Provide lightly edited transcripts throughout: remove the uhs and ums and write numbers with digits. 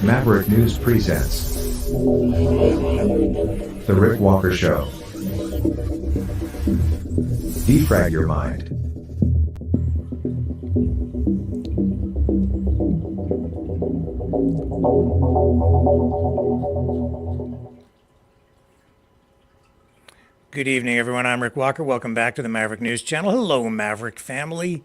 Maverick News presents The Rick Walker Show. Defrag your mind. Good evening, everyone. I'm Rick Walker. Welcome back to the Maverick News Channel. Hello, Maverick family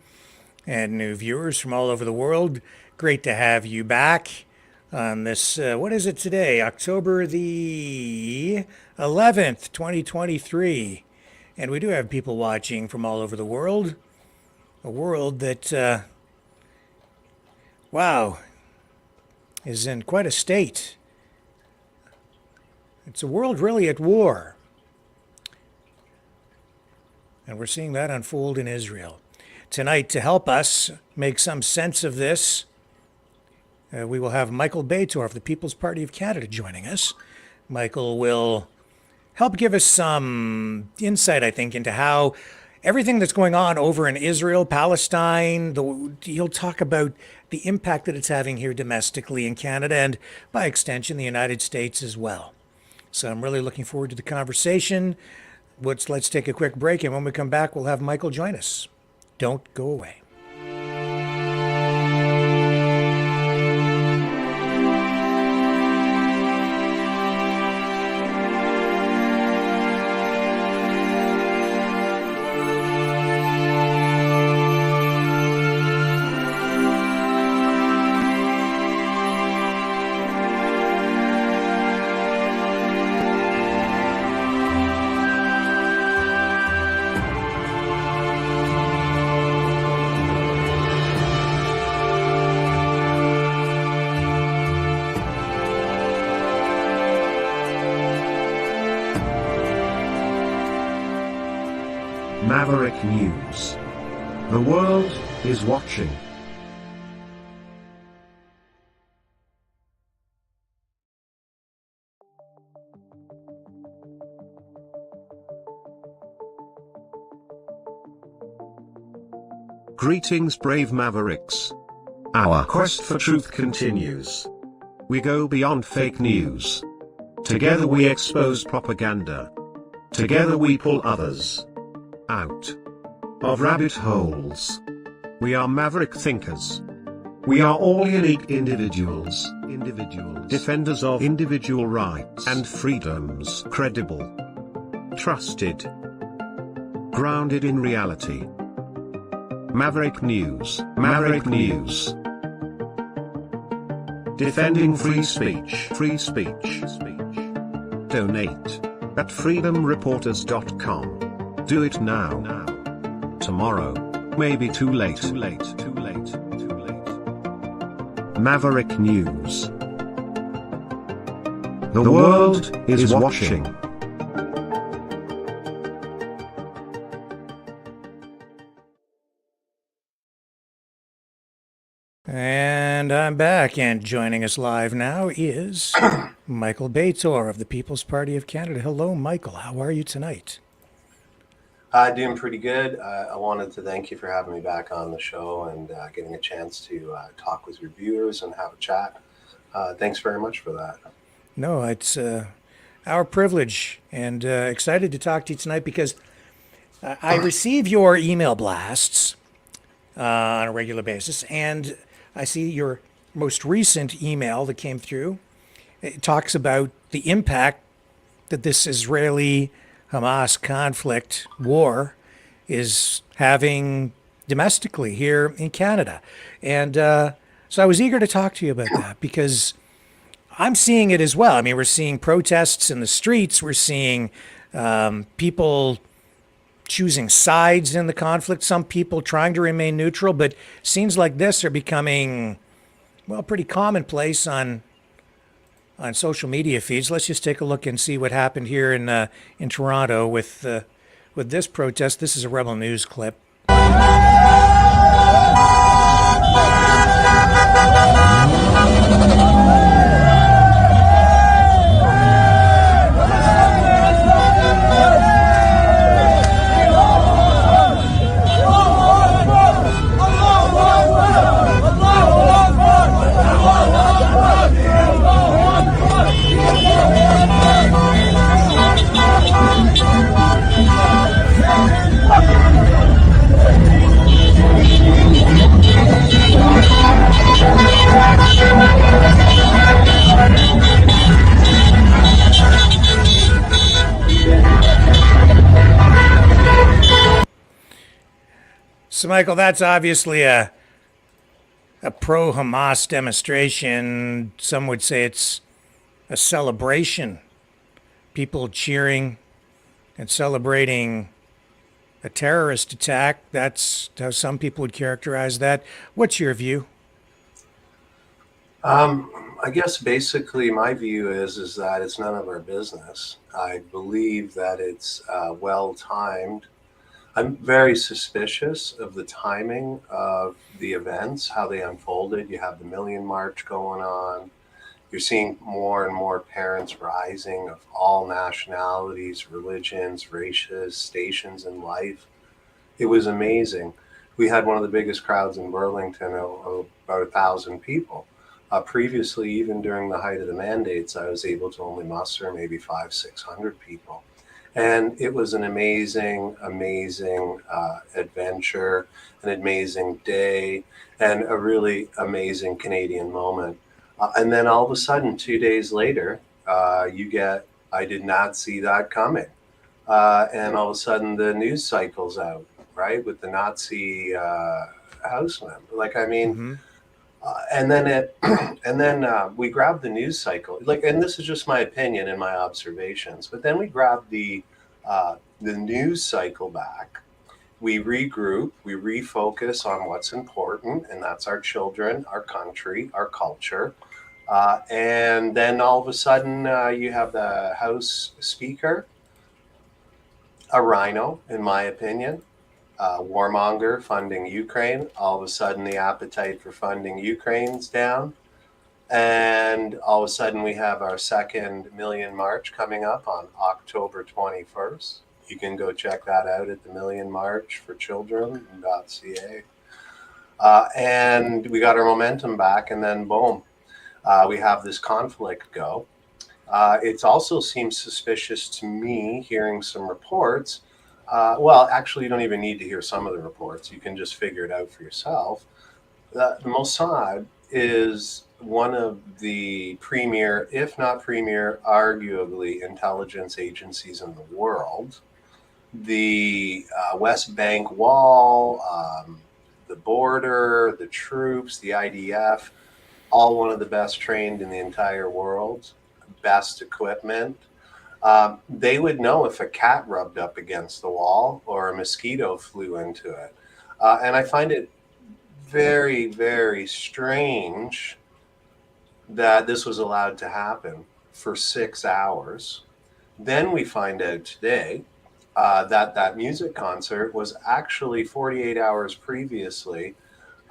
and new viewers from all over the world. Great to have you back on this, what is it today? October the 11th, 2023. And we do have people watching from all over the world. A world that, wow, is in quite a state. It's a world really at war. And we're seeing that unfold in Israel. Tonight, to help us make some sense of this, we will have Michael Bator of the People's Party of Canada joining us. Michael will help give us some insight, I think, into how everything that's going on over in Israel, Palestine, he'll talk about the impact that it's having here domestically in Canada and, by extension, the United States as well. So I'm really looking forward to the conversation. Let's take a quick break, and when we come back, we'll have Michael join us. Don't go away. Maverick News. The world is watching. Greetings, brave Mavericks. Our quest for truth continues. We go beyond fake news. Together we expose propaganda. Together we pull others out of rabbit holes. We are maverick thinkers. We are all unique individuals, defenders of individual rights and freedoms, credible, trusted, grounded in reality. Maverick News, Maverick News. Defending free speech, free speech. Donate at freedomreporters.com. Do it now. Tomorrow may be too late. Maverick News. The world is watching. And I'm back, and joining us live now is Michael Bator of the People's Party of Canada. Hello, Michael. How are you tonight? Doing pretty good. I wanted to thank you for having me back on the show and getting a chance to talk with your viewers and have a chat. Thanks very much for that. No, it's our privilege, and excited to talk to you tonight because I receive your email blasts on a regular basis, and I see your most recent email that came through. It talks about the impact that this Israeli Hamas conflict, war, is having domestically here in Canada. And so I was eager to talk to you about that because I'm seeing it as well. I mean, we're seeing protests in the streets. We're seeing people choosing sides in the conflict, some people trying to remain neutral, but scenes like this are becoming, well, pretty commonplace on social media feeds. Let's just take a look and see what happened here in Toronto with this protest. This is a Rebel News clip. So, Michael, that's obviously a pro Hamas demonstration. Some would say it's a celebration. People cheering and celebrating a terrorist attack. That's how some people would characterize that. What's your view? I guess basically my view is that it's none of our business. I believe that it's well timed. I'm very suspicious of the timing of the events, how they unfolded. You have the Million March going on. You're seeing more and more parents rising of all nationalities, religions, races, stations in life. It was amazing. We had one of the biggest crowds in Burlington, about 1,000 people. Previously, even during the height of the mandates, I was able to only muster maybe 500, 600 people. And it was an amazing, amazing adventure, an amazing day, and a really amazing Canadian moment. And then all of a sudden, 2 days later, you get, I did not see that coming. And all of a sudden, the news cycle's out, right, with the Nazi house member. Like, I mean, Mm-hmm. and then and then we grabbed the news cycle. Like, and this is just my opinion and my observations. But then we grabbed the news cycle back. We regroup. We refocus on what's important, and that's our children, our country, our culture. And then all of a sudden, you have the House Speaker, a rhino, in my opinion, warmonger funding Ukraine. All of a sudden, the appetite for funding Ukraine's down. And all of a sudden, we have our second Million March coming up on October 21st. You can go check that out at the Million March for Children.ca. And we got our momentum back, and then boom, we have this conflict go. It also seems suspicious to me, hearing some reports. Well, actually, you don't even need to hear some of the reports. You can just figure it out for yourself. The Mossad is one of the premier, if not premier, arguably intelligence agencies in the world. The West Bank wall, the border, the troops, the IDF, all one of the best trained in the entire world, best equipment. They would know if a cat rubbed up against the wall or a mosquito flew into it. And I find it very, very strange that this was allowed to happen for 6 hours. Then we find out today that that music concert was actually 48 hours previously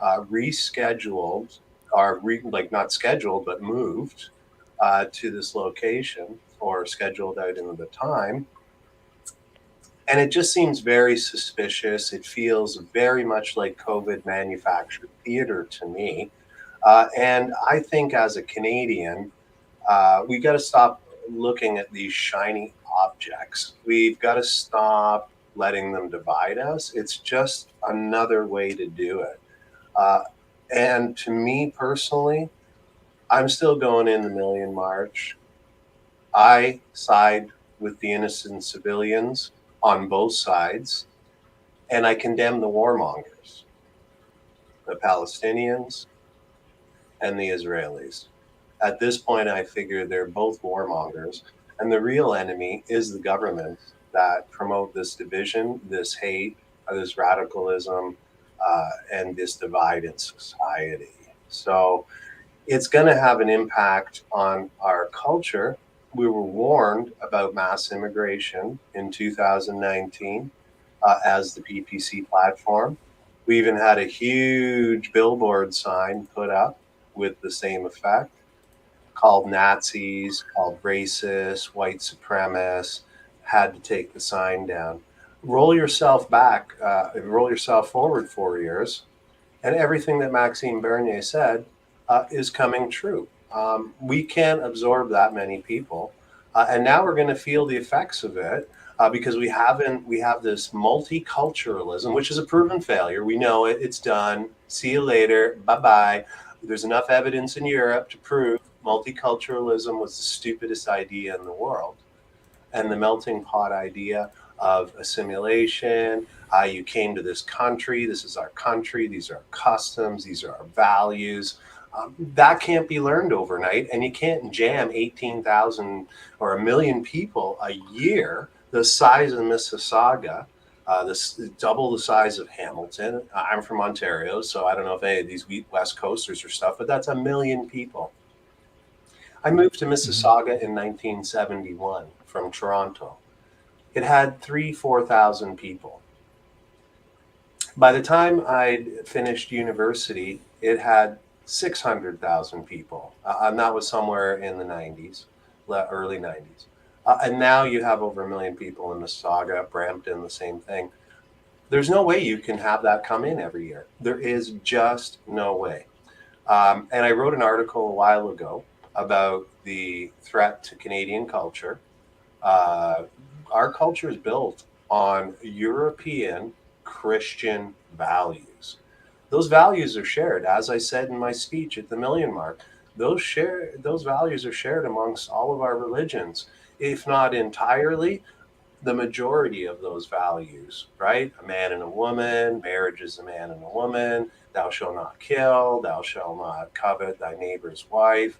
rescheduled, or like not scheduled, but moved to this location, or scheduled out into the time. And it just seems very suspicious. It feels very much like COVID manufactured theater to me. And I think as a Canadian, we got to stop looking at these shiny objects. We've got to stop letting them divide us. It's just another way to do it. And to me personally, I'm still going in the Million March. I side with the innocent civilians on both sides, and I condemn the warmongers, the Palestinians and the Israelis. At this point, I figure they're both warmongers, and the real enemy is the government that promote this division, this hate, this radicalism, and this divide in society. So it's going to have an impact on our culture. We were warned about mass immigration in 2019 as the PPC platform. We even had a huge billboard sign put up with the same effect, called Nazis, called racist, white supremacists, had to take the sign down. Roll yourself back, roll yourself forward 4 years, and everything that Maxime Bernier said is coming true. We can't absorb that many people. And now we're going to feel the effects of it because we have this multiculturalism, which is a proven failure. We know it. It's done. See you later. Bye-bye. There's enough evidence in Europe to prove multiculturalism was the stupidest idea in the world. And the melting pot idea of assimilation. You came to this country. This is our country. These are our customs. These are our values. That can't be learned overnight, and you can't jam 18,000 or a million people a year, the size of Mississauga, this double the size of Hamilton. I'm from Ontario, so I don't know if any of these West Coasters or stuff, but that's a million people. I moved to Mississauga in 1971 from Toronto. It had 4,000 people. By the time I'd finished university, it had 600,000 people. And that was somewhere in the 90s, early 90s. And now you have over 1 million people in Mississauga, Brampton, the same thing. There's no way you can have that come in every year. There is just no way. And I wrote an article a while ago about the threat to Canadian culture. Our culture is built on European Christian values. Those values are shared, as I said in my speech at the million mark. Those values are shared amongst all of our religions, if not entirely, the majority of those values, right? A man and a woman, marriage is a man and a woman, thou shalt not kill, thou shalt not covet thy neighbor's wife,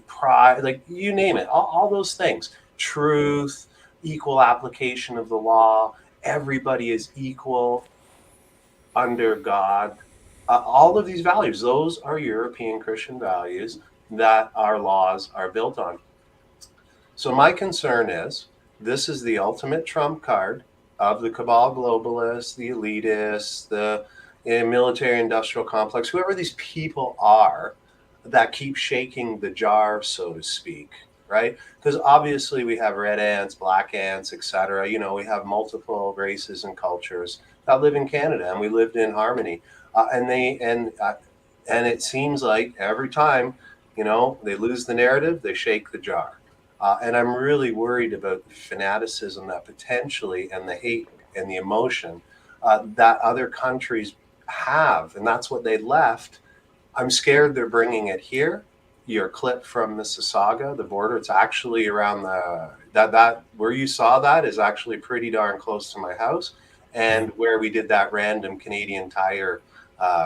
pride, like you name it, all those things. Truth, equal application of the law, everybody is equal under God. All of these values, those are European Christian values that our laws are built on. So my concern is, this is the ultimate trump card of the cabal globalists, the elitists, the military industrial complex, whoever these people are that keep shaking the jar, so to speak, right? Because obviously we have red ants, black ants, etc. You know, we have multiple races and cultures that live in Canada, and we lived in harmony. And it seems like every time, you know, they lose the narrative, they shake the jar. And I'm really worried about the fanaticism that potentially, and the hate and the emotion that other countries have, and that's what they left. I'm scared they're bringing it here. Your clip from Mississauga, the border, it's actually around that where you saw that is actually pretty darn close to my house, and where we did that random Canadian Tire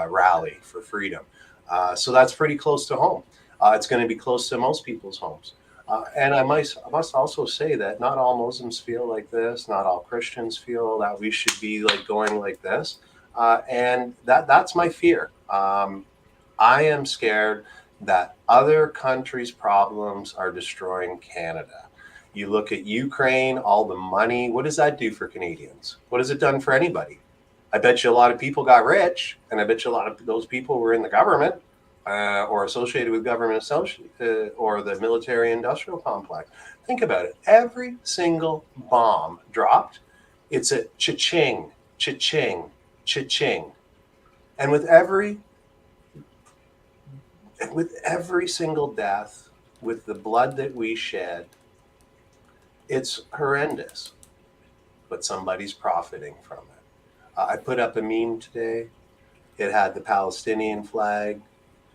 rally for freedom. So that's pretty close to home. It's going to be close to most people's homes. And I must also say that not all Muslims feel like this. Not all Christians feel that we should be like going like this. And that's my fear. I am scared that other countries' problems are destroying Canada. You look at Ukraine, all the money. What does that do for Canadians? What has it done for anybody? I bet you a lot of people got rich, and I bet you a lot of those people were in the government. Or associated with government or the military industrial complex. Think about it. Every single bomb dropped, it's a cha-ching, cha-ching, cha-ching. And with every single death, with the blood that we shed, it's horrendous. But somebody's profiting from it. I put up a meme today. It had the Palestinian flag,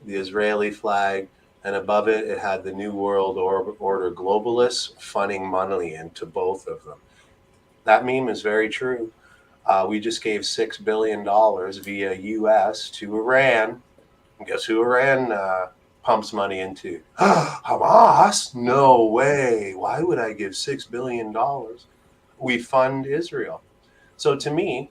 the Israeli flag, and above it, it had the New World Order globalists funneling money into both of them. That meme is very true. We just gave $6 billion via U.S. to Iran. And guess who Iran pumps money into? Hamas? No way. Why would I give $6 billion? We fund Israel. So to me,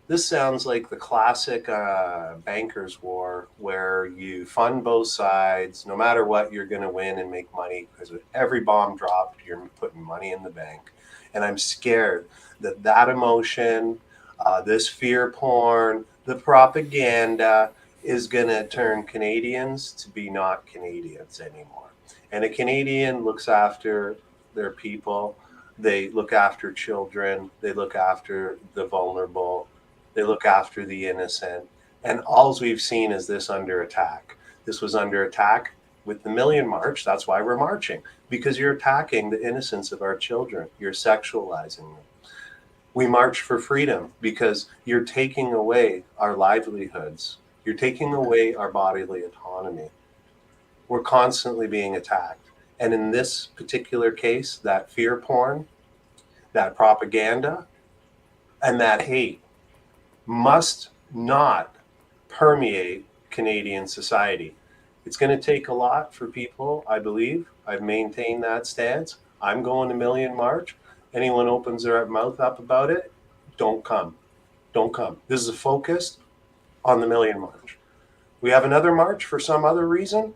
this sounds like the classic bankers war, where you fund both sides. No matter what, you're going to win and make money, because with every bomb dropped, you're putting money in the bank. And I'm scared that emotion, this fear porn, the propaganda is going to turn Canadians to be not Canadians anymore. And a Canadian looks after their people. They look after children. They look after the vulnerable. They look after the innocent. And all we've seen is this under attack. This was under attack with the Million March. That's why we're marching, because you're attacking the innocence of our children. You're sexualizing them. We march for freedom because you're taking away our livelihoods. You're taking away our bodily autonomy. We're constantly being attacked. And in this particular case, that fear porn, that propaganda and that hate must not permeate Canadian society. It's going to take a lot for people, I believe. I've maintained that stance. I'm going to Million March. Anyone opens their mouth up about it, don't come. Don't come. This is focused on the Million March. We have another march for some other reason,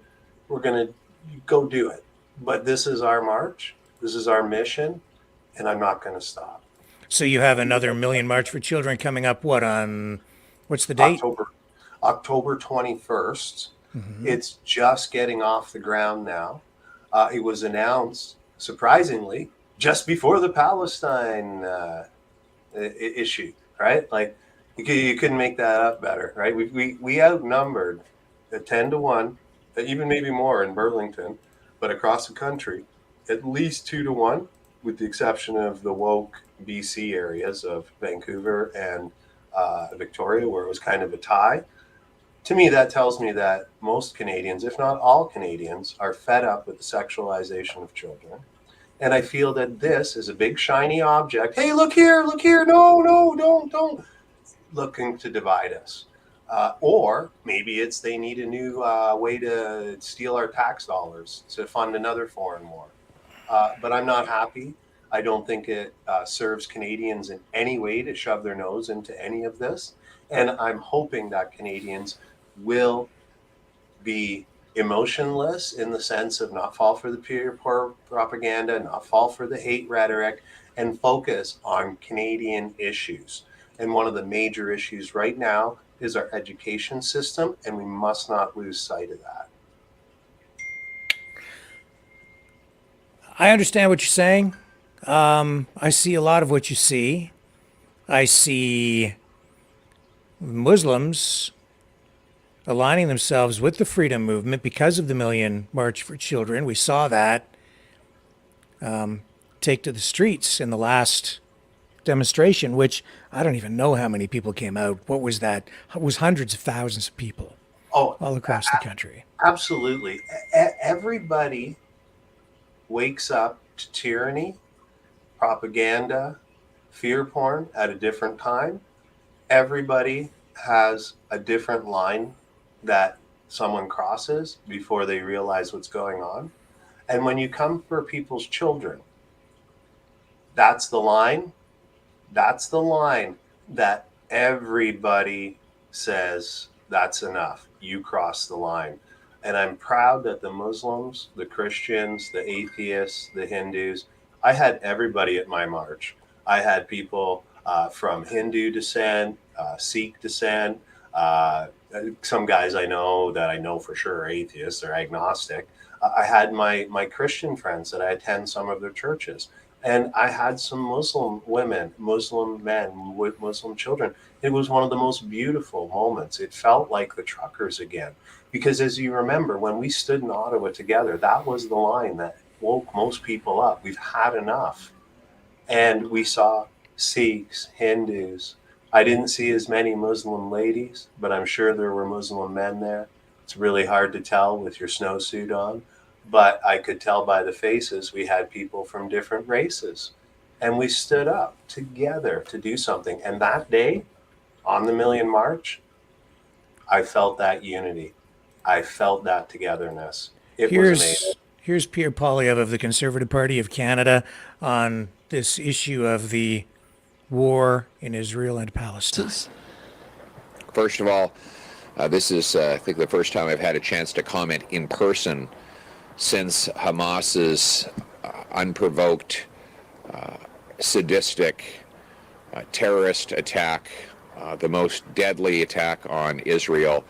we're going to go do it. But this is our march. This is our mission, and I'm not going to stop. So you have another Million March for Children coming up. What's the date? October 21st. Mm-hmm. It's just getting off the ground now. It was announced, surprisingly, just before the Palestine issue, right? Like, you couldn't make that up better, right? We outnumbered 10-1, even maybe more in Burlington, but across the country, at least 2-1, with the exception of the woke BC areas of Vancouver and Victoria, where it was kind of a tie. To me, that tells me that most Canadians, if not all Canadians, are fed up with the sexualization of children. And I feel that this is a big shiny object. Hey, look here, no, don't. Looking to divide us. Or maybe it's they need a new way to steal our tax dollars to fund another foreign war. But I'm not happy. I don't think it serves Canadians in any way to shove their nose into any of this. And I'm hoping that Canadians will be emotionless in the sense of not fall for the peer propaganda, not fall for the hate rhetoric, and focus on Canadian issues. And one of the major issues right now is our education system, and we must not lose sight of that. I understand what you're saying. I see a lot of what you see. I see Muslims aligning themselves with the freedom movement because of the Million March for Children. We saw that take to the streets in the last demonstration, which I don't even know how many people came out. What was that? It was hundreds of thousands of people all across the country. Absolutely. Everybody wakes up to tyranny, propaganda, fear porn at a different time. Everybody has a different line that someone crosses before they realize what's going on. And when you come for people's children, that's the line. That's the line that everybody says, that's enough. You crossed the line. And I'm proud that the Muslims, the Christians, the atheists, the Hindus, I had everybody at my march. I had people from Hindu descent, Sikh descent, some guys I know for sure are atheists or agnostic. I had my Christian friends that I attend some of their churches. And I had some Muslim women, Muslim men with Muslim children. It was one of the most beautiful moments. It felt like the truckers again. Because as you remember, when we stood in Ottawa together, that was the line that woke most people up. We've had enough. And we saw Sikhs, Hindus. I didn't see as many Muslim ladies, but I'm sure there were Muslim men there. It's really hard to tell with your snowsuit on. But I could tell by the faces we had people from different races. And we stood up together to do something. And that day, on the Million March, I felt that unity. I felt that togetherness. It was amazing. Here's Pierre Poilievre of the Conservative Party of Canada on this issue of the war in Israel and Palestine. First of all, this is, I think, the first time I've had a chance to comment in person since Hamas's unprovoked, sadistic, terrorist attack, the most deadly attack on Israel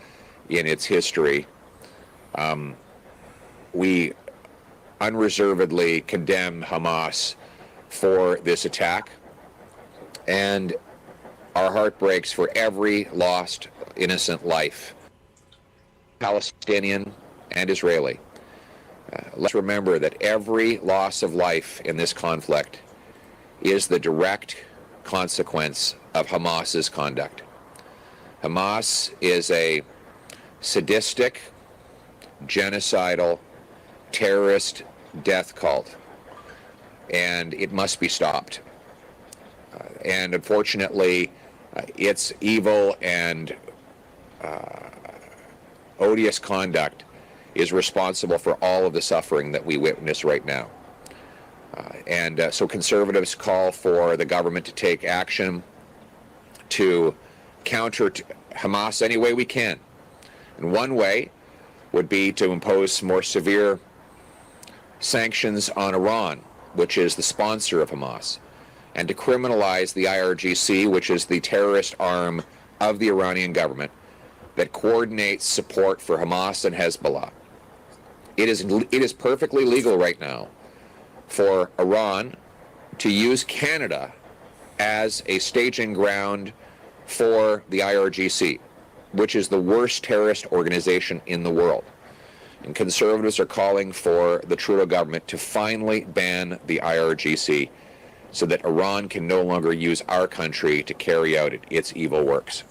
in its history. We unreservedly condemn Hamas for this attack, and our heart breaks for every lost innocent life, Palestinian and Israeli. Let's remember that every loss of life in this conflict is the direct consequence of Hamas's conduct. Hamas is a sadistic, genocidal, terrorist death cult, and it must be stopped. and unfortunately, its evil and odious conduct is responsible for all of the suffering that we witness right now. So conservatives call for the government to take action to counter Hamas any way we can. And one way would be to impose more severe sanctions on Iran, which is the sponsor of Hamas, and to criminalize the IRGC, which is the terrorist arm of the Iranian government that coordinates support for Hamas and Hezbollah. It is perfectly legal right now for Iran to use Canada as a staging ground for the IRGC, which is the worst terrorist organization in the world. And conservatives are calling for the Trudeau government to finally ban the IRGC so that Iran can no longer use our country to carry out its evil works.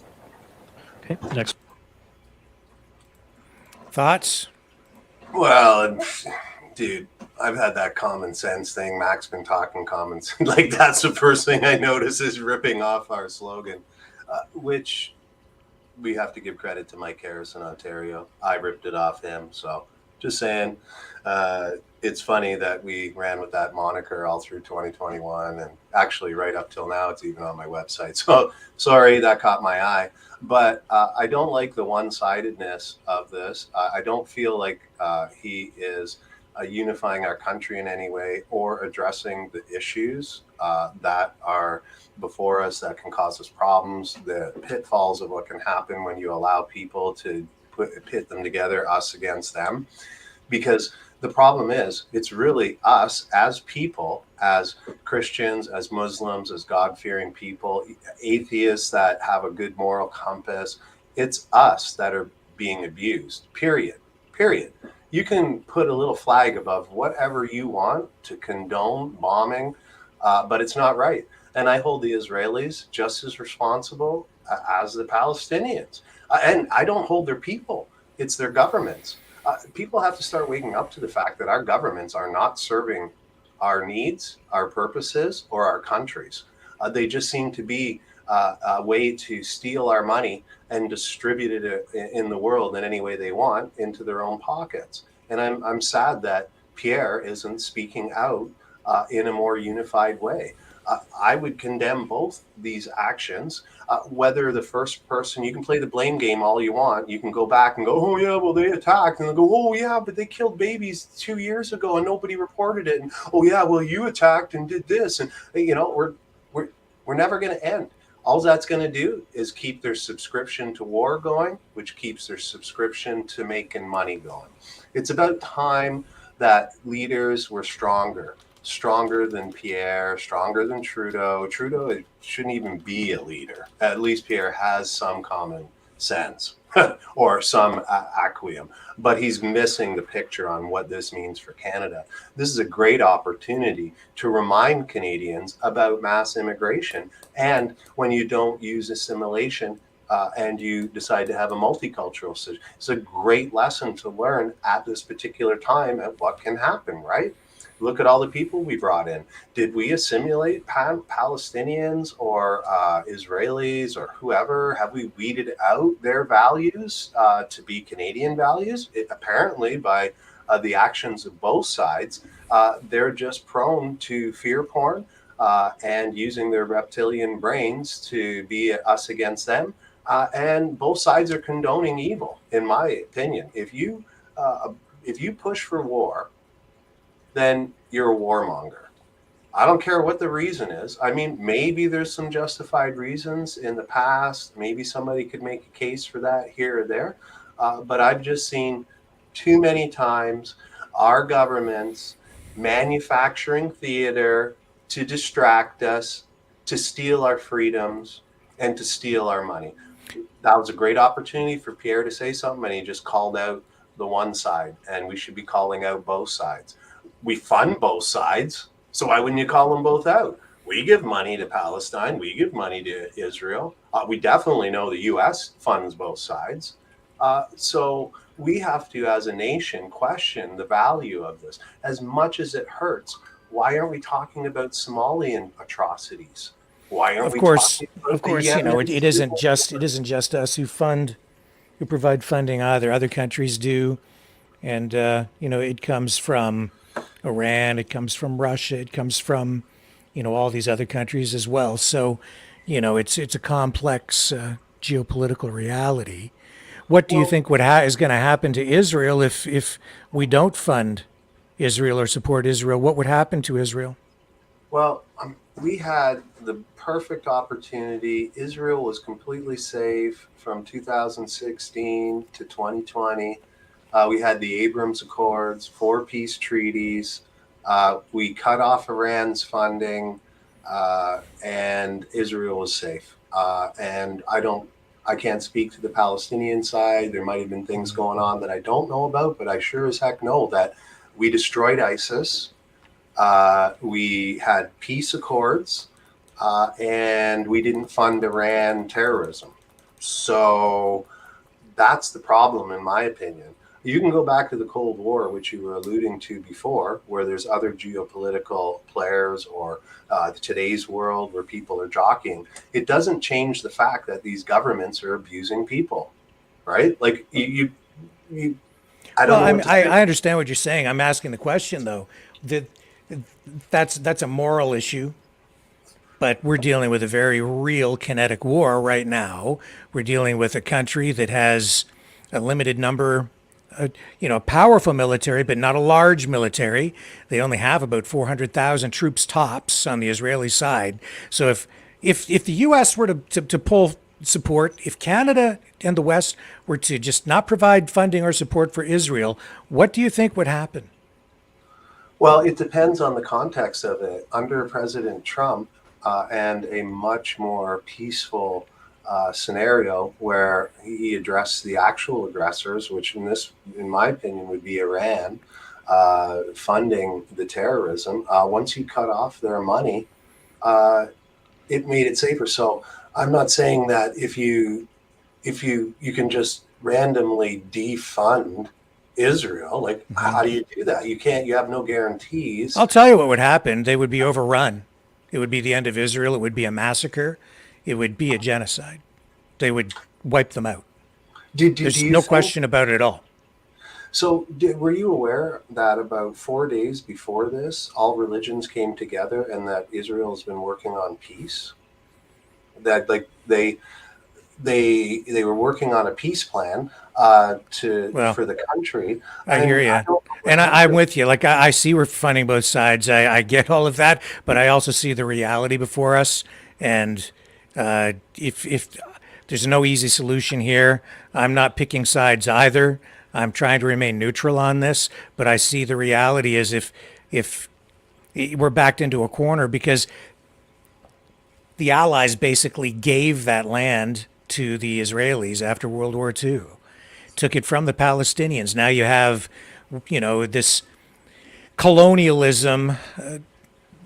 Okay, next. Thoughts? Well, dude, I've had that common sense thing. Mac's been talking common sense. Like, that's the first thing I notice is ripping off our slogan, which we have to give credit to Mike Harris in Ontario. I ripped it off him. So just saying, it's funny that we ran with that moniker all through 2021. And actually right up till now, it's even on my website. So sorry, that caught my eye. But I don't like the one-sidedness of this. I don't feel like he is unifying our country in any way or addressing the issues that are before us that can cause us problems, the pitfalls of what can happen when you allow people to pit them together, us against them. Because the problem is, it's really us as people, as Christians, as Muslims, as God-fearing people, atheists that have a good moral compass. It's us that are being abused, period. You can put a little flag above whatever you want to condone bombing, but it's not right. And I hold the Israelis just as responsible as the Palestinians. And I don't hold their people. It's their governments. People have to start waking up to the fact that our governments are not serving our needs, our purposes, or our countries. They just seem to be a way to steal our money and distribute it in the world in any way they want into their own pockets. And I'm sad that Pierre isn't speaking out in a more unified way. I would condemn both these actions, whether the first person, you can play the blame game all you want. You can go back and go, oh yeah, well they attacked, and they'll go, oh yeah, but they killed babies 2 years ago and nobody reported it. And oh yeah, well you attacked and did this. And you know, we're never going to end. All that's going to do is keep their subscription to war going, which keeps their subscription to making money going. It's about time that leaders were stronger than Pierre, stronger than Trudeau. Trudeau shouldn't even be a leader. At least Pierre has some common sense or some aquium, but he's missing the picture on what this means for Canada. This is a great opportunity to remind Canadians about mass immigration. And when you don't use assimilation and you decide to have a multicultural system, it's a great lesson to learn at this particular time at what can happen, right? Look at all the people we brought in. Did we assimilate Palestinians or Israelis or whoever? Have we weeded out their values to be Canadian values? Apparently, by the actions of both sides, they're just prone to fear porn and using their reptilian brains to be us against them. And both sides are condoning evil, in my opinion. If you push for war, then you're a warmonger. I don't care what the reason is. I mean, maybe there's some justified reasons in the past. Maybe somebody could make a case for that here or there. But I've just seen too many times our governments manufacturing theater to distract us, to steal our freedoms, and to steal our money. That was a great opportunity for Pierre to say something, and he just called out the one side, and we should be calling out both sides. We fund both sides, so why wouldn't you call them both out? We give money to Palestine. We give money to Israel. We definitely know the U.S. funds both sides. So we have to, as a nation, question the value of this. As much as it hurts, why aren't we talking about Somalian atrocities Why aren't Of we course, talking about of course, the you know, Yemenis? it isn't just us who provide funding either. Other countries do, and you know, it comes from Iran, it comes from Russia, it comes from, you know, all these other countries as well. So, you know, it's a complex geopolitical reality. What do you Well, think is going to happen to Israel if we don't fund Israel or support Israel? What would happen to Israel? we had the perfect opportunity. Israel was completely safe from 2016 to 2020. We had the Abrams Accords, four peace treaties. We cut off Iran's funding, and Israel was safe. And I can't speak to the Palestinian side. There might have been things going on that I don't know about, but I sure as heck know that we destroyed ISIS. We had peace accords, and we didn't fund Iran terrorism. So that's the problem, in my opinion. You can go back to the Cold War, which you were alluding to before, where there's other geopolitical players, or today's world where people are jockeying. It doesn't change the fact that these governments are abusing people, right? Like you I don't Well, know I what mean, to say. I understand what you're saying. I'm asking the question though. That that's a moral issue, but we're dealing with a very real kinetic war right now. We're dealing with a country that has a limited number, you know, a powerful military, but not a large military. They only have about 400,000 troops tops on the Israeli side. So if the U.S. were to pull support, if Canada and the West were to just not provide funding or support for Israel, what do you think would happen? Well, it depends on the context of it. Under President Trump, and a much more peaceful scenario where he addressed the actual aggressors, which in my opinion, would be Iran, funding the terrorism. Once you cut off their money, it made it safer. So I'm not saying that if you can just randomly defund Israel. Like, how do you do that? You can't. You have no guarantees. I'll tell you what would happen. They would be overrun. It would be the end of Israel. It would be a massacre. It would be a genocide. They would wipe them out. Do There's you no think question about it at all. so? Were you aware that about 4 days before this, all religions came together and that Israel has been working on peace? That like they were working on a peace plan to Well, for the country, I hear and I you. don't know what And I'm happened. with you. Like, I see we're funding both sides. I get all of that, but I also see the reality before us. And if there's no easy solution here, I'm not picking sides either. I'm trying to remain neutral on this, but I see the reality is if we're backed into a corner because the Allies basically gave that land to the Israelis after World War II, took it from the Palestinians. Now you have, you know, this colonialism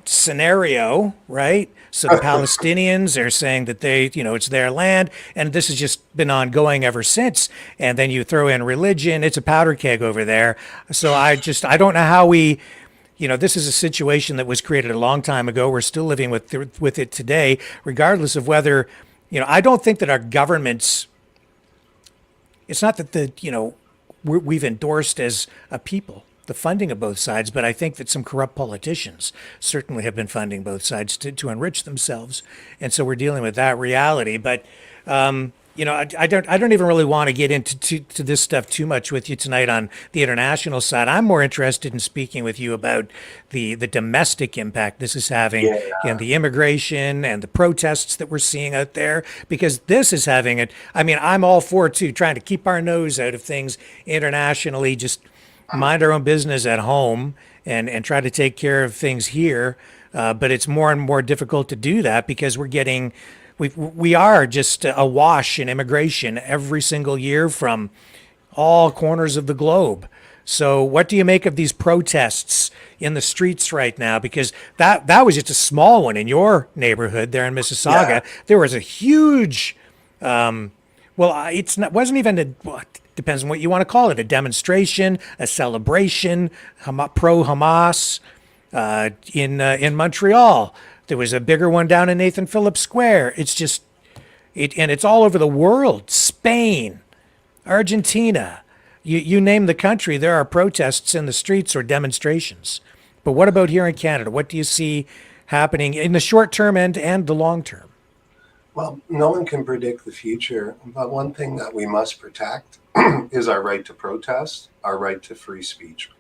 scenario, right? So the Palestinians are saying that they, you know, it's their land, and this has just been ongoing ever since. And then you throw in religion, it's a powder keg over there. So I don't know how we, you know, this is a situation that was created a long time ago. We're still living with it today, regardless of whether, you know, I don't think that our governments. It's not that you know, we've endorsed as a people the funding of both sides, but I think that some corrupt politicians certainly have been funding both sides to enrich themselves, and so we're dealing with that reality. But you know, I don't even really want to get into to this stuff too much with you tonight on the international side. I'm more interested in speaking with you about the domestic impact this is having Yeah, in the immigration and the protests that we're seeing out there, because this is having it. I mean, I'm all for too trying to keep our nose out of things internationally, just mind our own business at home and try to take care of things here. But it's more and more difficult to do that because we are just awash in immigration every single year from all corners of the globe. So what do you make of these protests in the streets right now? Because that was just a small one in your neighborhood there in yeah. Mississauga. There was a huge, it's not wasn't even a well, it depends on what you want to call it, a demonstration, a celebration, pro Hamas in Montreal. There was a bigger one down in Nathan Phillips Square. It's just, and it's all over the world. Spain, Argentina, you name the country, there are protests in the streets or demonstrations. But what about here in Canada? What do you see happening in the short term and the long term? Well, no one can predict the future, but one thing that we must protect is our right to protest, our right to free speech.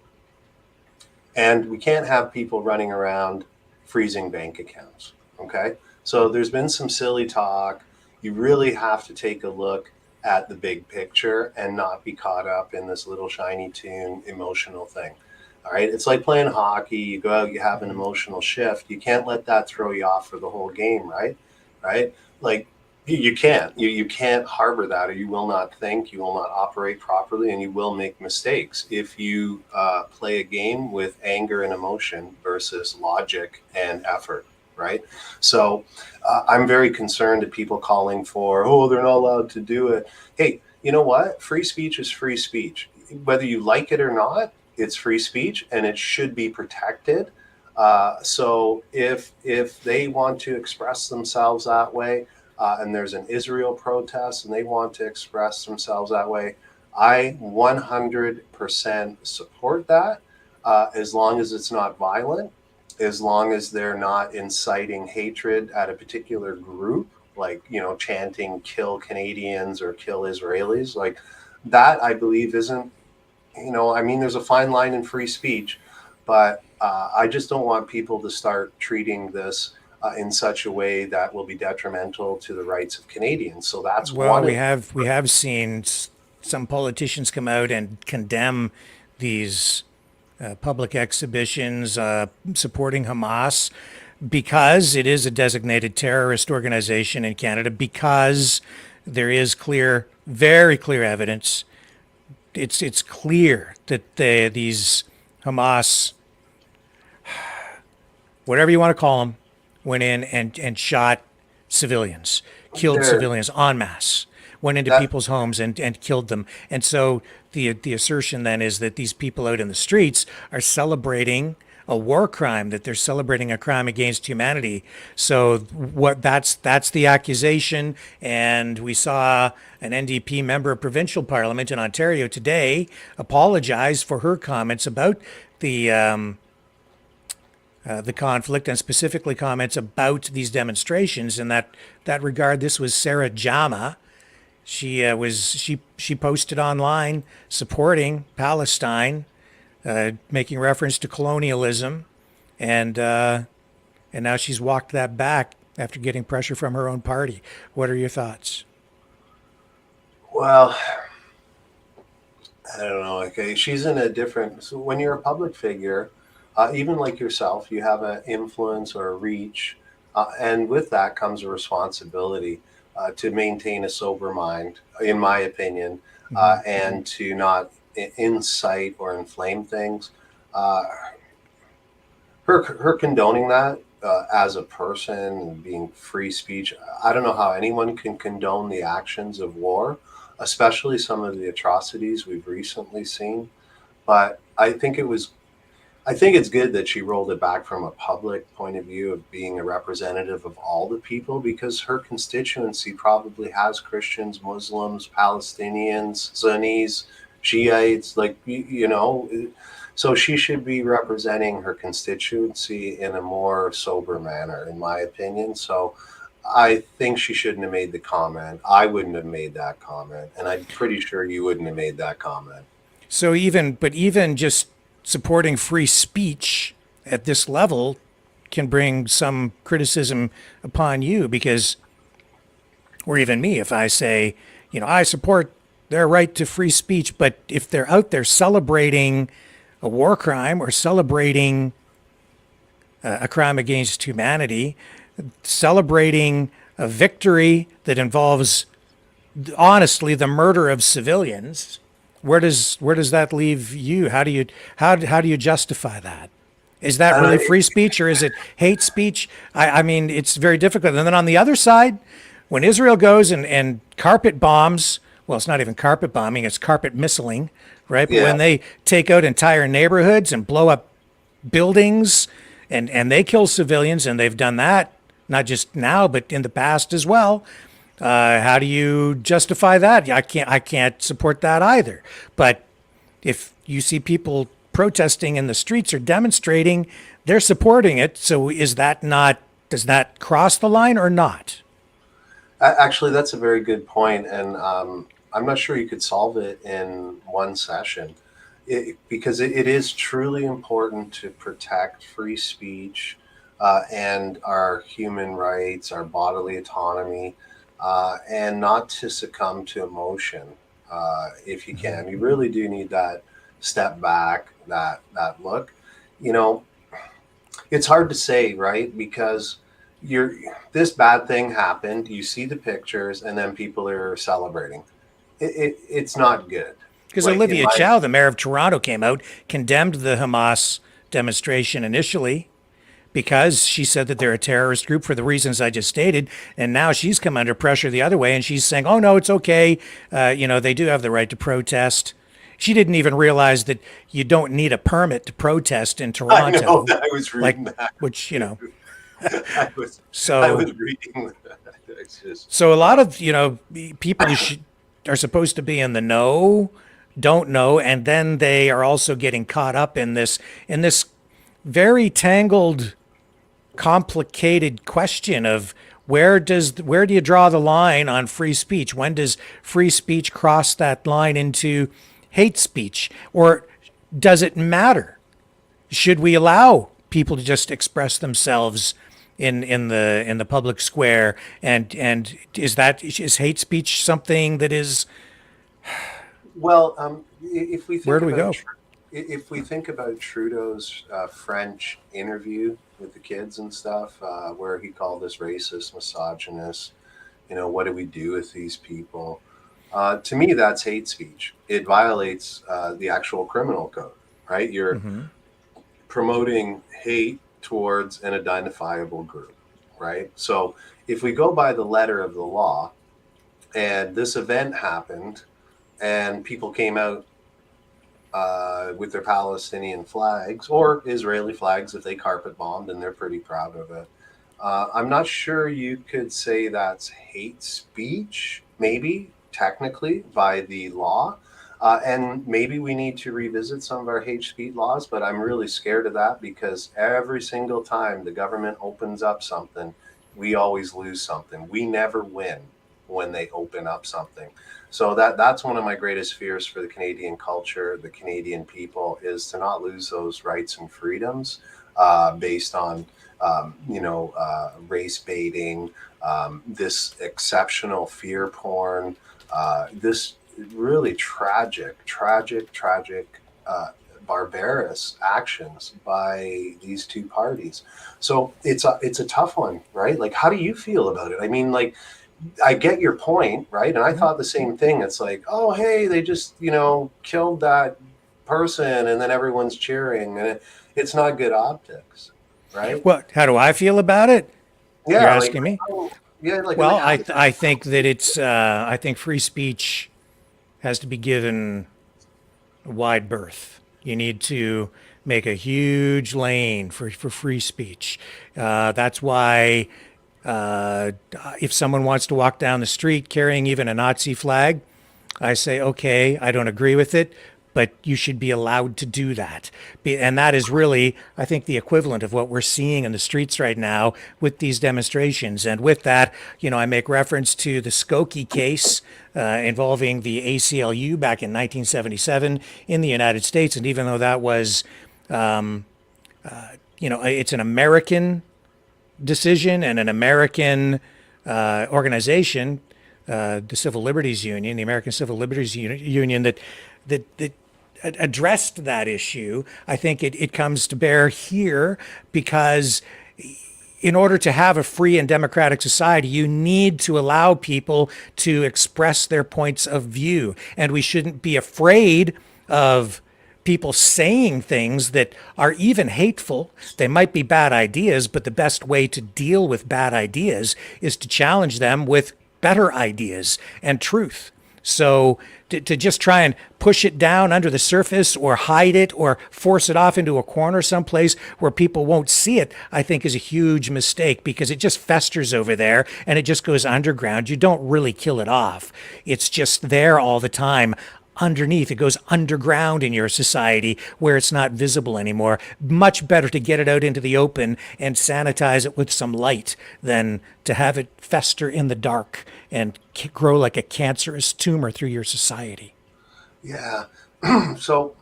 And we can't have people running around freezing bank accounts, okay? So there's been some silly talk. You really have to take a look at the big picture and not be caught up in this little shiny tune emotional thing. All right, it's like playing hockey. You go out, you have an emotional shift. You can't let that throw you off for the whole game, right? Right? Like you can't. You can't harbor that, or you will not think, you will not operate properly, and you will make mistakes if you play a game with anger and emotion versus logic and effort. Right. So I'm very concerned at people calling for, oh, they're not allowed to do it. Hey, you know what? Free speech is free speech. Whether you like it or not, it's free speech and it should be protected. So if they want to express themselves that way, and there's an Israel protest and they want to express themselves that way, I 100% support that, as long as it's not violent, as long as they're not inciting hatred at a particular group, like, you know, chanting kill Canadians or kill Israelis. Like that, I believe isn't, you know, I mean, there's a fine line in free speech, but I just don't want people to start treating this in such a way that will be detrimental to the rights of Canadians. So that's Well, one. we have seen some politicians come out and condemn these public exhibitions supporting Hamas because it is a designated terrorist organization in Canada, because there is clear, very clear evidence. It's clear that these Hamas, whatever you want to call them, went in and shot civilians, killed civilians en masse, went into people's homes and killed them. And so the assertion then is that these people out in the streets are celebrating a war crime, that they're celebrating a crime against humanity. So that's the accusation. And we saw an NDP member of provincial parliament in Ontario today apologize for her comments about the conflict, and specifically comments about these demonstrations. In that regard, this was Sarah Jama. She posted online supporting Palestine, making reference to colonialism, and now she's walked that back after getting pressure from her own party. What are your thoughts? Well, I don't know. Okay, she's in a different. So when you're a public figure, even like yourself, you have an influence or a reach, and with that comes a responsibility to maintain a sober mind, in my opinion, and to not incite or inflame things. Her condoning that as a person and being free speech, I don't know how anyone can condone the actions of war, especially some of the atrocities we've recently seen. But I think it's good that she rolled it back from a public point of view of being a representative of all the people, because her constituency probably has Christians, Muslims, Palestinians, Sunnis, Shiites, like, you know, so she should be representing her constituency in a more sober manner, in my opinion. So I think she shouldn't have made the comment. I wouldn't have made that comment. And I'm pretty sure you wouldn't have made that comment. So even just supporting free speech at this level can bring some criticism upon you, because, or even me, if I say, you know, I support their right to free speech, but if they're out there celebrating a war crime or celebrating a crime against humanity, celebrating a victory that involves, honestly, the murder of civilians, where does that leave you? How do you justify that? Is that really free speech, or is it hate speech? I mean, it's very difficult. And then on the other side, when Israel goes and carpet bombs, well, it's not even carpet bombing, it's carpet missiling, right? But when they take out entire neighborhoods and blow up buildings and they kill civilians, and they've done that not just now but in the past as well. How do you justify that? I can't support that either. But if you see people protesting in the streets or demonstrating, they're supporting it. So is that not, does that cross the line or not? Actually, that's a very good point, and I'm not sure you could solve it in one session, because it is truly important to protect free speech and our human rights, our bodily autonomy, and not to succumb to emotion. If you can, you really do need that step back, that look. You know, it's hard to say, right? Because this bad thing happened, you see the pictures, and then people are celebrating. It's not good. Because Olivia Chow, the mayor of Toronto, came out, condemned the Hamas demonstration initially because she said that they're a terrorist group for the reasons I just stated. And now she's come under pressure the other way, and she's saying, oh, no, it's okay. They do have the right to protest. She didn't even realize that you don't need a permit to protest in Toronto. I know, I was reading that. Which, I was reading that. So a lot of, people who are supposed to be in the know don't know, and then they are also getting caught up in this very tangled, complicated question of where do you draw the line on free speech? When does free speech cross that line into hate speech, or does it matter? Should we allow people to just express themselves in the public square, and is hate speech something that is? Well, if we think where do we go? If we think about Trudeau's French interview with the kids and stuff, where he called us racist, misogynist, what do we do with these people? To me, that's hate speech. It violates the actual criminal code, right? You're promoting hate towards an identifiable group, right? So if we go by the letter of the law, and this event happened, and people came out with their Palestinian flags or Israeli flags if they carpet bombed, and they're pretty proud of it. I'm not sure you could say that's hate speech, maybe technically by the law. And maybe we need to revisit some of our hate speech laws, but I'm really scared of that because every single time the government opens up something, we always lose something. We never win when they open up something. So that's one of my greatest fears for the Canadian culture, the Canadian people, is to not lose those rights and freedoms based on, race baiting, this exceptional fear porn, this really tragic, barbarous actions by these two parties. So it's a tough one, right? Like, how do you feel about it? I mean, like, I get your point, right? And I thought the same thing. It's like, oh, hey, they just, killed that person, and then everyone's cheering, and it's not good optics, right? What? How do I feel about it? Yeah, you're asking me. Yeah, like. Well, I think that I think free speech has to be given a wide berth. You need to make a huge lane for free speech. That's why. If someone wants to walk down the street carrying even a Nazi flag, I say, okay, I don't agree with it, but you should be allowed to do that. And that is really, I think, the equivalent of what we're seeing in the streets right now with these demonstrations. And with that, I make reference to the Skokie case involving the ACLU back in 1977 in the United States. And even though that was, it's an American decision and an American organization, the Civil Liberties Union, the American Civil Liberties Union, that addressed that issue. I think it comes to bear here because in order to have a free and democratic society, you need to allow people to express their points of view. And we shouldn't be afraid of people saying things that are even hateful. They might be bad ideas, but the best way to deal with bad ideas is to challenge them with better ideas and truth. So to just try and push it down under the surface or hide it or force it off into a corner someplace where people won't see it, I think is a huge mistake, because it just festers over there and it just goes underground. You don't really kill it off. It's just there all the time underneath. It goes underground in your society where it's not visible anymore. Much better to get it out into the open and sanitize it with some light than to have it fester in the dark and grow like a cancerous tumor through your society. Yeah. So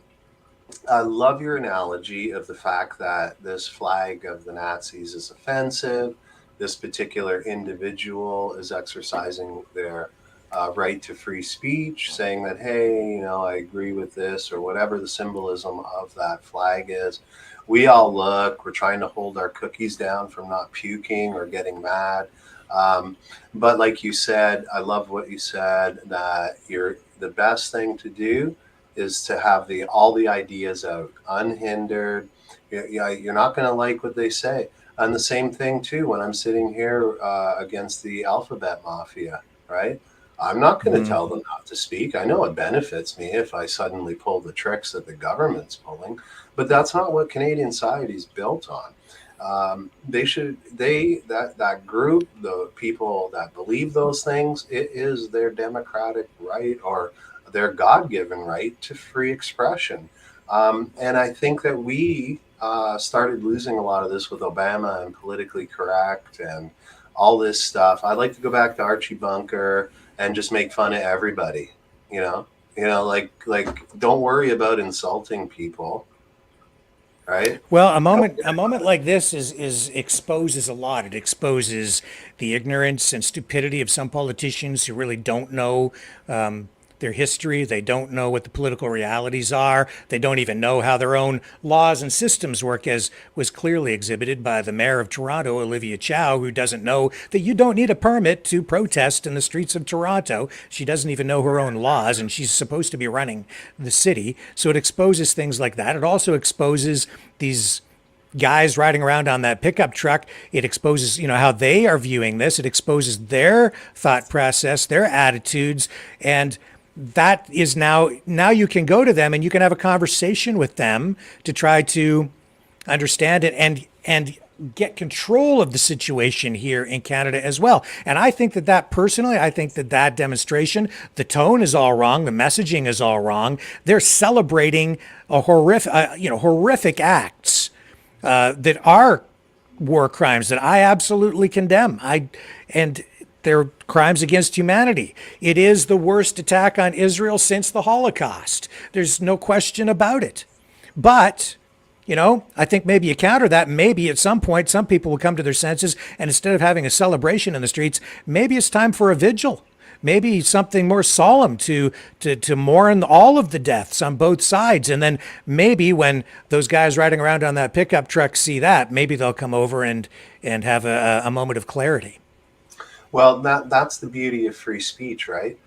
I love your analogy of the fact that this flag of the Nazis is offensive. This particular individual is exercising their right to free speech, saying that, hey, I agree with this, or whatever the symbolism of that flag is. We all look, we're trying to hold our cookies down from not puking or getting mad. But like you said, I love what you said, that the best thing to do is to have all the ideas out, unhindered. You're not going to like what they say. And the same thing, too, when I'm sitting here against the alphabet mafia, right? I'm not going to tell them not to speak. I know it benefits me if I suddenly pull the tricks that the government's pulling, but that's not what Canadian society is built on. That group, the people that believe those things, it is their democratic right or their God-given right to free expression. And I think that we started losing a lot of this with Obama and politically correct and all this stuff. I'd like to go back to Archie Bunker and just make fun of everybody, like don't worry about insulting people, right? Well, a moment like this is exposes a lot. It exposes the ignorance and stupidity of some politicians who really don't know their history. They don't know what the political realities are. They don't even know how their own laws and systems work, as was clearly exhibited by the mayor of Toronto, Olivia Chow, who doesn't know that you don't need a permit to protest in the streets of Toronto. She doesn't even know her own laws, and she's supposed to be running the city. So it exposes things like that. It also exposes these guys riding around on that pickup truck. It exposes, how they are viewing this. It exposes their thought process, their attitudes, and that is now you can go to them and you can have a conversation with them to try to understand it and get control of the situation here in Canada as well. And I think that personally, I think that demonstration, the tone is all wrong, the messaging is all wrong. They're celebrating a horrific acts that are war crimes that I absolutely condemn. And they're crimes against humanity. It is the worst attack on Israel since the Holocaust. There's no question about it. But, I think maybe you counter that. Maybe at some point, some people will come to their senses, and instead of having a celebration in the streets, maybe it's time for a vigil. Maybe something more solemn to mourn all of the deaths on both sides. And then maybe when those guys riding around on that pickup truck see that, maybe they'll come over and have a moment of clarity. Well, that's the beauty of free speech, right?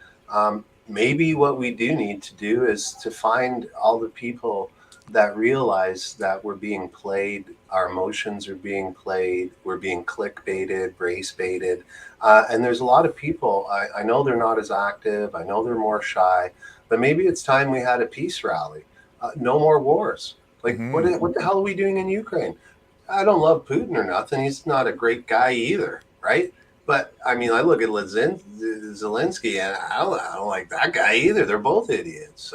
Maybe what we do need to do is to find all the people that realize that we're being played, our emotions are being played, we're being clickbaited, race baited. And there's a lot of people, I know they're not as active, I know they're more shy, but maybe it's time we had a peace rally. No more wars. What the hell are we doing in Ukraine? I don't love Putin or nothing. He's not a great guy either, right? But I mean, I look at Zelensky, and I don't like that guy either. They're both idiots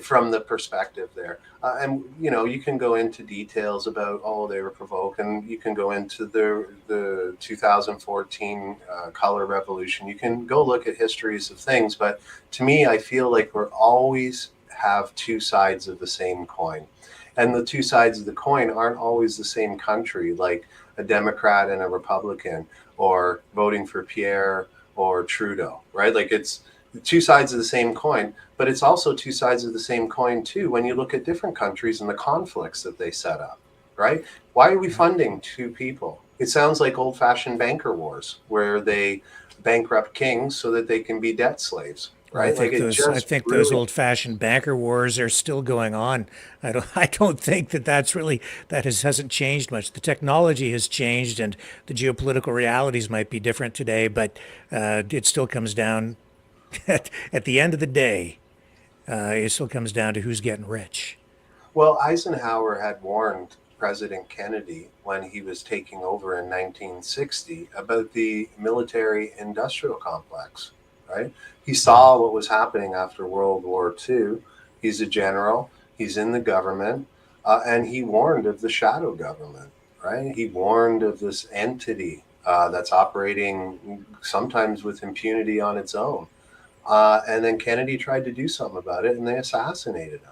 from the perspective there. And you can go into details about they were provoking. You can go into the 2014 color revolution. You can go look at histories of things. But to me, I feel like we're always have two sides of the same coin, and the two sides of the coin aren't always the same country. Like a Democrat and a Republican, or voting for Pierre or Trudeau, right? Like it's two sides of the same coin, but it's also two sides of the same coin too when you look at different countries and the conflicts that they set up, right? Why are we funding two people? It sounds like old-fashioned banker wars where they bankrupt kings so that they can be debt slaves. Right? I think those old-fashioned banker wars are still going on. I don't think that hasn't changed much. The technology has changed, and the geopolitical realities might be different today, but it still comes down at the end of the day, it still comes down to who's getting rich. Well, Eisenhower had warned President Kennedy when he was taking over in 1960 about the military industrial complex, right? He saw what was happening after World War II. He's a general, he's in the government, and he warned of the shadow government, right? He warned of this entity that's operating sometimes with impunity on its own. And then Kennedy tried to do something about it, and they assassinated him.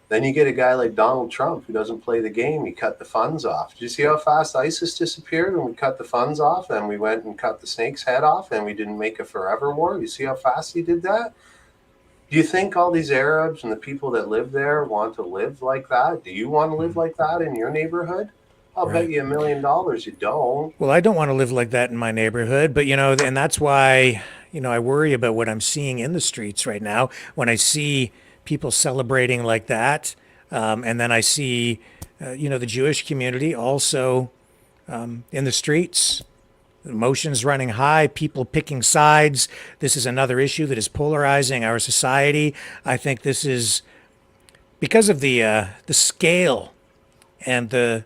Then you get a guy like Donald Trump who doesn't play the game. He cut the funds off. Did you see how fast ISIS disappeared when we cut the funds off and we went and cut the snake's head off and we didn't make a forever war? You see how fast he did that? Do you think all these Arabs and the people that live there want to live like that? Do you want to live like that in your neighborhood? I'll bet you $1 million you don't. Well, I don't want to live like that in my neighborhood, but and that's why, I worry about what I'm seeing in the streets right now when I see people celebrating like that. And then I see, the Jewish community also in the streets, emotions running high, people picking sides. This is another issue that is polarizing our society. I think this is because of the scale and the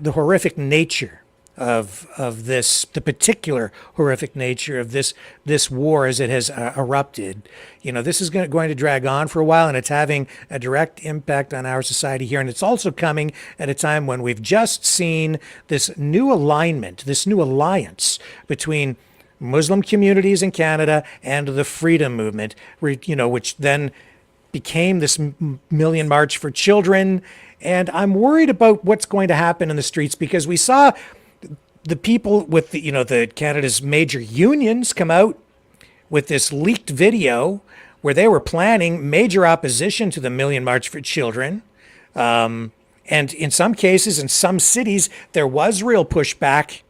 horrific nature of this, the particular horrific nature of this war as it has erupted. This is going to drag on for a while, and it's having a direct impact on our society here. And it's also coming at a time when we've just seen this new alignment, this new alliance between Muslim communities in Canada and the freedom movement, which then became this Million March for Children. And I'm worried about what's going to happen in the streets because we saw the people with the Canada's major unions come out with this leaked video where they were planning major opposition to the Million March for Children. And in some cases, in some cities, there was real pushback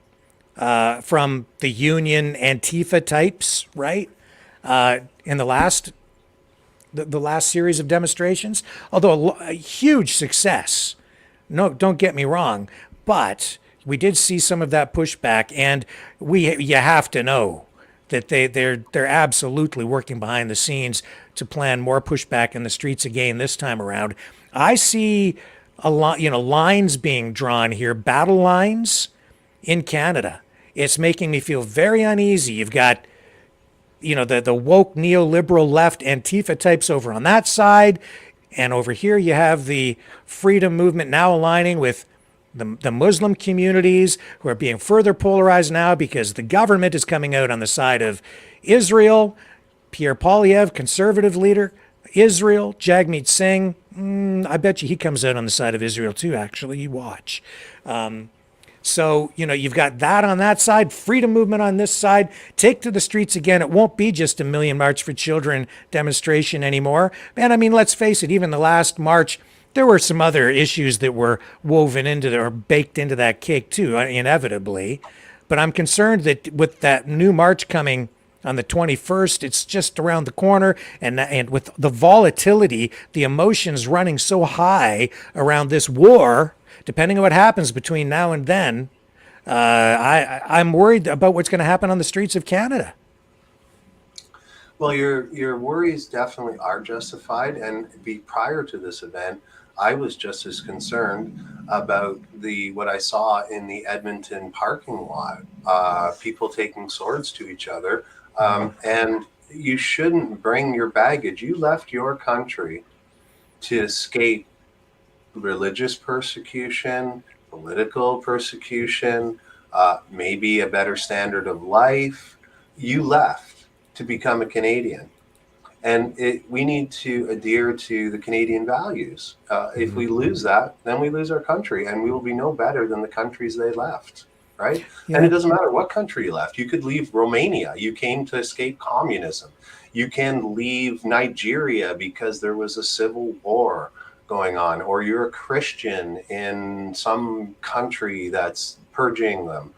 from the union Antifa types, right? In the last series of demonstrations, although a huge success. No, don't get me wrong, but we did see some of that pushback, and you have to know that they're absolutely working behind the scenes to plan more pushback in the streets again this time around. I see a lot, lines being drawn here, battle lines in Canada. It's making me feel very uneasy. You've got the woke neoliberal left Antifa types over on that side. And over here you have the freedom movement now aligning with the Muslim communities who are being further polarized now because the government is coming out on the side of Israel. Pierre Poilievre, conservative leader, Israel. Jagmeet Singh, I bet you he comes out on the side of Israel too, actually. You watch. So, you've got that on that side, freedom movement on this side. Take to the streets again. It won't be just a Million March for Children demonstration anymore. And I mean, let's face it, even the last march, there were some other issues that were woven into or baked into that cake too, inevitably. But I'm concerned that with that new march coming on the 21st, it's just around the corner, and with the volatility, the emotions running so high around this war, depending on what happens between now and then, I'm worried about what's going to happen on the streets of Canada. Well, your worries definitely are justified. And prior to this event, I was just as concerned about what I saw in the Edmonton parking lot, people taking swords to each other. And you shouldn't bring your baggage. You left your country to escape religious persecution, political persecution, maybe a better standard of life. You left to become a Canadian. And we need to adhere to the Canadian values. If we lose that, then we lose our country, and we will be no better than the countries they left, right? Yeah. And it doesn't matter what country you left. You could leave Romania. You came to escape communism. You can leave Nigeria because there was a civil war going on, or you're a Christian in some country that's purging them.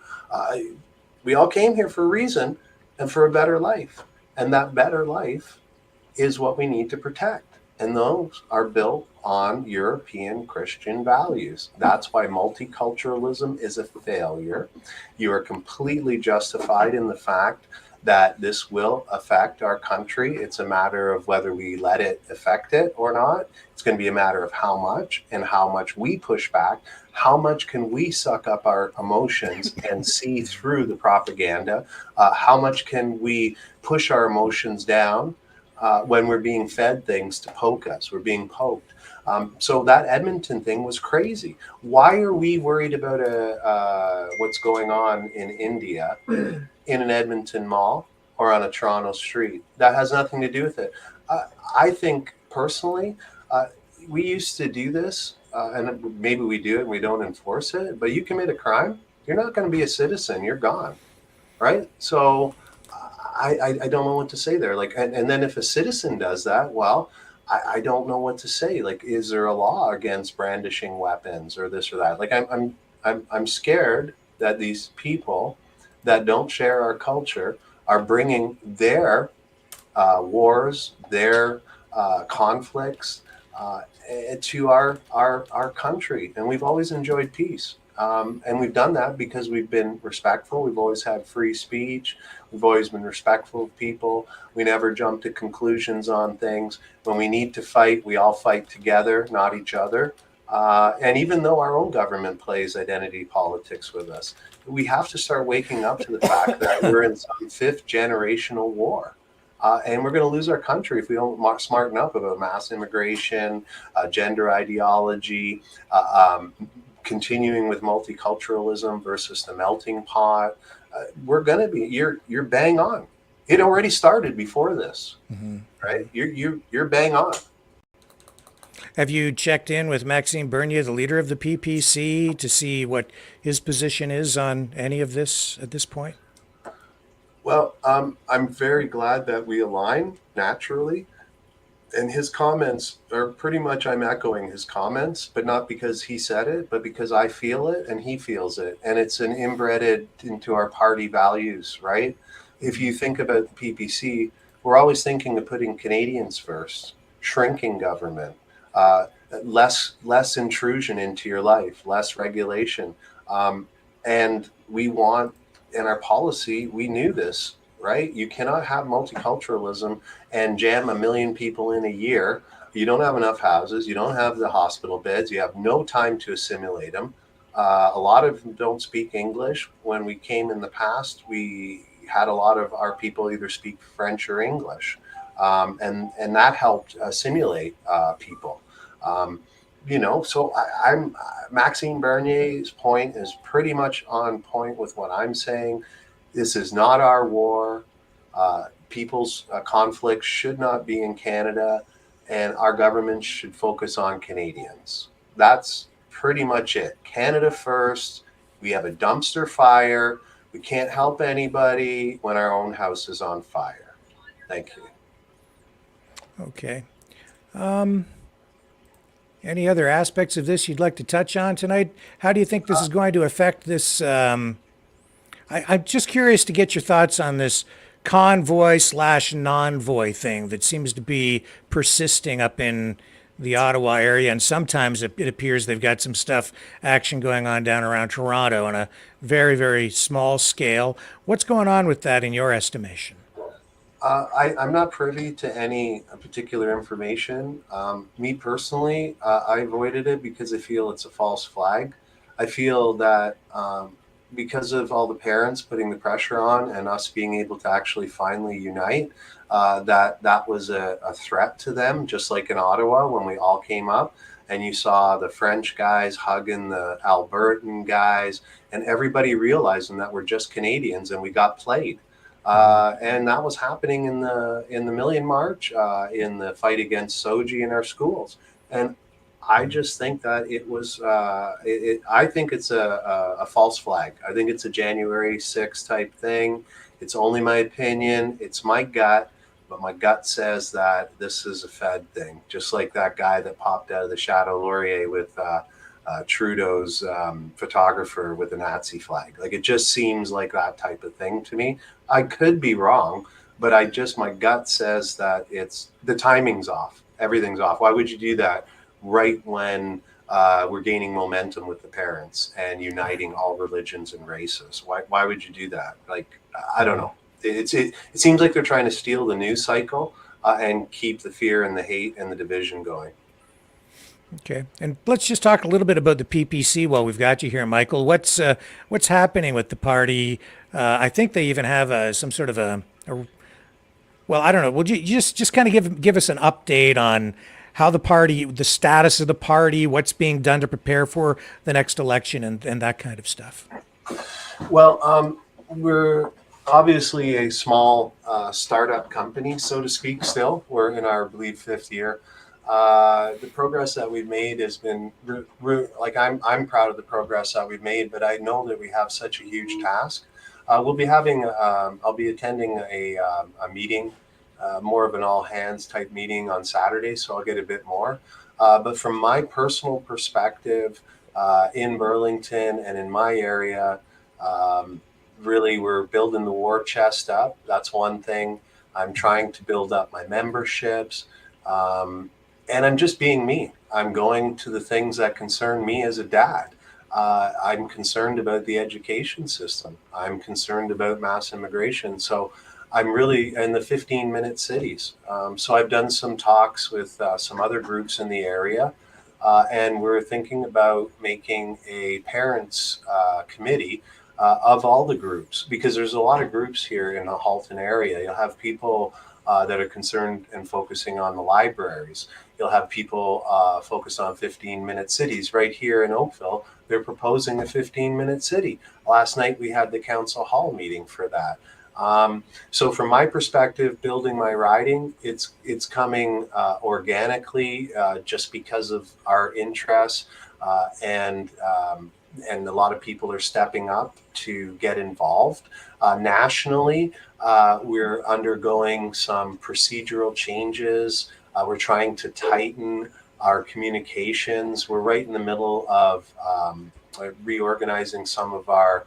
We all came here for a reason and for a better life. And that better life is what we need to protect. And those are built on European Christian values. That's why multiculturalism is a failure. You are completely justified in the fact that this will affect our country. It's a matter of whether we let it affect it or not. It's going to be a matter of how much and how much we push back. How much can we suck up our emotions and see through the propaganda? How much can we push our emotions down when we're being fed things to poke us? We're being poked. So that Edmonton thing was crazy. Why are we worried about what's going on in India in an Edmonton mall or on a Toronto street? That has nothing to do with it. I think personally, we used to do this, and maybe we do it and we don't enforce it, but you commit a crime, you're not going to be a citizen, you're gone, right? So I don't know what to say there. Like, and then if a citizen does that, well, I don't know what to say. Like, is there a law against brandishing weapons or this or that? Like, I'm scared that these people that don't share our culture are bringing their wars, their conflicts to our country, and we've always enjoyed peace. And we've done that because we've been respectful. We've always had free speech. We've always been respectful of people. We never jump to conclusions on things. When we need to fight, we all fight together, not each other. And even though our own government plays identity politics with us, we have to start waking up to the fact that we're in some fifth generational war. And we're going to lose our country if we don't smarten up about mass immigration, gender ideology, continuing with multiculturalism versus the melting pot. We're going to be, you're bang on. It already started before this, right? You're bang on. Have you checked in with Maxime Bernier, the leader of the PPC, to see what his position is on any of this at this point? Well, I'm very glad that we align naturally. And his comments are pretty much, I'm echoing his comments, but not because he said it, but because I feel it and he feels it. And it's an inbred into our party values, right? If you think about the PPC, we're always thinking of putting Canadians first, shrinking government, less intrusion into your life, less regulation. And we want, in our policy, we knew this, right? You cannot have multiculturalism and jam 1 million people in a year. You don't have enough houses. You don't have the hospital beds. You have no time to assimilate them. A lot of them don't speak English. When we came in the past, we had a lot of our people either speak French or English. And that helped assimilate people. So I'm Maxime Bernier's point is pretty much on point with what I'm saying. This is not our war. People's conflicts should not be in Canada, and our government should focus on Canadians. That's pretty much it. Canada first. We have a dumpster fire. We can't help anybody when our own house is on fire. Thank you. Okay. Any other aspects of this you'd like to touch on tonight? How do you think this is going to affect this? I'm just curious to get your thoughts on this convoy/non-voy thing that seems to be persisting up in the Ottawa area, and sometimes it appears they've got some action going on down around Toronto on a very, very small scale. What's going on with that in your estimation? I'm not privy to any particular information. Me personally, I avoided it because I feel it's a false flag. I feel that because of all the parents putting the pressure on and us being able to actually finally unite, that was a threat to them, just like in Ottawa when we all came up and you saw the French guys hugging the Albertan guys and everybody realizing that we're just Canadians and we got played. And that was happening in the Million March, in the fight against Soji in our schools. And I just think that it was. I think it's a false flag. I think it's a January 6th type thing. It's only my opinion. It's my gut, but my gut says that this is a Fed thing, just like that guy that popped out of the Chateau Laurier with Trudeau's photographer with a Nazi flag. Like, it just seems like that type of thing to me. I could be wrong, but my gut says that the timing's off. Everything's off. Why would you do that right when we're gaining momentum with the parents and uniting all religions and races? Why would you do that? Like, I don't know. it seems like they're trying to steal the news cycle and keep the fear and the hate and the division going. Okay, and let's just talk a little bit about the PPC while we've got you here, Michael. What's happening with the party? I think they even have some sort of well, I don't know. Would you just kind of give us an update on how the party, the status of the party, what's being done to prepare for the next election, and that kind of stuff? Well, we're obviously a small startup company, so to speak. Still, we're in our, I believe, 5th year. The progress that we've made has been like I'm proud of the progress that we've made, but I know that we have such a huge task. We'll be having I'll be attending a meeting, more of an all hands type meeting on Saturday, so I'll get a bit more. But from my personal perspective, in Burlington and in my area, really we're building the war chest up. That's one thing. I'm trying to build up my memberships. And I'm just being me. I'm going to the things that concern me as a dad. I'm concerned about the education system. I'm concerned about mass immigration. So I'm really in the 15-minute cities. So I've done some talks with some other groups in the area. And we're thinking about making a parents committee of all the groups, because there's a lot of groups here in the Halton area. You'll have people that are concerned and focusing on the libraries. You'll have people focused on 15-minute cities. Right here in Oakville, they're proposing a 15-minute city. Last night, we had the council hall meeting for that. So from my perspective, building my riding, it's coming organically just because of our interests, and a lot of people are stepping up to get involved. Nationally, we're undergoing some procedural changes. We're trying to tighten our communications. We're right in the middle of reorganizing some of our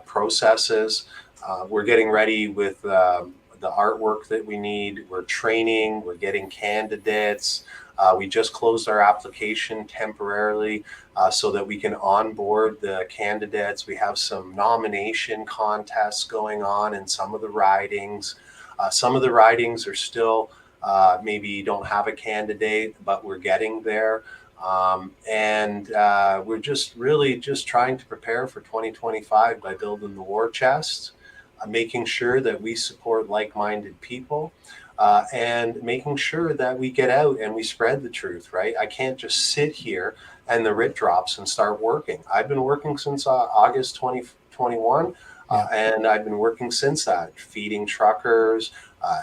processes. We're getting ready with the artwork that we need. We're training. We're getting candidates. We just closed our application temporarily so that we can onboard the candidates. We have some nomination contests going on in some of the ridings. Some of the ridings are still maybe don't have a candidate, but we're getting there. And we're just really just trying to prepare for 2025 by building the war chest, making sure that we support like-minded people, and making sure that we get out and we spread the truth, right? I can't just sit here and the writ drops and start working. I've been working since August 2021, and I've been working since that, feeding truckers,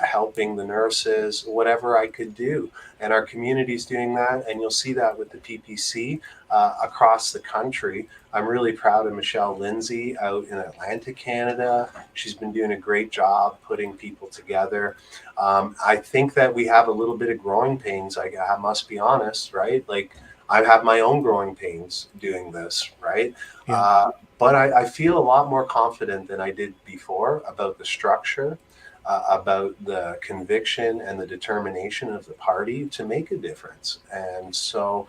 helping the nurses, whatever I could do. And our community's doing that, and you'll see that with the PPC across the country. I'm really proud of Michelle Lindsay out in Atlantic, Canada. She's been doing a great job putting people together. I think that we have a little bit of growing pains. I must be honest, right? Like, I have my own growing pains doing this, right? Yeah. But I feel a lot more confident than I did before about the structure, about the conviction and the determination of the party to make a difference. And so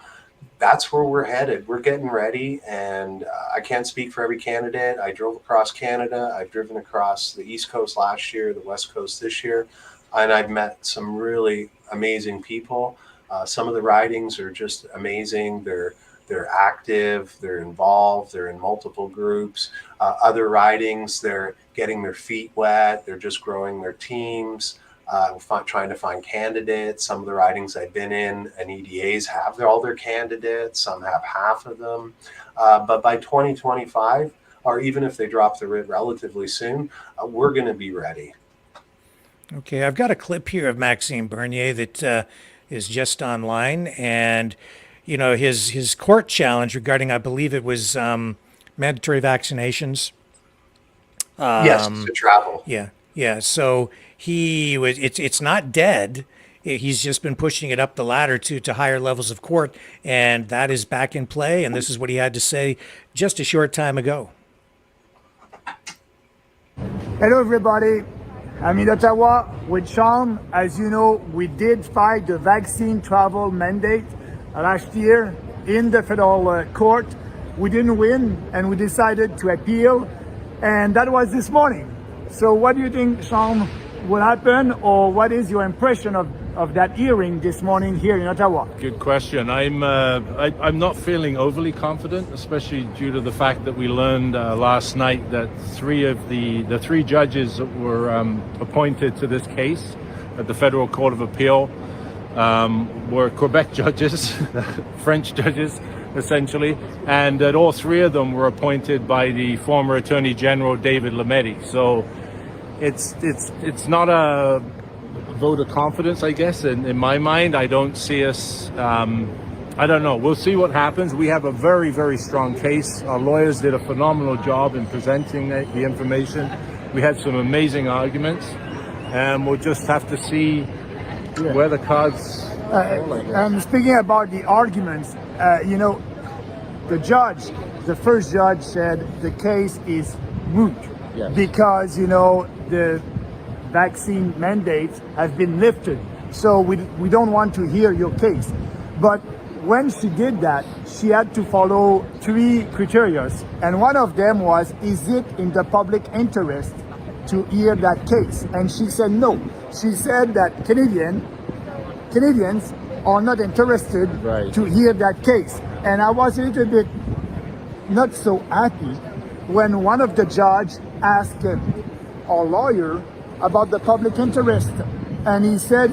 that's where we're headed. We're getting ready, and I can't speak for every candidate. I drove across Canada. I've driven across the East Coast last year, the West Coast this year, and I've met some really amazing people. Some of the ridings are just amazing. They're active, they're involved, they're in multiple groups. Other ridings, they're getting their feet wet, they're just growing their teams, trying to find candidates. Some of the ridings I've been in and EDAs have all their candidates, some have half of them. But by 2025, or even if they drop the writ relatively soon, we're going to be ready. Okay, I've got a clip here of Maxime Bernier that is just online, and you know, his court challenge regarding, I believe it was mandatory vaccinations. Yes, to travel. Yeah. So he was. It's not dead. He's just been pushing it up the ladder to higher levels of court, and that is back in play. And this is what he had to say just a short time ago. Hello, everybody. I'm in Ottawa with Sean. As you know, we did fight the vaccine travel mandate last year in the federal court. We didn't win, and we decided to appeal, and that was this morning. So what do you think, Sean, will happen, or what is your impression of that hearing this morning here in Ottawa? Good question. I'm not feeling overly confident, especially due to the fact that we learned last night that the three judges that were appointed to this case at the Federal Court of Appeal were Quebec judges, French judges, essentially, and that all three of them were appointed by the former Attorney General David Lametti. So it's not a vote of confidence, I guess. In my mind, I don't see us. I don't know. We'll see what happens. We have a very, very strong case. Our lawyers did a phenomenal job in presenting the information. We had some amazing arguments, and we'll just have to see where the cards fall, I guess. Speaking about the arguments, the first judge said the case is moot. Yes. Because, the vaccine mandates have been lifted. So we don't want to hear your case. But when she did that, she had to follow three criteria. And one of them was, is it in the public interest to hear that case? And she said no. She said that Canadians are not interested to hear that case. And I was a little bit not so happy when one of the judges asked our lawyer about the public interest. And he said,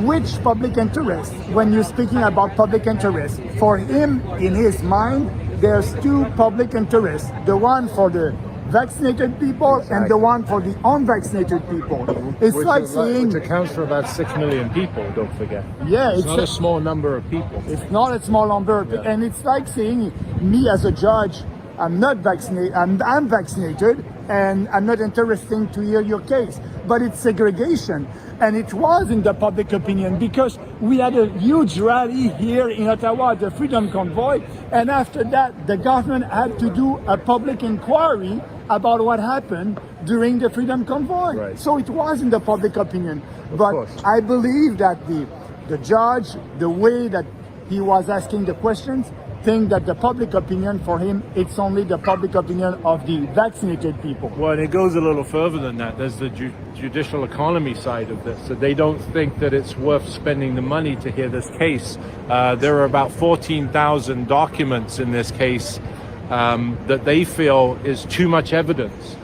which public interest? When you're speaking about public interest, for him, in his mind, there's two public interests. The one for the vaccinated people and the one for the unvaccinated people. It's which accounts for about 6 million people, don't forget. Yeah, it's not a small number of people. It's not a small number of people. And it's like saying, me as a judge, I'm not vaccinated, I'm vaccinated, and I'm not interested to hear your case. But it's segregation. And it was in the public opinion because we had a huge rally here in Ottawa, the Freedom Convoy. And after that, the government had to do a public inquiry about what happened during the Freedom Convoy. Right. So it was in the public opinion. But course. I believe that the judge, the way that he was asking the questions, think that the public opinion for him, it's only the public opinion of the vaccinated people. Well, and it goes a little further than that. There's the judicial economy side of this. So they don't think that it's worth spending the money to hear this case. There are about 14,000 documents in this case that they feel is too much evidence.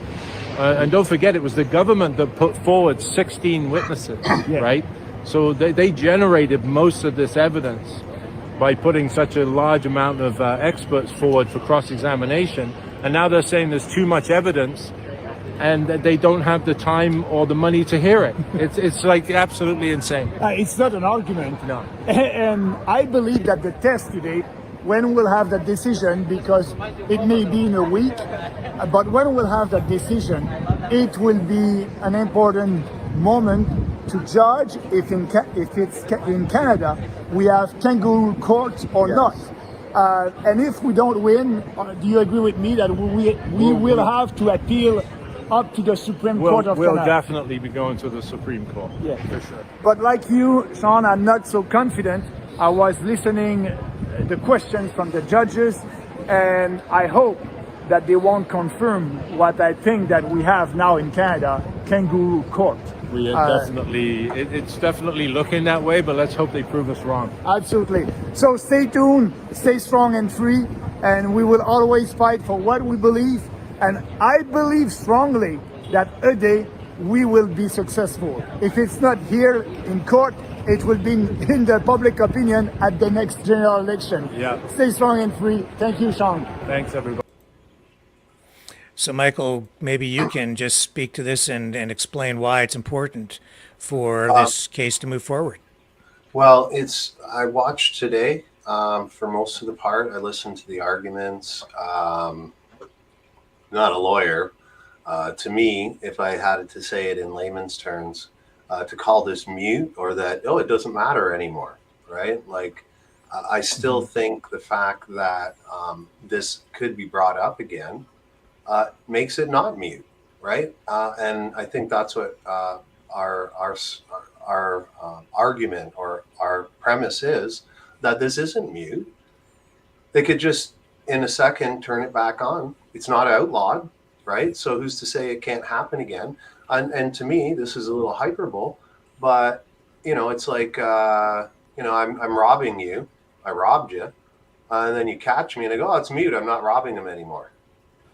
And don't forget, it was the government that put forward 16 witnesses, right? So they generated most of this evidence by putting such a large amount of experts forward for cross-examination. And now they're saying there's too much evidence and that they don't have the time or the money to hear it. It's like absolutely insane. It's not an argument. No. And I believe that the test today, when we'll have the decision, because it may be in a week, but when we'll have that decision, it will be an important moment to judge if it's in Canada we have kangaroo courts or not. And if we don't win, do you agree with me that we will have to appeal up to the Supreme Court of Canada? We'll definitely be going to the Supreme Court. Yeah, for sure. But like you, Sean, I'm not so confident. I was listening the questions from the judges, and I hope that they won't confirm what I think that we have now in Canada, kangaroo court. We are definitely, it's definitely looking that way, but let's hope they prove us wrong. Absolutely. So stay tuned, stay strong and free, and we will always fight for what we believe. And I believe strongly that a day we will be successful. If it's not here in court, it will be in the public opinion at the next general election. Yeah. Stay strong and free. Thank you, Sean. Thanks, everybody. So, Michael, maybe you can just speak to this and explain why it's important for this case to move forward. Well, I watched today for most of the part. I listened to the arguments. Not a lawyer. To me, if I had to say it in layman's terms, to call this mute or that, it doesn't matter anymore, right? Like, I still think the fact that this could be brought up again makes it not mute, right? And I think that's what our argument or our premise is, that this isn't mute. They could just, in a second, turn it back on. It's not outlawed. right? So who's to say it can't happen again? And to me, this is a little hyperbole, but it's like I'm robbing you. I robbed you, and then you catch me, and I go, "Oh, it's mute. I'm not robbing him anymore."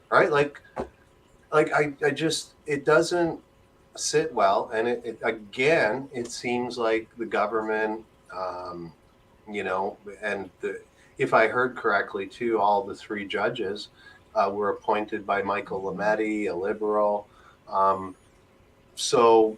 Right? Like I just it doesn't sit well, and it again, it seems like the government, and if I heard correctly, too, all the three judges were appointed by Michael Lametti, a liberal. Um, so,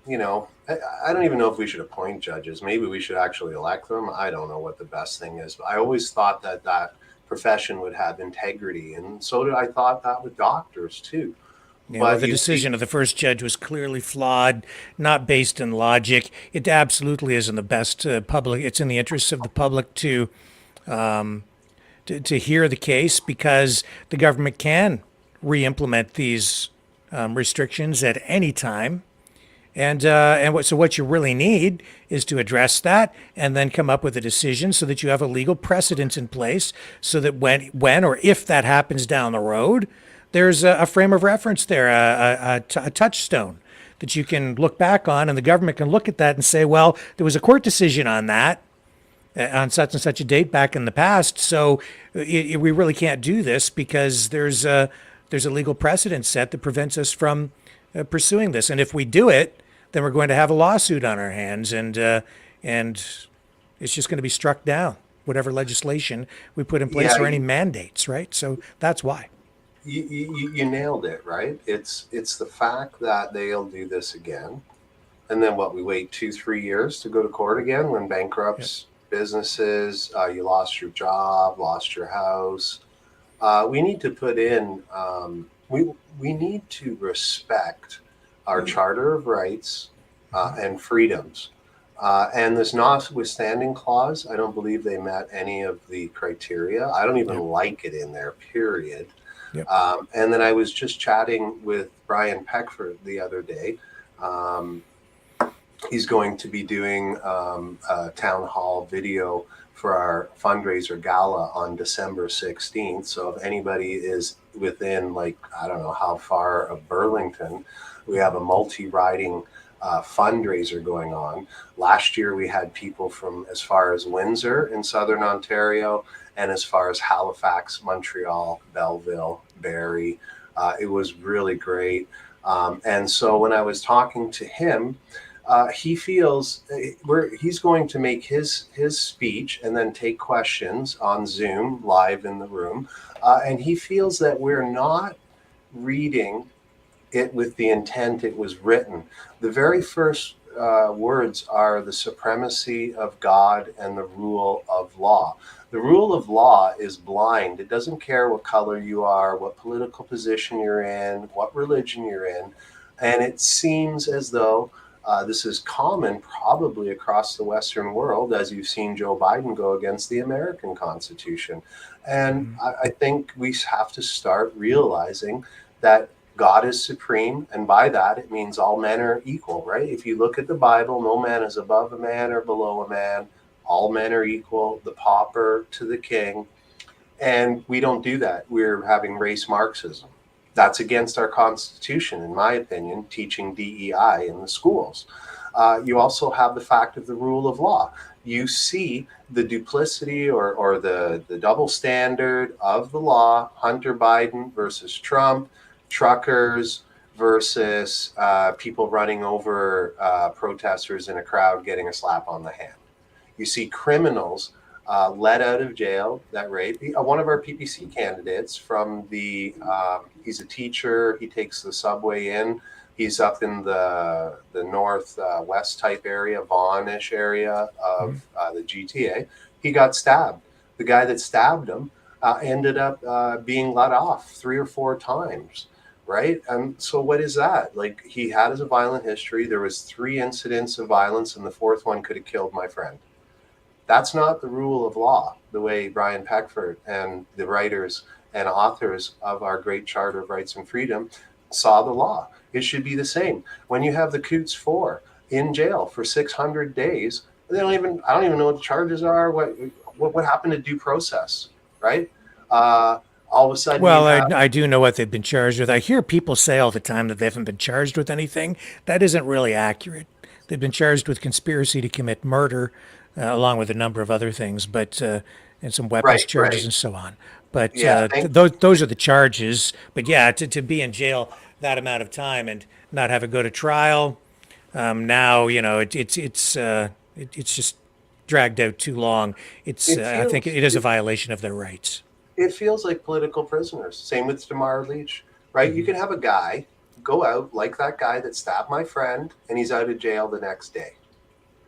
I don't even know if we should appoint judges. Maybe we should actually elect them. I don't know what the best thing is. But I always thought that profession would have integrity, and so did I thought that with doctors too. Yeah, well, But the you see, decision of the first judge was clearly flawed, not based in logic. It absolutely is in the best public. It's in the interests of the public to hear the case because the government can re-implement these restrictions at any time. So what you really need is to address that and then come up with a decision so that you have a legal precedent in place so that when or if that happens down the road, there's a frame of reference there, a touchstone that you can look back on, and the government can look at that and say, well, there was a court decision on that on such and such a date back in the past, so we really can't do this because there's a legal precedent set that prevents us from pursuing this, and if we do it, then we're going to have a lawsuit on our hands, and it's just going to be struck down, whatever legislation we put in place yeah, or any mandates, right? So that's why. you nailed it, right? It's the fact that they'll do this again, and then what? We wait 2-3 years to go to court again when bankrupts businesses, you lost your job, lost your house. We need to put in. We need to respect our Charter of Rights and freedoms. And this notwithstanding clause, I don't believe they met any of the criteria. I don't even like it in there, period. Yep. And then I was just chatting with Brian Peckford the other day. He's going to be doing a town hall video for our fundraiser gala on December 16th. So if anybody is within, I don't know how far of Burlington, we have a multi-riding fundraiser going on. Last year we had people from as far as Windsor in Southern Ontario and as far as Halifax, Montreal, Belleville, Barrie. It was really great. And so when I was talking to him, he feels he's going to make his speech and then take questions on Zoom live in the room. And he feels that we're not reading it with the intent it was written. The very first words are the supremacy of God and the rule of law. The rule of law is blind. It doesn't care what color you are, what political position you're in, what religion you're in. And it seems as though this is common probably across the Western world, as you've seen Joe Biden go against the American Constitution. And I think we have to start realizing that God is supreme, and by that it means all men are equal, right? If you look at the Bible, no man is above a man or below a man. All men are equal, the pauper to the king. And we don't do that. We're having race Marxism. That's against our Constitution, in my opinion, teaching DEI in the schools. You also have the fact of the rule of law. You see the duplicity or the double standard of the law, Hunter Biden versus Trump, truckers versus people running over protesters in a crowd getting a slap on the hand. You see criminals let out of jail that rape. One of our PPC candidates from he's a teacher. He takes the subway in. He's up in the northwest type area, Vaughan-ish area of the GTA. He got stabbed. The guy that stabbed him ended up being let off 3 or 4 times. Right. And so what is that? Like, he had a violent history. There was 3 incidents of violence, and the 4th one could have killed my friend. That's not the rule of law, the way Brian Peckford and the writers and authors of our great Charter of Rights and Freedom saw the law. It should be the same. When you have the Coots 4 in jail for 600 days, I don't even know what the charges are. What happened to due process, right? all of a sudden Well, you have, I do know what they've been charged with. I hear people say all the time that they haven't been charged with anything. That isn't really accurate. They've been charged with conspiracy to commit murder, along with a number of other things, but and some weapons right, charges right. and so on. But Yeah, thank those are the charges. But yeah, to be in jail that amount of time and not have it go to trial, now it's just dragged out too long. It's it I think feels it is a violation of their rights. it feels like political prisoners. Same with DeMar Leach, right? You can have a guy go out like that guy that stabbed my friend, and he's out of jail the next day,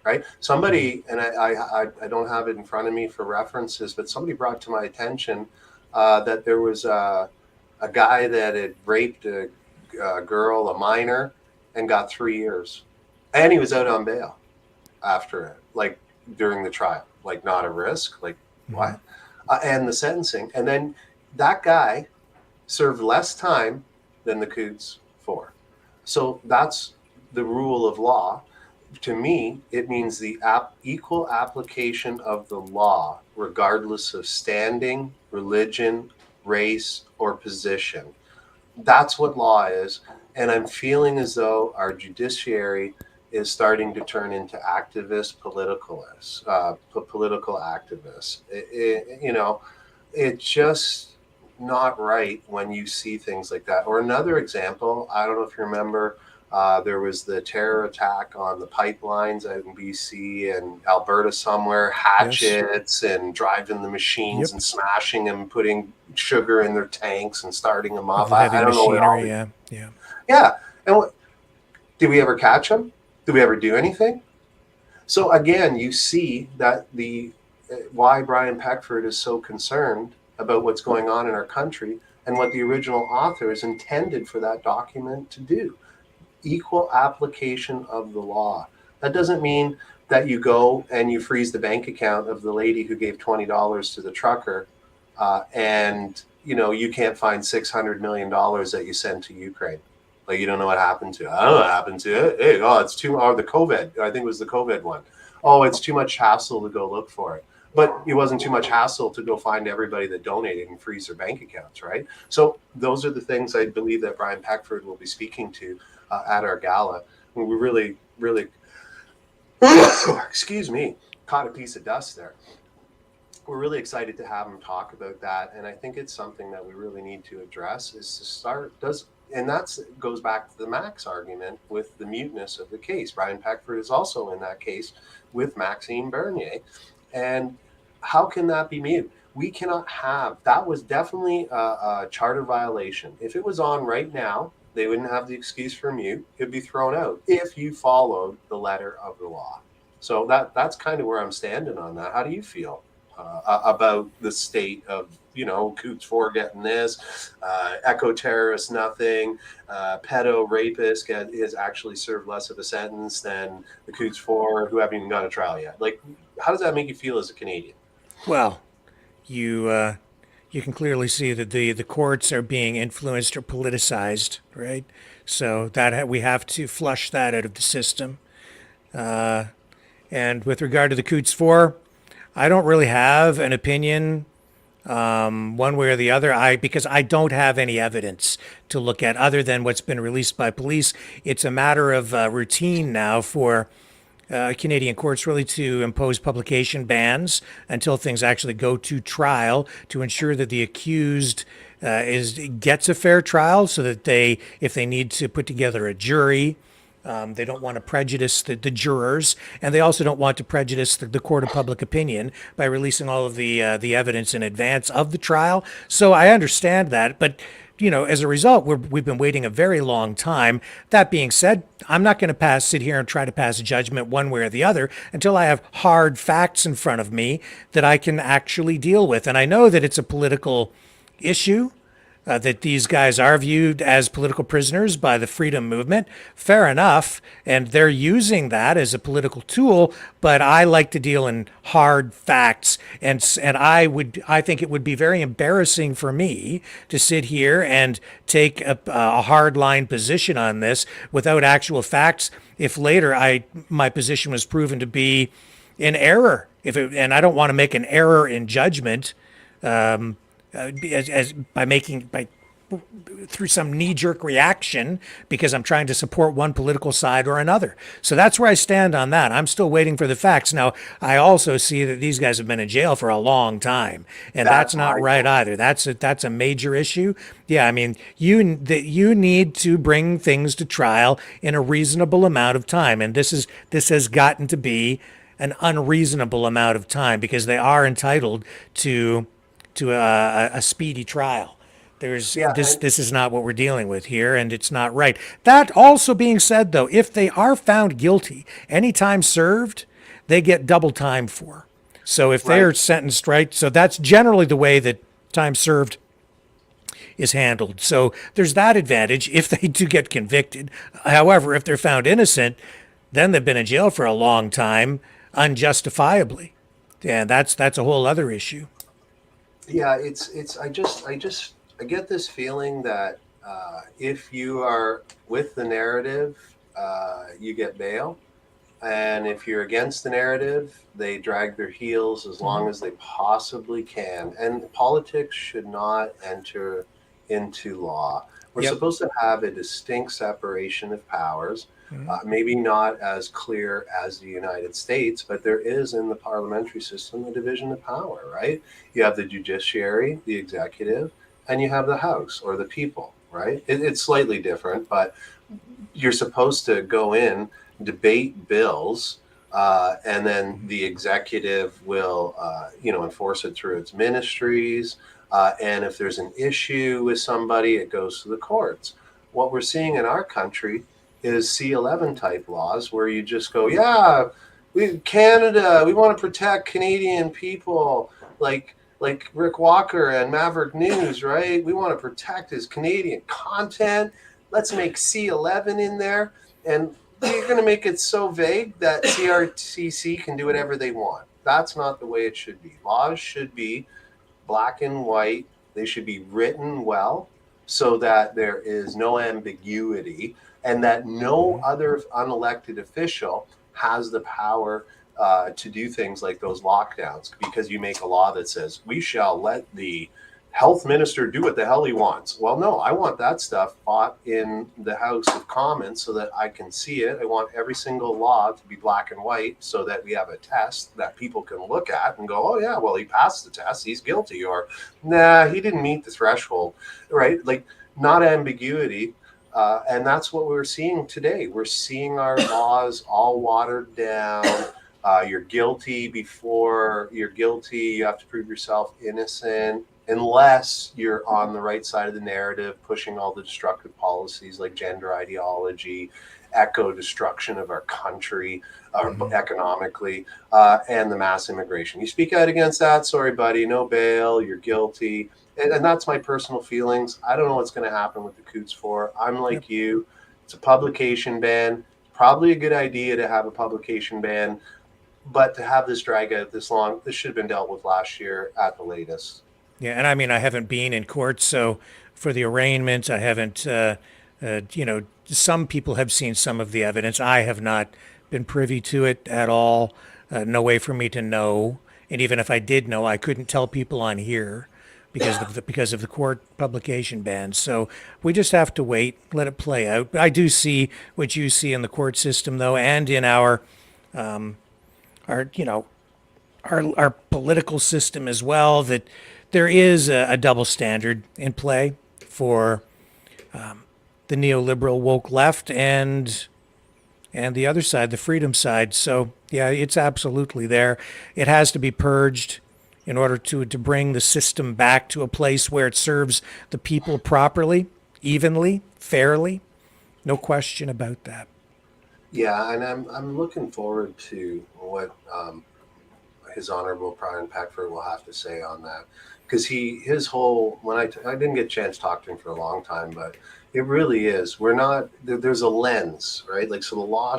right? Somebody, and I don't have it in front of me for references, but somebody brought to my attention that there was a guy that had raped a girl, a minor, and got 3 years, and he was out on bail after it, like during the trial, like not a risk, like what? And the sentencing, and then that guy served less time than the Coots for. So that's the rule of law. To me, it means the equal application of the law, regardless of standing, religion, race, or position. That's what law is. And I'm feeling as though our judiciary is starting to turn into political activists. It's just not right when you see things like that. Or another example, I don't know if you remember, there was the terror attack on the pipelines out in BC and Alberta somewhere, hatchets and driving the machines and smashing them, putting sugar in their tanks and starting them up. Of heavy I don't know what all machinery, yeah. yeah. And did we ever catch them? Did we ever do anything? So again, you see that why Brian Peckford is so concerned about what's going on in our country and what the original authors intended for that document to do. Equal application of the law. That doesn't mean that you go and you freeze the bank account of the lady who gave $20 to the trucker, and you can't find $600 million that you sent to Ukraine. Like, you don't know what happened to it. I don't know what happened to it. Hey, it's the COVID. I think it was the COVID one. Oh, it's too much hassle to go look for it. But it wasn't too much hassle to go find everybody that donated and freeze their bank accounts, right? So those are the things I believe that Brian Peckford will be speaking to at our gala. And we really, really, excuse me, caught a piece of dust there. We're really excited to have him talk about that. And I think it's something that we really need to address is to start, and that goes back to the Max argument with the muteness of the case. Brian Peckford is also in that case with Maxime Bernier. And how can that be mute? We cannot have, that was definitely a charter violation. If it was on right now, they wouldn't have the excuse for mute. It'd be thrown out if you followed the letter of the law. So that's kind of where I'm standing on that. How do you feel about the state of, Coots 4 getting this, eco-terrorist nothing, pedo rapist is actually served less of a sentence than the Coots 4 who haven't even gone to trial yet? Like, how does that make you feel as a Canadian? Well, you can clearly see that the courts are being influenced or politicized, right? So that we have to flush that out of the system. And with regard to the Coots 4, I don't really have an opinion one way or the other. Because I don't have any evidence to look at other than what's been released by police. It's a matter of routine now for Canadian courts really to impose publication bans until things actually go to trial to ensure that the accused gets a fair trial, so that if they need to put together a jury, they don't want to prejudice the jurors, and they also don't want to prejudice the court of public opinion by releasing all of the evidence in advance of the trial. So I understand that, but as a result, we've been waiting a very long time. That being said, I'm not going to sit here and try to pass a judgment one way or the other until I have hard facts in front of me that I can actually deal with. And I know that it's a political issue, that these guys are viewed as political prisoners by the freedom movement. Fair enough. And they're using that as a political tool, but I like to deal in hard facts. And I think it would be very embarrassing for me to sit here and take a hard line position on this without actual facts if later my position was proven to be in error. And I don't want to make an error in judgment as by through some knee-jerk reaction because I'm trying to support one political side or another. So that's where I stand on that. I'm still waiting for the facts. Now, I also see that these guys have been in jail for a long time, and that's That's not my right point. either. That's a major issue. Yeah, I mean, you need to bring things to trial in a reasonable amount of time, and this has gotten to be an unreasonable amount of time because they are entitled to a speedy trial. There's Yeah, this and this is not what we're dealing with here, and it's not right. That also being said, though, if they are found guilty, any time served, they get double time for. So if they right. are sentenced, right, so that's generally the way that time served is handled. So there's that advantage if they do get convicted. However, if they're found innocent, then they've been in jail for a long time unjustifiably. And that's a whole other issue. Yeah, it's I get this feeling that if you are with the narrative, you get bail, and if you're against the narrative, they drag their heels as long as they possibly can. And politics should not enter into law. We're Yep. supposed to have a distinct separation of powers. Maybe not as clear as the United States, but there is in the parliamentary system a division of power, right? You have the judiciary, the executive, and you have the House or the people, right? It's slightly different, but you're supposed to go in, debate bills, and then the executive will, enforce it through its ministries. And if there's an issue with somebody, it goes to the courts. What we're seeing in our country is C11 type laws where you just go, yeah, Canada, we want to protect Canadian people, like Rick Walker and Maverick News, right? We want to protect his Canadian content. Let's make C11 in there, and you're going to make it so vague that CRTC can do whatever they want. That's not the way it should be. Laws should be black and white. They should be written well so that there is no ambiguity and that no other unelected official has the power to do things like those lockdowns because you make a law that says we shall let the health minister do what the hell he wants. Well, no, I want that stuff fought in the House of Commons so that I can see it. I want every single law to be black and white so that we have a test that people can look at and go, oh, yeah, well, he passed the test. He's guilty. Or, nah, he didn't meet the threshold, right? Like, not ambiguity. And that's what we're seeing today. We're seeing our laws all watered down. You're guilty before you're guilty. You have to prove yourself innocent unless you're on the right side of the narrative, pushing all the destructive policies like gender ideology, eco destruction of our country economically, and the mass immigration. You speak out against that, sorry, buddy, no bail, you're guilty. And that's my personal feelings. I don't know what's going to happen with the Coots 4. I'm like you. It's a publication ban. Probably a good idea to have a publication ban, but to have this drag out this long, this should have been dealt with last year at the latest. Yeah, and I mean, I haven't been in court, so for the arraignment, I haven't. Some people have seen some of the evidence. I have not been privy to it at all. No way for me to know, and even if I did know, I couldn't tell people on here because of the court publication ban. So we just have to wait, let it play out. But I do see what you see in the court system, though, and in our our political system as well, that there is a double standard in play for the neoliberal woke left and the other side, the freedom side. So yeah, it's absolutely there. It has to be purged in order to bring the system back to a place where it serves the people properly, evenly, fairly. No question about that. Yeah, and I'm looking forward to what His Honorable Brian Peckford will have to say on that, because his whole I didn't get a chance to talk to him for a long time, but it really is. We're not there's a lens, right? Like, so the law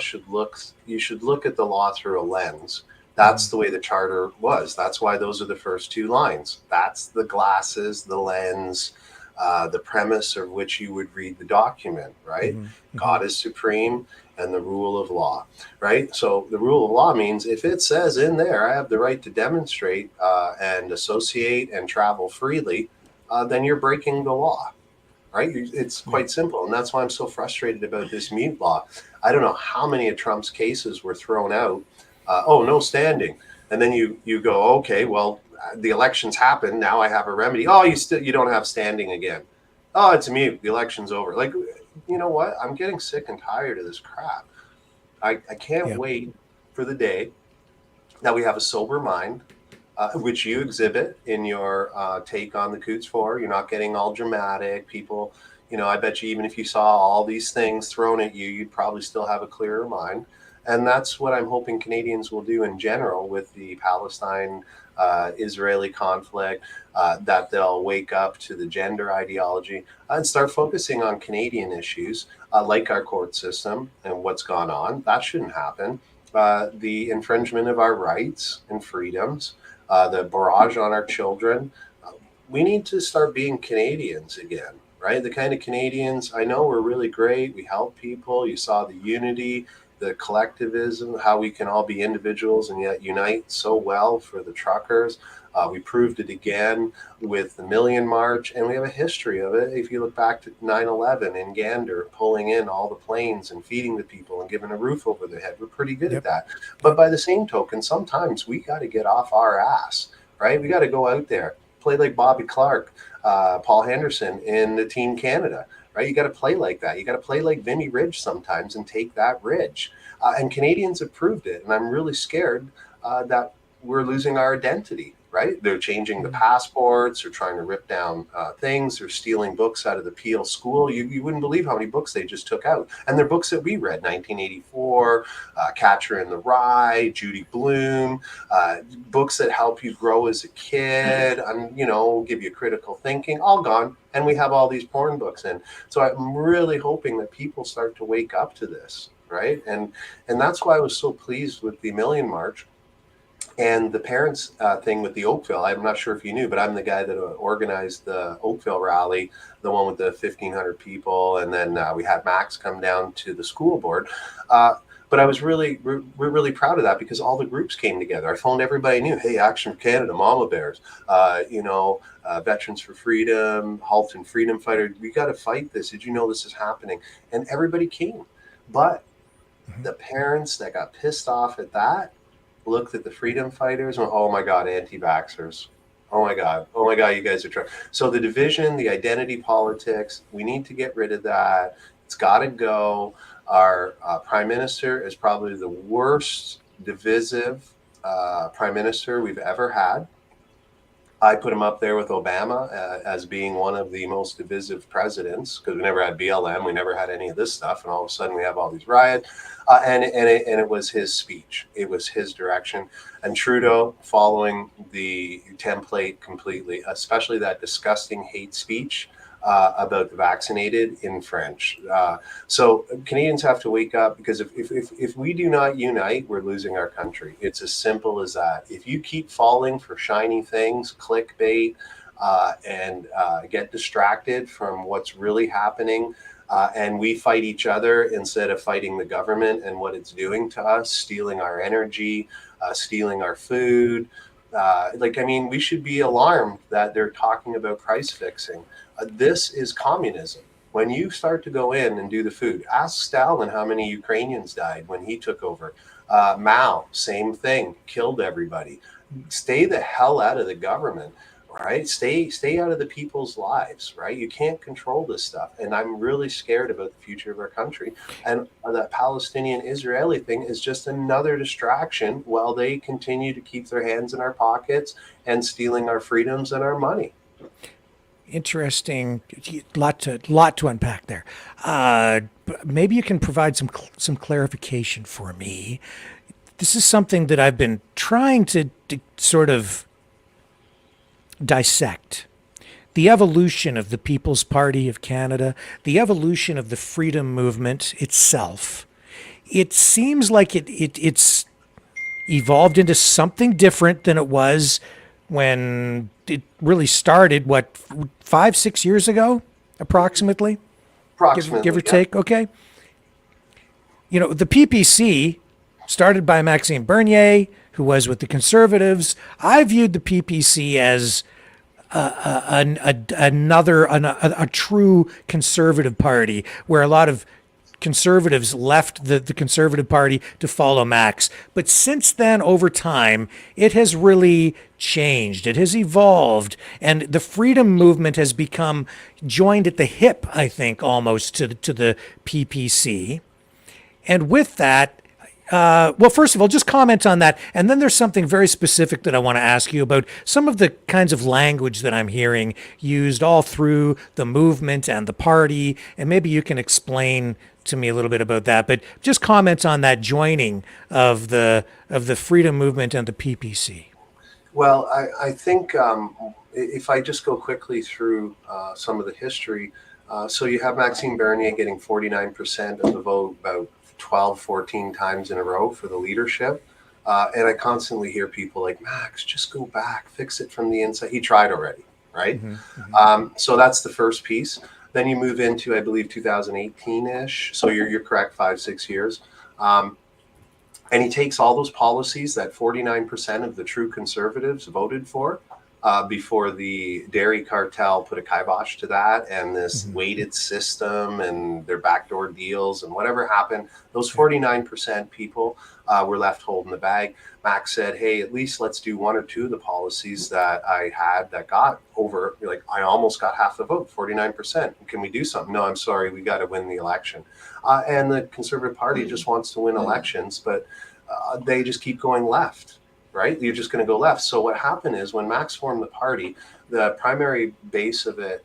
you should look at the law through a lens. That's the way the charter was. That's why those are the first two lines. That's the glasses, the lens, the premise of which you would read the document, right? God is supreme and the rule of law, right? So the rule of law means if it says in there, I have the right to demonstrate and associate and travel freely, then you're breaking the law. Right? It's quite simple. And that's why I'm so frustrated about this mute law. I don't know how many of Trump's cases were thrown out. Oh, no standing. And then you go, okay, well, the elections happened. Now I have a remedy. Oh, you don't have standing again. Oh, it's mute. The election's over. Like, you know what? I'm getting sick and tired of this crap. I can't wait for the day that we have a sober mind, which you exhibit in your take on the Coots 4. You're not getting all dramatic. People, I bet you even if you saw all these things thrown at you, you'd probably still have a clearer mind. And that's what I'm hoping Canadians will do in general with the Palestine Israeli conflict, that they'll wake up to the gender ideology and start focusing on Canadian issues like our court system and what's gone on. That shouldn't happen. The infringement of our rights and freedoms, the barrage on our children. We need to start being Canadians again, right? The kind of Canadians, I know we're really great. We help people. You saw the unity, the collectivism, how we can all be individuals and yet unite so well for the truckers. We proved it again with the Million March, and we have a history of it. If you look back to 9/11 in Gander, pulling in all the planes and feeding the people and giving a roof over their head, we're pretty good at that. But by the same token, sometimes we got to get off our ass, right? We got to go out there, play like Bobby Clark, Paul Henderson in the Team Canada, right? You got to play like that. You got to play like Vimy Ridge sometimes and take that ridge. And Canadians have proved it. And I'm really scared that we're losing our identity. Right? They're changing the passports. They're trying to rip down things. They're stealing books out of the Peel School. You wouldn't believe how many books they just took out. And they're books that we read, 1984, Catcher in the Rye, Judy Blume, books that help you grow as a kid and, give you critical thinking, all gone. And we have all these porn books in. So I'm really hoping that people start to wake up to this, right? And that's why I was so pleased with the Million March. And the parents thing with the Oakville, I'm not sure if you knew, but I'm the guy that organized the Oakville rally, the one with the 1,500 people. And then we had Max come down to the school board. But we're really proud of that because all the groups came together. I phoned everybody I knew. Hey, Action for Canada, Mama Bears, Veterans for Freedom, Halton Freedom Fighter. We got to fight this. Did you know this is happening? And everybody came. But the parents that got pissed off at that looked at the freedom fighters and went, oh my God, anti-vaxxers. Oh my God, you guys are trying. So the division, the identity politics, we need to get rid of that. It's got to go. Our prime minister is probably the worst divisive prime minister we've ever had. I put him up there with Obama as being one of the most divisive presidents because we never had BLM, we never had any of this stuff, and all of a sudden we have all these riots. And it was his speech, it was his direction, and Trudeau following the template completely, especially that disgusting hate speech about the vaccinated in French. So Canadians have to wake up because if we do not unite, we're losing our country. It's as simple as that. If you keep falling for shiny things, clickbait, and get distracted from what's really happening, and we fight each other instead of fighting the government and what it's doing to us, stealing our energy, stealing our food. We should be alarmed that they're talking about price fixing. This is communism. When you start to go in and do the food, ask Stalin how many Ukrainians died when he took over. Mao, same thing, killed everybody. Stay the hell out of the government, right? Stay out of the people's lives, right? You can't control this stuff. And I'm really scared about the future of our country. And that Palestinian-Israeli thing is just another distraction while they continue to keep their hands in our pockets and stealing our freedoms and our money. Interesting, lot to unpack there. Maybe you can provide some clarification for me. This is something that I've been trying to sort of dissect. The evolution of the People's Party of Canada, the evolution of the freedom movement itself. It seems like it's evolved into something different than it was when it really started, 5-6 years ago, approximately? Give or take, okay? The PPC, started by Maxime Bernier, who was with the Conservatives. I viewed the PPC as a true conservative party, where a lot of conservatives left the Conservative Party to follow Max. But since then, over time, it has really changed. It has evolved, and the freedom movement has become joined at the hip, I think, almost to the PPC. And with that, well, first of all, just comment on that. And then there's something very specific that I want to ask you about some of the kinds of language that I'm hearing used all through the movement and the party. And maybe you can explain to me a little bit about that. But just comment on that joining of the freedom movement and the PPC. Well, I think if I just go quickly through some of the history, so you have Maxime Bernier getting 49% of the vote about 12, 14 times in a row for the leadership. And I constantly hear people like, Max, just go back, fix it from the inside. He tried already, right? So that's the first piece. Then you move into, I believe, 2018-ish. So you're correct, 5-6 years. And he takes all those policies that 49% of the true conservatives voted for before the dairy cartel put a kibosh to that, and this weighted system and their backdoor deals and whatever happened. Those 49% people were left holding the bag. Max said, hey, at least let's do one or two of the policies that I had that got over, like I almost got half the vote, 49%. Can we do something? No, I'm sorry, we got to win the election. And the Conservative Party just wants to win elections, but they just keep going left, right? You're just going to go left. So what happened is when Max formed the party, the primary base of it,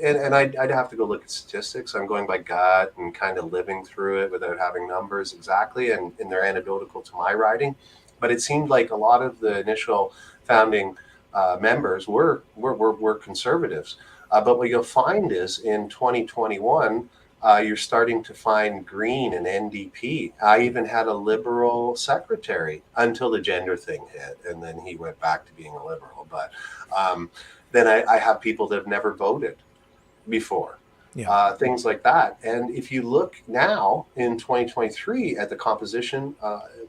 and I'd have to go look at statistics. I'm going by gut and kind of living through it without having numbers exactly, and they're anecdotal to my writing. But it seemed like a lot of the initial founding members were conservatives. But what you'll find is in 2021, you're starting to find Green and NDP. I even had a liberal secretary until the gender thing hit, and then he went back to being a liberal. But then I have people that have never voted before, things like that. And if you look now in 2023 at the composition,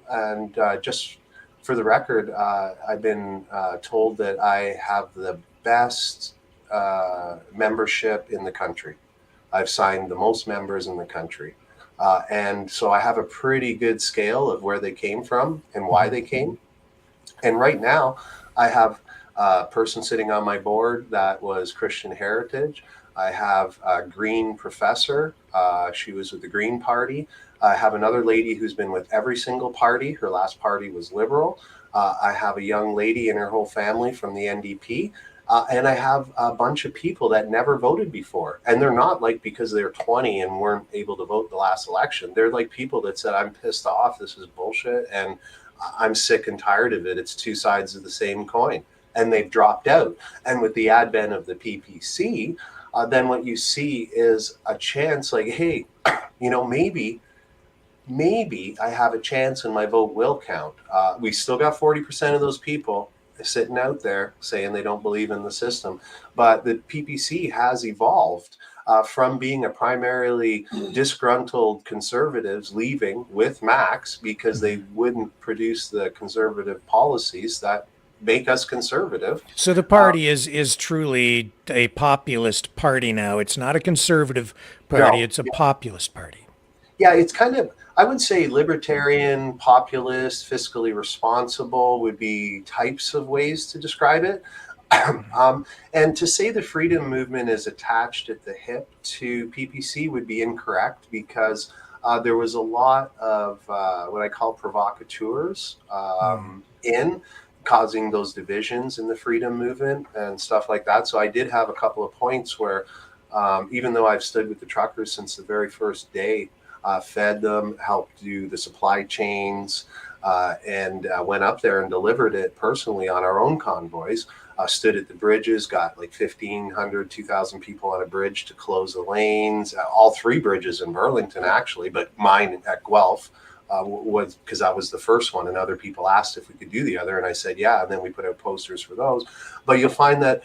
and just for the record, I've been told that I have the best membership in the country. I've signed the most members in the country. And so I have a pretty good scale of where they came from and why they came. And right now I have a person sitting on my board that was Christian heritage. I have a Green professor. She was with the Green Party. I have another lady who's been with every single party. Her last party was Liberal. I have a young lady and her whole family from the NDP. And I have a bunch of people that never voted before. And they're not like because they're 20 and weren't able to vote the last election. They're like people that said, I'm pissed off. This is bullshit. And I'm sick and tired of it. It's two sides of the same coin. And they've dropped out. And with the advent of the PPC, then what you see is a chance like, hey, maybe I have a chance and my vote will count. We still got 40% of those people sitting out there saying they don't believe in the system. But the PPC has evolved from being a primarily disgruntled conservatives leaving with Max because they wouldn't produce the conservative policies that make us conservative. So the party is truly a populist party now. It's not a conservative party. It's a populist party. Yeah, it's kind of, I would say libertarian, populist, fiscally responsible would be types of ways to describe it. And to say the freedom movement is attached at the hip to PPC would be incorrect because there was a lot of what I call provocateurs in causing those divisions in the freedom movement and stuff like that. So I did have a couple of points where even though I've stood with the truckers since the very first day, fed them, helped do the supply chains, and went up there and delivered it personally on our own convoys. Stood at the bridges, got like 1,500, 2,000 people on a bridge to close the lanes. All three bridges in Burlington, actually, but mine at Guelph was because I was the first one, and other people asked if we could do the other, and I said yeah, and then we put out posters for those. But you'll find that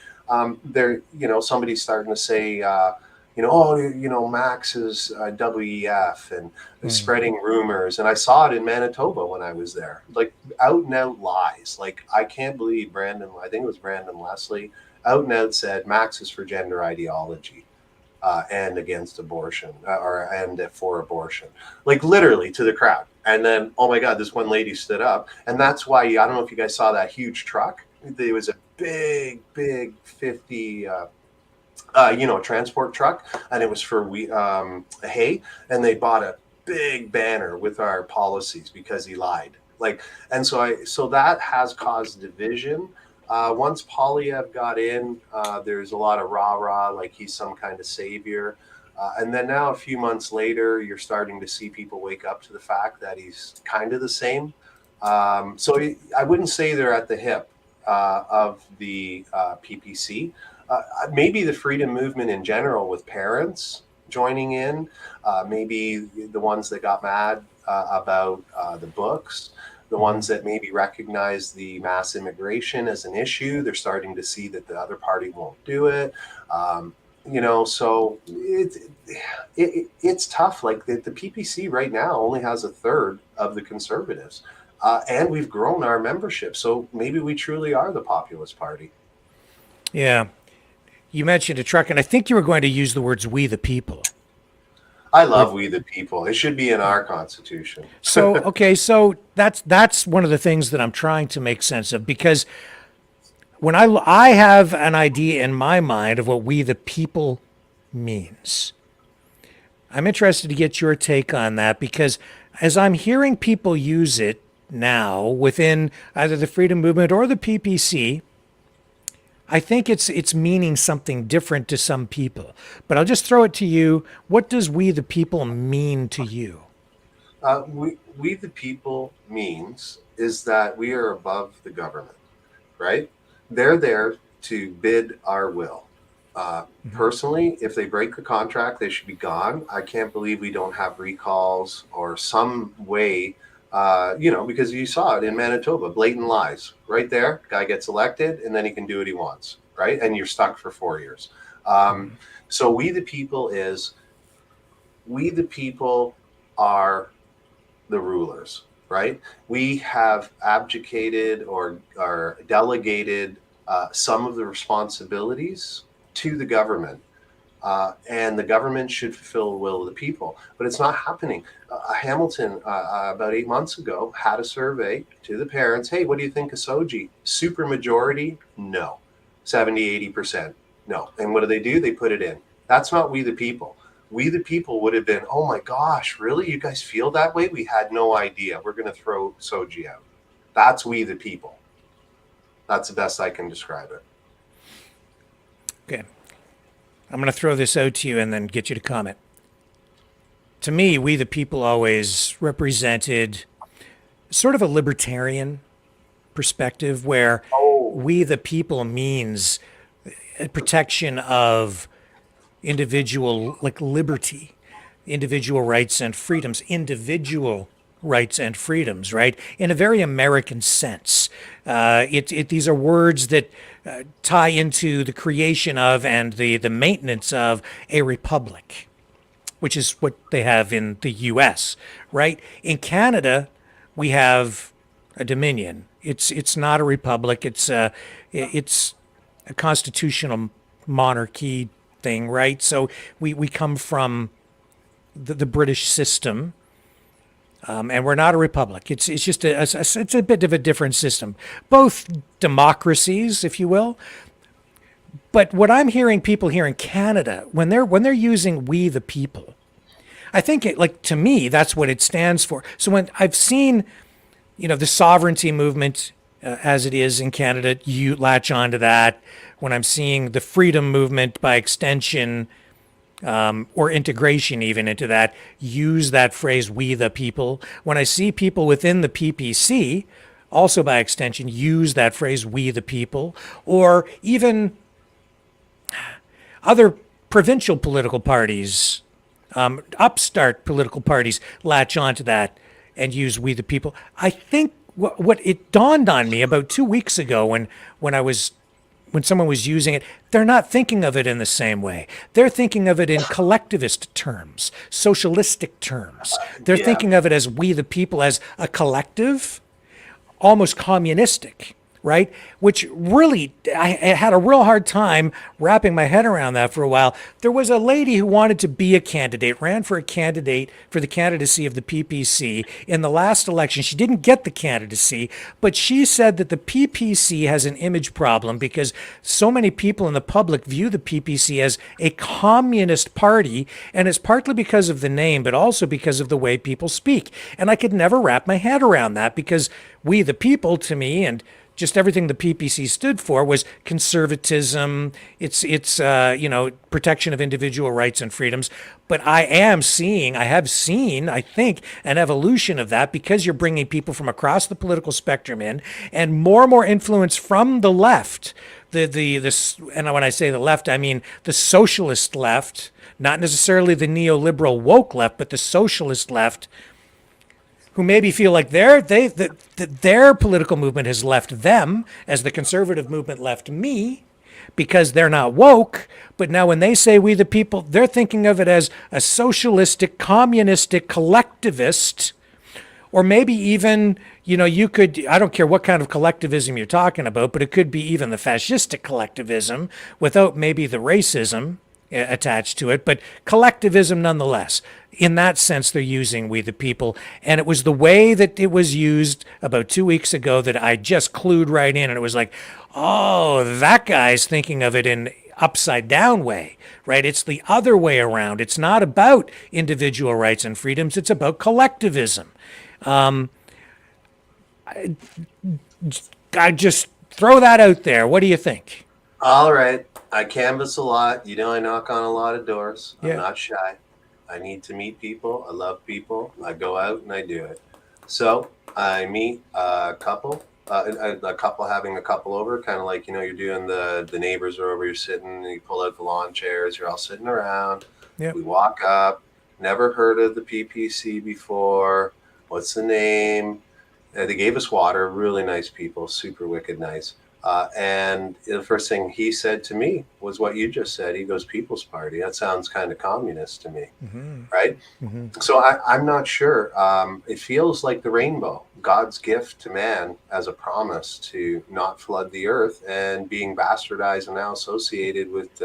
there, somebody's starting to say. Max is WEF and spreading rumors. And I saw it in Manitoba when I was there, like out and out lies. Like, I can't believe I think it was Brandon Leslie out and out said Max is for gender ideology. And against abortion, and for abortion, like literally to the crowd. And then, oh my God, this one lady stood up, and that's why I don't know if you guys saw that huge truck. It was a big 50, transport truck, and it was for hay, and they bought a big banner with our policies because he lied. Like, and so that has caused division. Once Polyev got in, there's a lot of rah-rah, like he's some kind of savior. And then now, a few months later, you're starting to see people wake up to the fact that he's kind of the same. I wouldn't say they're at the hip of the PPC. Maybe the freedom movement in general, with parents joining in, maybe the ones that got mad about the books. The ones that maybe recognize the mass immigration as an issue, they're starting to see that the other party won't do it. So it's tough. Like the PPC right now only has a third of the conservatives, and we've grown our membership. So maybe we truly are the populist party. Yeah. You mentioned a truck, and I think you were going to use the words "we the people." I love we the people. It should be in our constitution. So, okay, so that's one of the things that I'm trying to make sense of, because when I have an idea in my mind of what we the people means. I'm interested to get your take on that, because as I'm hearing people use it now within either the freedom movement or the PPC, I think it's meaning something different to some people. But I'll just throw it to you. What does we the people mean to you? We the people means is that we are above the government, right? They're there to bid our will. Personally, if they break the contract, they should be gone. I can't believe we don't have recalls or some way, because you saw it in Manitoba, blatant lies right there. Guy gets elected and then he can do what he wants, right? And you're stuck for 4 years. So we the people are the rulers, right? We have abdicated or delegated some of the responsibilities to the government. And the government should fulfill the will of the people, but it's not happening. Hamilton, about 8 months ago, had a survey to the parents. Hey, what do you think of Soji? Super majority? No. 70, 80%? No. And what do? They put it in. That's not we the people. We the people would have been, oh my gosh, really? You guys feel that way? We had no idea. We're going to throw Soji out. That's we the people. That's the best I can describe it. Okay. I'm going to throw this out to you and then get you to comment. To me, we the people always represented sort of a libertarian perspective, where we the people means a protection of individual, like liberty, individual rights and freedoms, right? In a very American sense. These are words that tie into the creation of and the maintenance of a republic, which is what they have in the U.S., right? In Canada, we have a dominion. It's not a republic. It's a constitutional monarchy thing, right? So we come from the British system. And we're not a republic. It's just it's a bit of a different system. Both democracies, if you will. But what I'm hearing people here in Canada, when they're using "we the people," I think to me that's what it stands for. So when I've seen, the sovereignty movement as it is in Canada, you latch onto that. When I'm seeing the freedom movement by extension, or integration even into that, use that phrase, we the people. When I see people within the PPC, also by extension, use that phrase, we the people, or even other provincial political parties, upstart political parties latch onto that and use we the people. I think what it dawned on me about 2 weeks ago when someone was using it, they're not thinking of it in the same way. They're thinking of it in collectivist terms, socialistic terms. They're thinking of it as we the people, as a collective, almost communistic. right? Which really, I had a real hard time wrapping my head around that for a while. There was a lady who wanted to be a candidate, ran for a candidate for the candidacy of the PPC in the last election. She didn't get the candidacy, but she said that the PPC has an image problem because so many people in the public view the PPC as a communist party, and it's partly because of the name, but also because of the way people speak. And I could never wrap my head around that because we the people, to me, and just everything the PPC stood for was conservatism. It's protection of individual rights and freedoms. But I have seen, I think, an evolution of that because you're bringing people from across the political spectrum in, and more influence from the left. And when I say the left, I mean the socialist left, not necessarily the neoliberal woke left, but the socialist left, who maybe feel like their political movement has left them as the conservative movement left me because they're not woke. But now when they say we the people, they're thinking of it as a socialistic, communistic, collectivist, or maybe even, you could, I don't care what kind of collectivism you're talking about, but it could be even the fascistic collectivism without maybe the racism attached to it, but collectivism nonetheless. In that sense, they're using we the people. And it was the way that it was used about 2 weeks ago that I just clued right in. And it was like, oh, that guy's thinking of it in upside down way, right? It's the other way around. It's not about individual rights and freedoms. It's about collectivism. I just throw that out there. What do you think? All right. I canvass a lot. I knock on a lot of doors. I'm not shy. I need to meet people. I love people. I go out and I do it. So I meet a couple having a couple over, kind of like, you're doing the neighbors are over, you're sitting, and you pull out the lawn chairs, you're all sitting around. Yep. We walk up, never heard of the PPC before. What's the name? They gave us water, really nice people, super wicked nice. And the first thing he said to me was what you just said. He goes, People's Party. That sounds kind of communist to me, right? Mm-hmm. So I'm not sure. It feels like the rainbow, God's gift to man as a promise to not flood the earth, and being bastardized and now associated with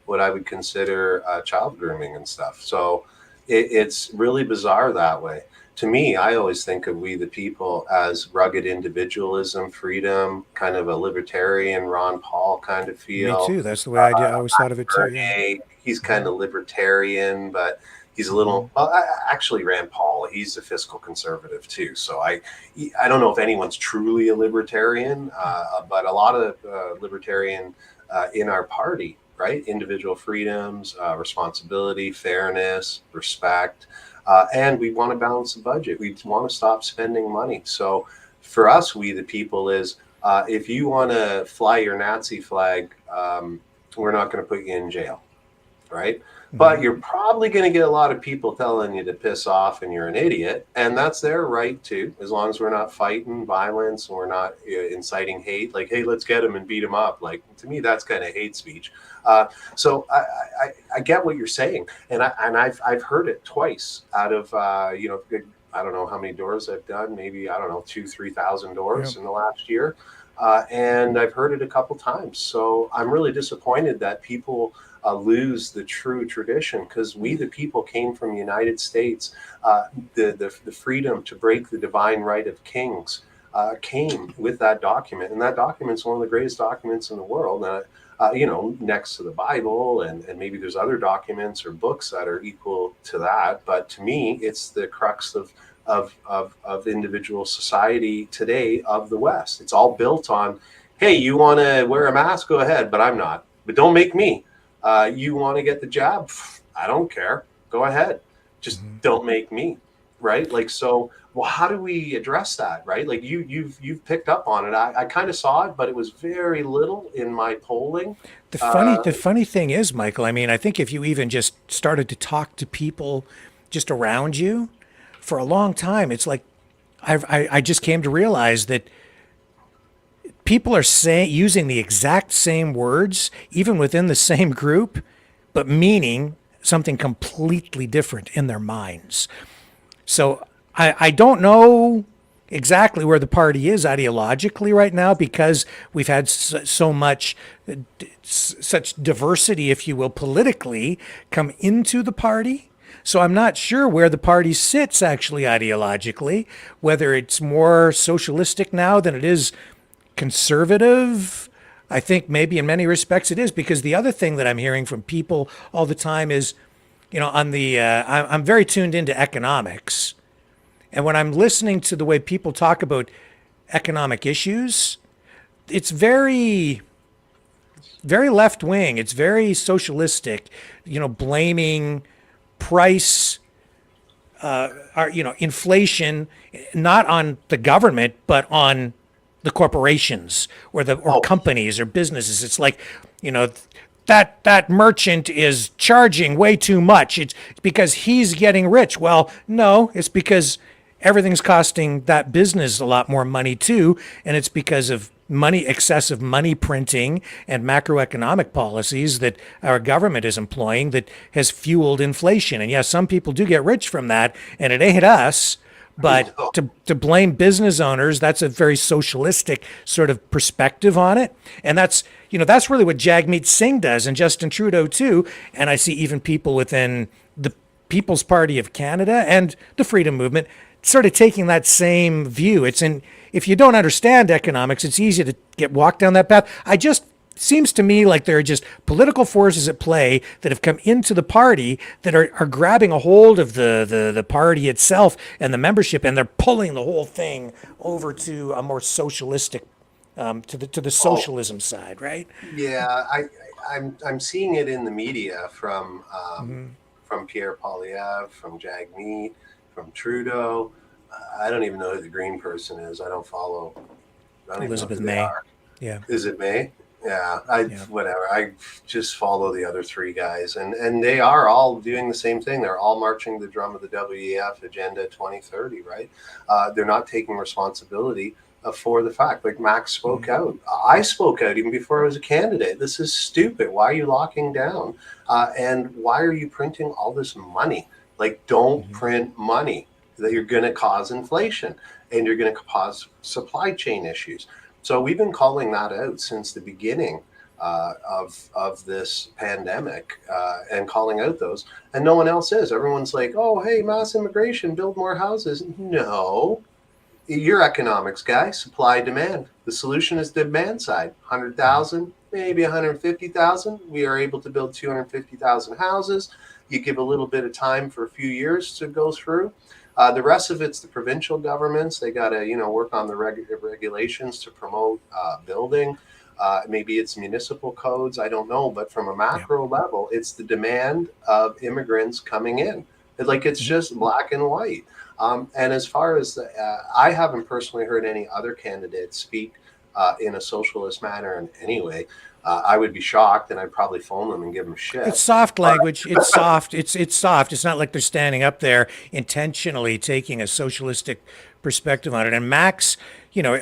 what I would consider child grooming and stuff. So it's really bizarre that way. To me, I always think of we the people as rugged individualism, freedom, kind of a libertarian Ron Paul kind of feel. Me too. That's the way I always thought of it too. Yeah. He's kind of libertarian, but he's a little. Well, actually, Rand Paul, he's a fiscal conservative too. So I don't know if anyone's truly a libertarian, but a lot of libertarian in our party, right? Individual freedoms, responsibility, fairness, respect. And we want to balance the budget. We want to stop spending money. So for us, we the people is, if you want to fly your Nazi flag, we're not going to put you in jail, right? Mm-hmm. But you're probably going to get a lot of people telling you to piss off and you're an idiot. And that's their right too, as long as we're not fighting violence and we're not inciting hate. Like, hey, let's get them and beat them up. Like, to me, that's kind of hate speech. So I get what you're saying, and I've heard it twice out of I don't know how many doors I've done, maybe 2,000-3,000 doors in the last year, and I've heard it a couple times. So I'm really disappointed that people lose the true tradition, because we the people came from the United States. The freedom to break the divine right of kings came with that document, and that document's one of the greatest documents in the world. Next to the Bible, and maybe there's other documents or books that are equal to that. But to me, it's the crux of individual society today of the West. It's all built on, hey, you want to wear a mask? Go ahead, but I'm not. But don't make me. You want to get the jab? I don't care. Go ahead. Just don't make me. Right? Like, so, well, how do we address that? Right? Like you've picked up on it. I kind of saw it, but it was very little in my polling. The funny thing is, Michael, I mean, I think if you even just started to talk to people just around you for a long time, it's like I just came to realize that people are using the exact same words, even within the same group, but meaning something completely different in their minds. So I don't know exactly where the party is ideologically right now, because we've had so much, such diversity, if you will, politically come into the party. So I'm not sure where the party sits actually ideologically, whether it's more socialistic now than it is conservative. I think maybe in many respects it is, because the other thing that I'm hearing from people all the time is, on the I'm very tuned into economics, and when I'm listening to the way people talk about economic issues, it's very, very left wing. It's very socialistic, blaming price, inflation, not on the government, but on the corporations or companies or businesses. It's like, that merchant is charging way too much. It's because he's getting rich. Well, no, it's because everything's costing that business a lot more money too, and it's because of excessive money printing and macroeconomic policies that our government is employing that has fueled inflation. And yes, some people do get rich from that, and it ain't us. But to blame business owners, that's a very socialistic sort of perspective on it. And that's really what Jagmeet Singh does, and Justin Trudeau too. And I see even people within the People's Party of Canada and the Freedom Movement sort of taking that same view. If you don't understand economics, it's easy to walked down that path. Seems to me like there are just political forces at play that have come into the party that are grabbing a hold of the party itself and the membership, and they're pulling the whole thing over to a more socialistic, to the socialism side, right? Yeah, I'm seeing it in the media from Pierre Poilievre, from Jagmeet, from Trudeau. I don't even know who the green person is. I don't follow. I don't Elizabeth even know who they May. are. Yeah. Is it May? Yeah, whatever. I just follow the other three guys, and they are all doing the same thing. They're all marching the drum of the WEF Agenda 2030, right? They're not taking responsibility for the fact. Like Max spoke out. I spoke out even before I was a candidate. This is stupid. Why are you locking down? And why are you printing all this money? Like, don't print money. That you're going to cause inflation, and you're going to cause supply chain issues. So we've been calling that out since the beginning of this pandemic, and calling out those, and no one else is. Everyone's like, oh, hey, mass immigration, build more houses. No, you're economics guy, supply demand. The solution is demand side. 100,000, maybe 150,000. We are able to build 250,000 houses. You give a little bit of time for a few years to go through. The rest of it's the provincial governments. They got to, work on the regulations to promote building. Maybe it's municipal codes. I don't know. But from a macro level, it's the demand of immigrants coming in. It's just black and white. And as far as I haven't personally heard any other candidates speak in a socialist manner in any way. I would be shocked, and I'd probably phone them and give them shit. It's soft language. It's soft. It's soft. It's not like they're standing up there intentionally taking a socialistic perspective on it. And Max,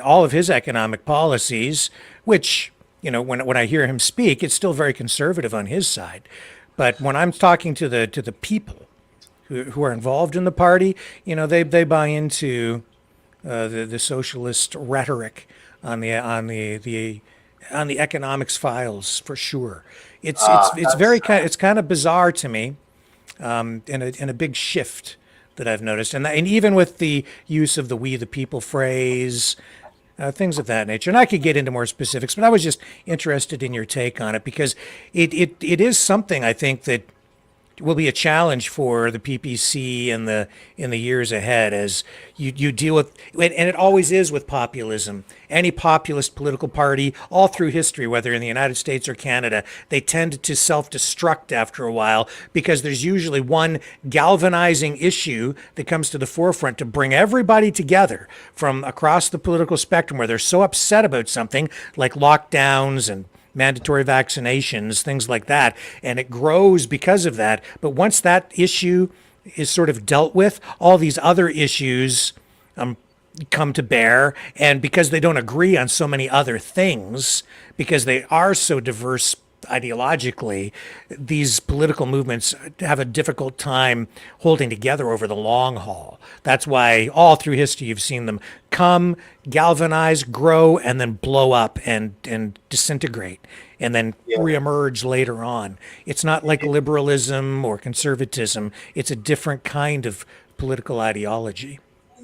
all of his economic policies, which, when I hear him speak, it's still very conservative on his side. But when I'm talking to the people who are involved in the party, they buy into the socialist rhetoric on the economics files for sure. It's kind of bizarre to me, and a big shift that I've noticed, and even with the use of the "we the people" phrase, things of that nature. And I could get into more specifics, but I was just interested in your take on it, because it is something I think that will be a challenge for the PPC in the years ahead, as you deal with, and it always is with populism. Any populist political party all through history, whether in the United States or Canada, they tend to self-destruct after a while, because there's usually one galvanizing issue that comes to the forefront to bring everybody together from across the political spectrum, where they're so upset about something like lockdowns and mandatory vaccinations, things like that. And it grows because of that. But once that issue is sort of dealt with, all these other issues come to bear. And because they don't agree on so many other things, because they are so diverse ideologically, these political movements have a difficult time holding together over the long haul. That's why all through history you've seen them come, galvanize, grow, and then blow up and disintegrate, and then Yeah. reemerge later on. It's not like liberalism or conservatism. It's a different kind of political ideology.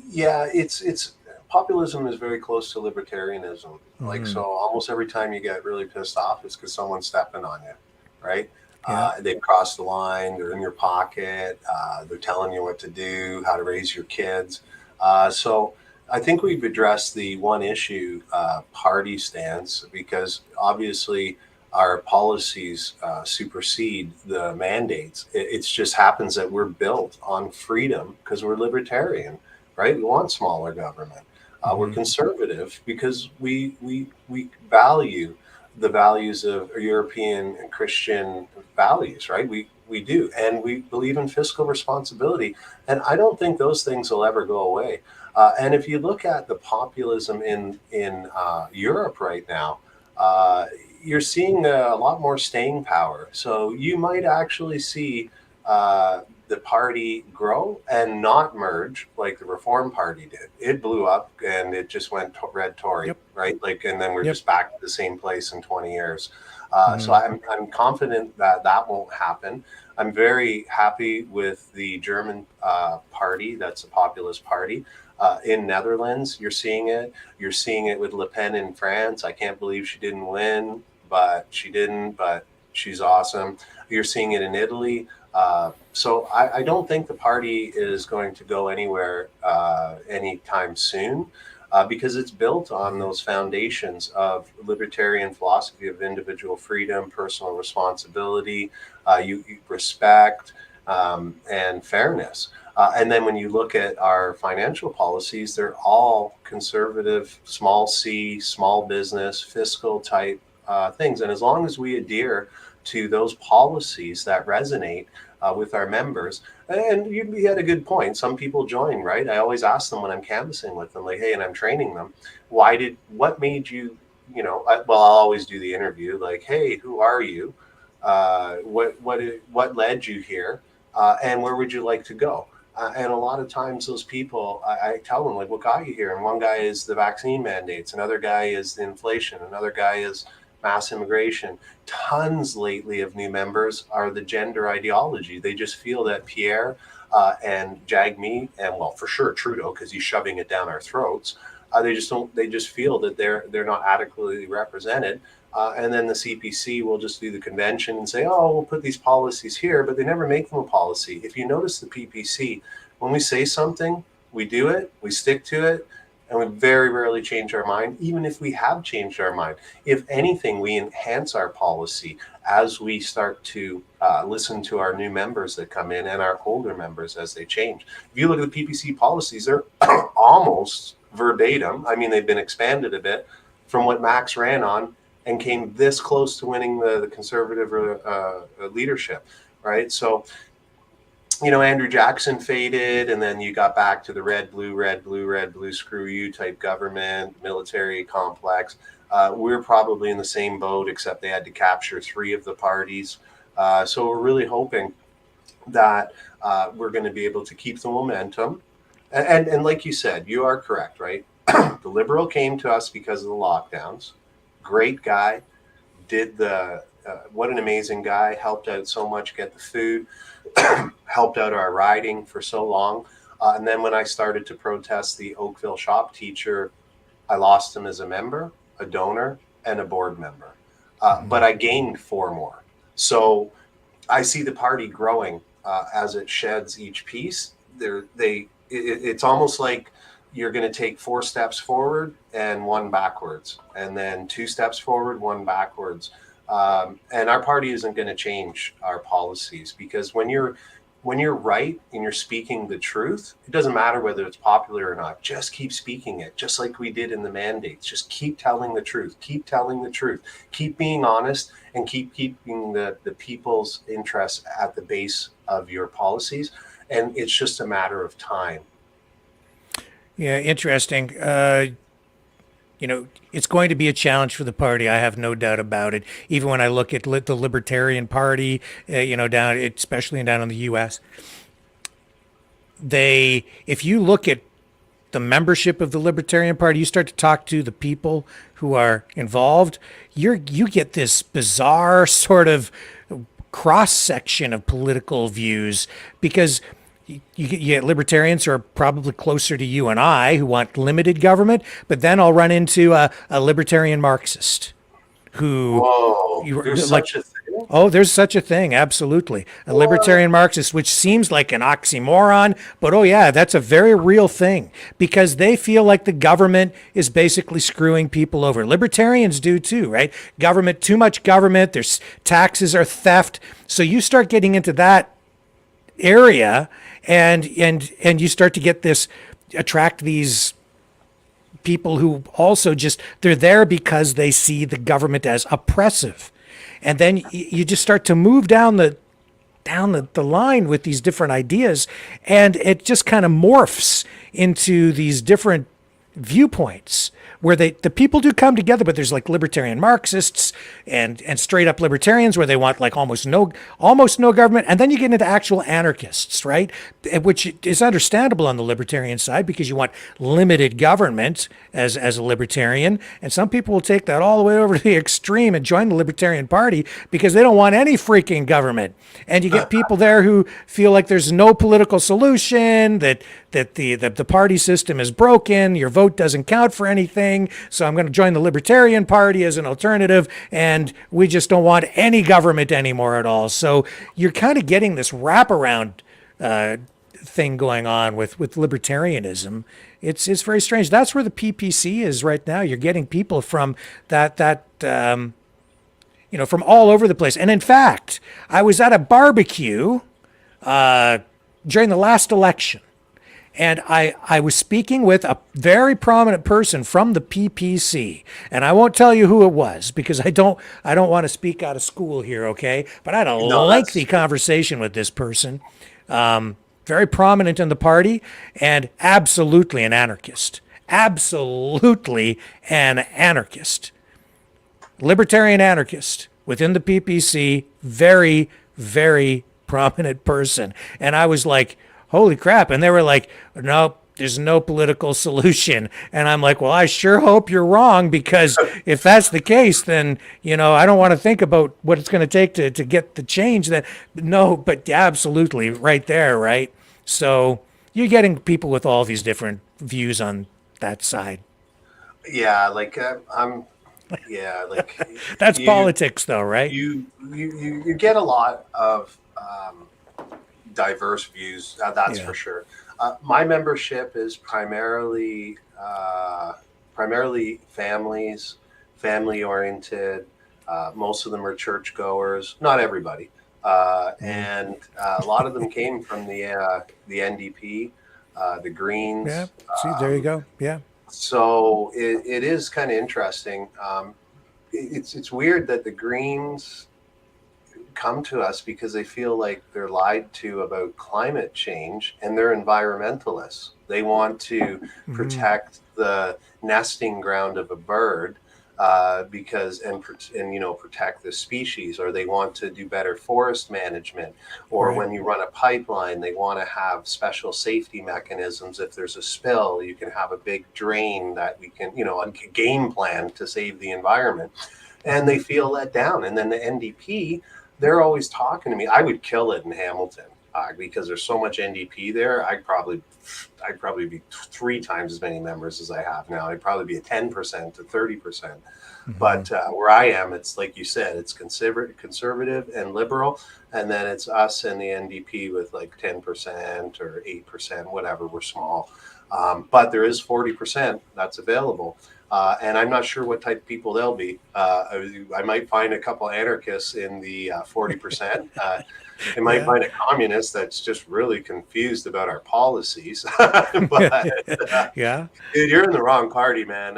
Yeah, it's populism is very close to libertarianism. Like, so almost every time you get really pissed off, it's because someone's stepping on you, right? Yeah. They've crossed the line. They're in your pocket. They're telling you what to do, how to raise your kids. So I think we've addressed the one issue party stance, because obviously our policies supersede the mandates. It just happens that we're built on freedom because we're libertarian, right? We want smaller government. We're conservative because we value the values of European and Christian values, right? We do, and we believe in fiscal responsibility, and I don't think those things will ever go away. And if you look at the populism in Europe right now, you're seeing a lot more staying power. So you might actually see the party grow and not merge like the Reform Party did. It blew up and it just went red Tory, Yep. right? Like, and then we're Yep. just back to the same place in 20 years. So I'm confident that that won't happen. I'm very happy with the German party. That's a populist party. In Netherlands, you're seeing it. You're seeing it with Le Pen in France. I can't believe she didn't win, but she didn't. But she's awesome. You're seeing it in Italy. So I don't think the party is going to go anywhere anytime soon, because it's built on those foundations of libertarian philosophy of individual freedom, personal responsibility, you respect, and fairness. And then when you look at our financial policies, they're all conservative, small c, small business, fiscal type things. And as long as we adhere to those policies that resonate with our members, and you had a good point. Some people join, right? I always ask them when I'm canvassing with them, like, hey, and I'm training them, what made you, well, I'll always do the interview, like, hey, who are you? What led you here? And where would you like to go? And a lot of times those people, I tell them, like, what got you here? And one guy is the vaccine mandates. Another guy is the inflation. Another guy is mass immigration. Tons lately of new members are the gender ideology. They just feel that Pierre and Jagmeet, and well, for sure Trudeau, because he's shoving it down our throats. They just don't. They just feel that they're not adequately represented. And then the CPC will just do the convention and say, oh, we'll put these policies here, but they never make them a policy. If you notice the PPC, when we say something, we do it, we stick to it, and we very rarely change our mind, even if we have changed our mind. If anything, we enhance our policy as we start to listen to our new members that come in and our older members as they change. If you look at the PPC policies, they're almost verbatim. I mean, they've been expanded a bit from what Max ran on and came this close to winning the conservative leadership, right? So, Andrew Jackson faded, and then you got back to the red, blue, screw you type government, military complex. We're probably in the same boat, except they had to capture 3 of the parties. So we're really hoping that we're going to be able to keep the momentum. And like you said, you are correct, right? The Liberal came to us because of the lockdowns. Great guy, did what an amazing guy, helped out so much, get the food, helped out our riding for so long. And then when I started to protest the Oakville shop teacher, I lost him as a member, a donor, and a board member. But I gained 4 more. So I see the party growing as it sheds each piece. It's almost like you're going to take 4 steps forward and 1 backwards, and then 2 steps forward, 1 backwards. And our party isn't going to change our policies, because when you're right and you're speaking the truth, it doesn't matter whether it's popular or not. Just keep speaking it, just like we did in the mandates. Just keep telling the truth. Keep telling the truth. Keep being honest, and keep keeping the people's interests at the base of your policies. And it's just a matter of time. Yeah, interesting. it's going to be a challenge for the party. I have no doubt about it. Even when I look at the Libertarian Party, down, especially down in the U.S., if you look at the membership of the Libertarian Party, you start to talk to the people who are involved, you get this bizarre sort of cross section of political views, because you get libertarians who are probably closer to you and I, who want limited government, but then I'll run into a libertarian Marxist who Whoa, there's such a thing. Oh, there's such a thing. Absolutely. A libertarian Marxist, which seems like an oxymoron, but oh yeah, that's a very real thing, because they feel like the government is basically screwing people over. Libertarians do too, right? Government, too much government, there's taxes are theft. So you start getting into that area, and you start to get attract these people who also they're there because they see the government as oppressive. And then you just start to move down the line with these different ideas, and it just kind of morphs into these different viewpoints where the people do come together, but there's like libertarian Marxists and straight up libertarians where they want like almost no government. And then you get into actual anarchists, right? Which is understandable on the libertarian side, because you want limited government as a libertarian. And some people will take that all the way over to the extreme and join the Libertarian Party because they don't want any freaking government. And you get people there who feel like there's no political solution, that the party system is broken, your vote doesn't count for anything, so I'm going to join the Libertarian Party as an alternative, and we just don't want any government anymore at all. So you're kind of getting this wraparound thing going on with libertarianism. It's very strange. That's where the PPC is right now. You're getting people from from all over the place. And in fact, I was at a barbecue during the last election, and I was speaking with a very prominent person from the PPC, and I won't tell you who it was because I don't want to speak out of school here, okay? But I had a lengthy conversation with this person, very prominent in the party, and absolutely an anarchist. Absolutely an anarchist. Libertarian anarchist within the PPC, very, very prominent person. And I was like, holy crap. And they were like, nope, there's no political solution. And I'm like, well, I sure hope you're wrong, because if that's the case, then, I don't want to think about what it's going to take to get the change. But absolutely right there, right? So you're getting people with all these different views on that side. Yeah, like That's politics, though, right? You get a lot of diverse views. That's for sure. My membership is primarily families, family oriented. Most of them are churchgoers. Not everybody, and a lot of them came from the NDP, the Greens. Yeah. See, there you go. Yeah. So it is kind of interesting. It's weird that the Greens come to us because they feel like they're lied to about climate change, and they're environmentalists. They want to protect the nesting ground of a bird protect the species, or they want to do better forest management, or when you run a pipeline, they want to have special safety mechanisms. If there's a spill, you can have a big drain that we can, a game plan to save the environment. And they feel let down. And then the NDP, they're always talking to me. I would kill it in Hamilton because there's so much NDP there. I'd probably be 3 times as many members as I have now. I'd probably be a 10% to 30%. But where I am, it's like you said, it's conservative and liberal, and then it's us and the NDP with like 10% or 8%, whatever. We're small, but there is 40% that's available. And I'm not sure what type of people they'll be. I might find a couple anarchists in the 40%. I might find a communist that's just really confused about our policies. But you're in the wrong party, man.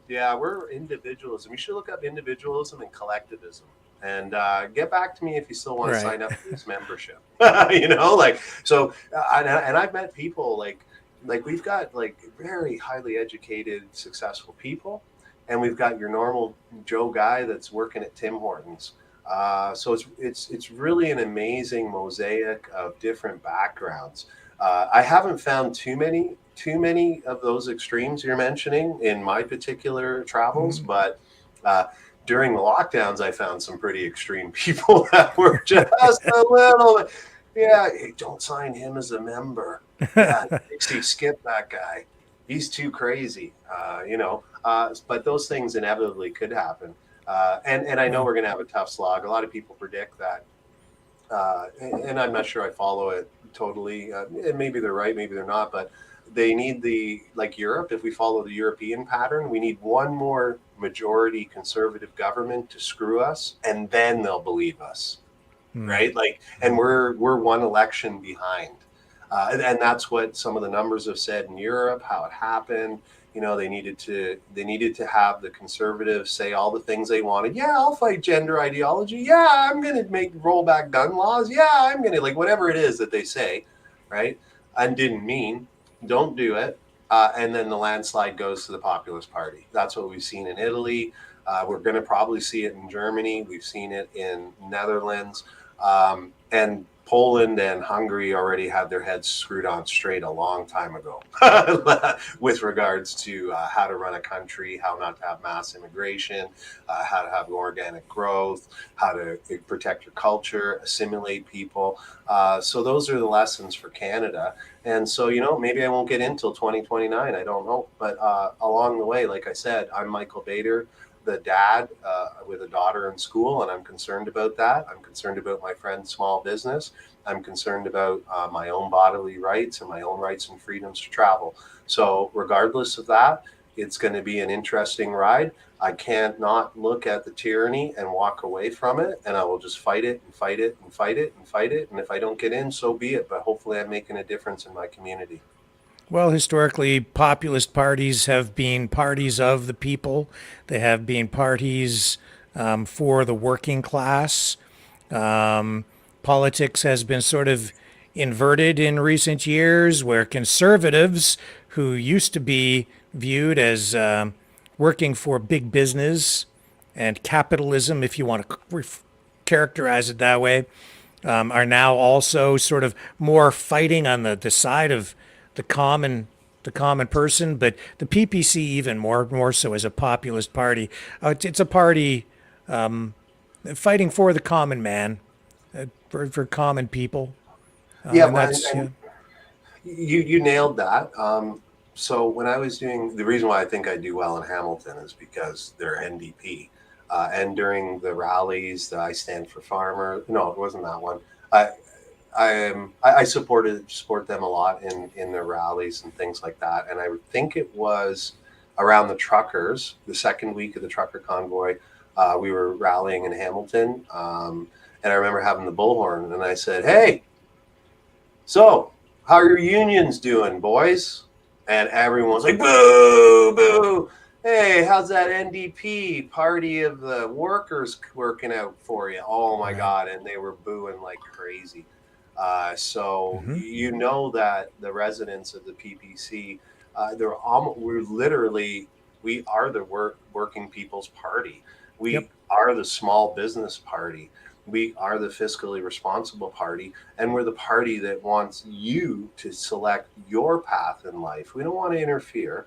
We're individualism. You should look up individualism and collectivism. And get back to me if you still want to sign up for this membership. And I've met people like we've got like very highly educated, successful people, and we've got your normal Joe guy that's working at Tim Hortons. So it's really an amazing mosaic of different backgrounds. I haven't found too many of those extremes you're mentioning in my particular travels, but during the lockdowns, I found some pretty extreme people that were just a little. Yeah, hey, don't sign him as a member. Yeah, Dixie, skip that guy. He's too crazy. But those things inevitably could happen. And I know we're going to have a tough slog. A lot of people predict that, and I'm not sure I follow it totally. And maybe they're right, maybe they're not. But they need like Europe. If we follow the European pattern, we need one more majority conservative government to screw us, and then they'll believe us, right? Like, and we're one election behind. And that's what some of the numbers have said in Europe, how it happened. They needed to have the conservatives say all the things they wanted. Yeah, I'll fight gender ideology. Yeah, I'm going to roll back gun laws. Yeah, I'm going to, like, whatever it is that they say, right? And didn't mean, don't do it. And then the landslide goes to the Populist Party. That's what we've seen in Italy. We're going to probably see it in Germany. We've seen it in Netherlands. And Poland and Hungary already had their heads screwed on straight a long time ago with regards to how to run a country, how not to have mass immigration, how to have organic growth, how to protect your culture, assimilate people. So those are the lessons for Canada. And so, maybe I won't get in till 2029. I don't know. But along the way, like I said, I'm Michael Bator, the dad with a daughter in school, and I'm concerned about that. I'm concerned about my friend's small business. I'm concerned about my own bodily rights and my own rights and freedoms to travel. So regardless of that, it's going to be an interesting ride. I can't not look at the tyranny and walk away from it, and I will just fight it and fight it and fight it and fight it. And if I don't get in, so be it. But hopefully I'm making a difference in my community. Well, historically, populist parties have been parties of the people. They have been parties for the working class. Politics has been sort of inverted in recent years, where conservatives, who used to be viewed as working for big business and capitalism, if you want to characterize it that way, are now also sort of more fighting on the side of the common person, but the PPC even more so as a populist party. It's a party fighting for the common man, for common people. Yeah, And that's you nailed that. So when I was doing, the reason why I think I do well in Hamilton is because they're NDP. And during the rallies, I stand for farmer. No, it wasn't that one. I support them a lot in their rallies and things like that. And I think it was around the truckers, the second week of the trucker convoy, we were rallying in Hamilton. And I remember having the bullhorn, and I said, "Hey, so how are your unions doing, boys?" And everyone's like, "Boo, boo. Hey, how's that NDP party of the workers working out for you?" Oh my God. And they were booing like crazy. You know that the residents of the PPC, we are the working people's party. We are the small business party. We are the fiscally responsible party, and we're the party that wants you to select your path in life. We don't want to interfere.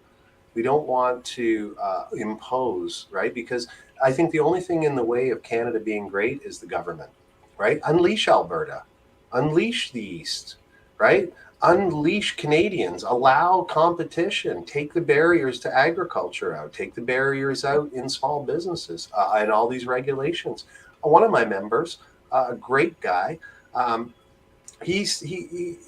We don't want to impose, right? Because I think the only thing in the way of Canada being great is the government, right? Unleash Alberta. Unleash the East, right? Unleash Canadians, allow competition, take the barriers to agriculture out, take the barriers out in small businesses and all these regulations. One of my members, a great guy, he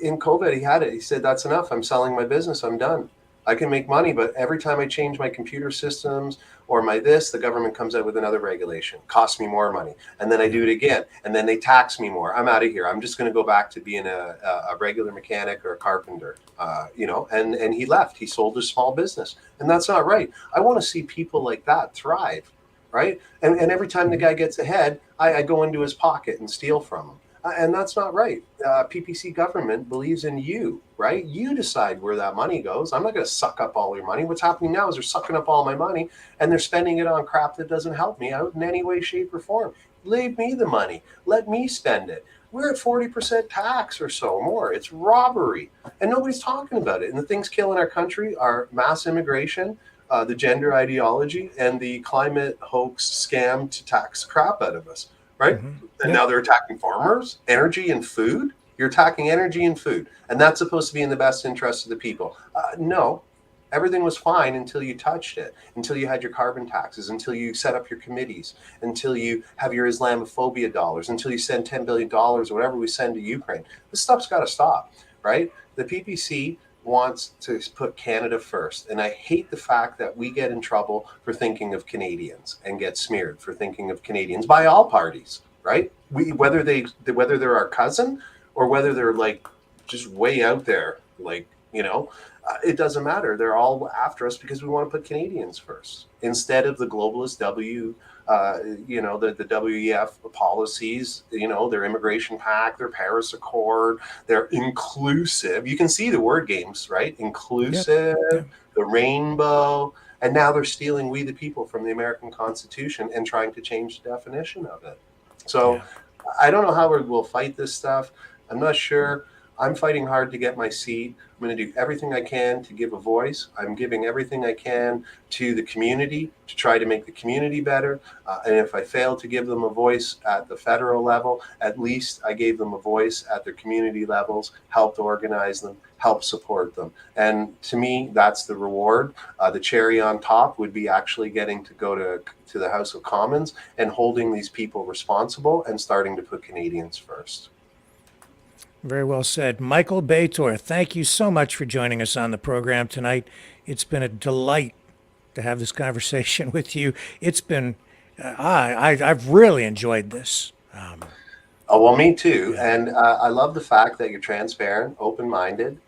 in COVID, he had it. He said, "That's enough. I'm selling my business. I'm done. I can make money, but every time I change my computer systems or the government comes out with another regulation, costs me more money. And then I do it again, and then they tax me more. I'm out of here. I'm just going to go back to being a regular mechanic or a carpenter." And he left. He sold his small business. And that's not right. I want to see people like that thrive, right? And every time the guy gets ahead, I go into his pocket and steal from him. And that's not right. PPC government believes in you, right? You decide where that money goes. I'm not going to suck up all your money. What's happening now is they're sucking up all my money and they're spending it on crap that doesn't help me out in any way, shape, or form. Leave me the money. Let me spend it. We're at 40% tax or so more. It's robbery. And nobody's talking about it. And the things killing our country are mass immigration, the gender ideology, and the climate hoax scam to tax crap out of us. Right? Mm-hmm. And now they're attacking farmers, energy, and food. You're attacking energy and food. And that's supposed to be in the best interest of the people. No, everything was fine until you touched it, until you had your carbon taxes, until you set up your committees, until you have your Islamophobia dollars, until you send $10 billion or whatever we send to Ukraine. This stuff's got to stop, right? The PPC wants to put Canada first. And I hate the fact that we get in trouble for thinking of Canadians and get smeared for thinking of Canadians by all parties, right? Whether they're our cousin or whether they're like just way out there, like, it doesn't matter. They're all after us because we want to put Canadians first instead of the globalist the WEF policies, their immigration pact, their Paris Accord, they're inclusive. You can see the word games, right? Inclusive, yep. The rainbow, and now they're stealing we the people from the American Constitution and trying to change the definition of it. So I don't know how we'll fight this stuff. I'm not sure. I'm fighting hard to get my seat. I'm going to do everything I can to give a voice. I'm giving everything I can to the community to try to make the community better. And if I fail to give them a voice at the federal level, at least I gave them a voice at their community levels, helped organize them, helped support them. And to me, that's the reward. The cherry on top would be actually getting to go to the House of Commons and holding these people responsible and starting to put Canadians first. Very well said. Michael Bator, thank you so much for joining us on the program tonight. It's been a delight to have this conversation with you. It's been, I've really enjoyed this. Well, me too. Yeah. And I love the fact that you're transparent, open-minded.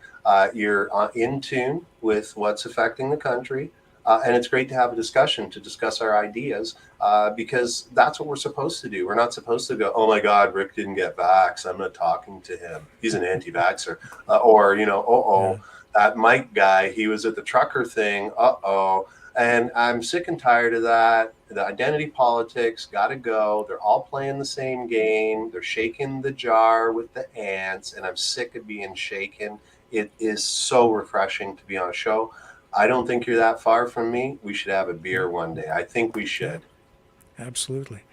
You're in tune with what's affecting the country. And it's great to have a discussion to discuss our ideas because that's what we're supposed to do. We're not supposed to go, oh my God, Rick didn't get vax. I'm not talking to him. He's an anti-vaxxer. That Mike guy, he was at the trucker thing. And I'm sick and tired of that. The identity politics got to go. They're all playing the same game. They're shaking the jar with the ants. And I'm sick of being shaken. It is so refreshing to be on a show. I don't think you're that far from me. We should have a beer one day. I think we should. Absolutely.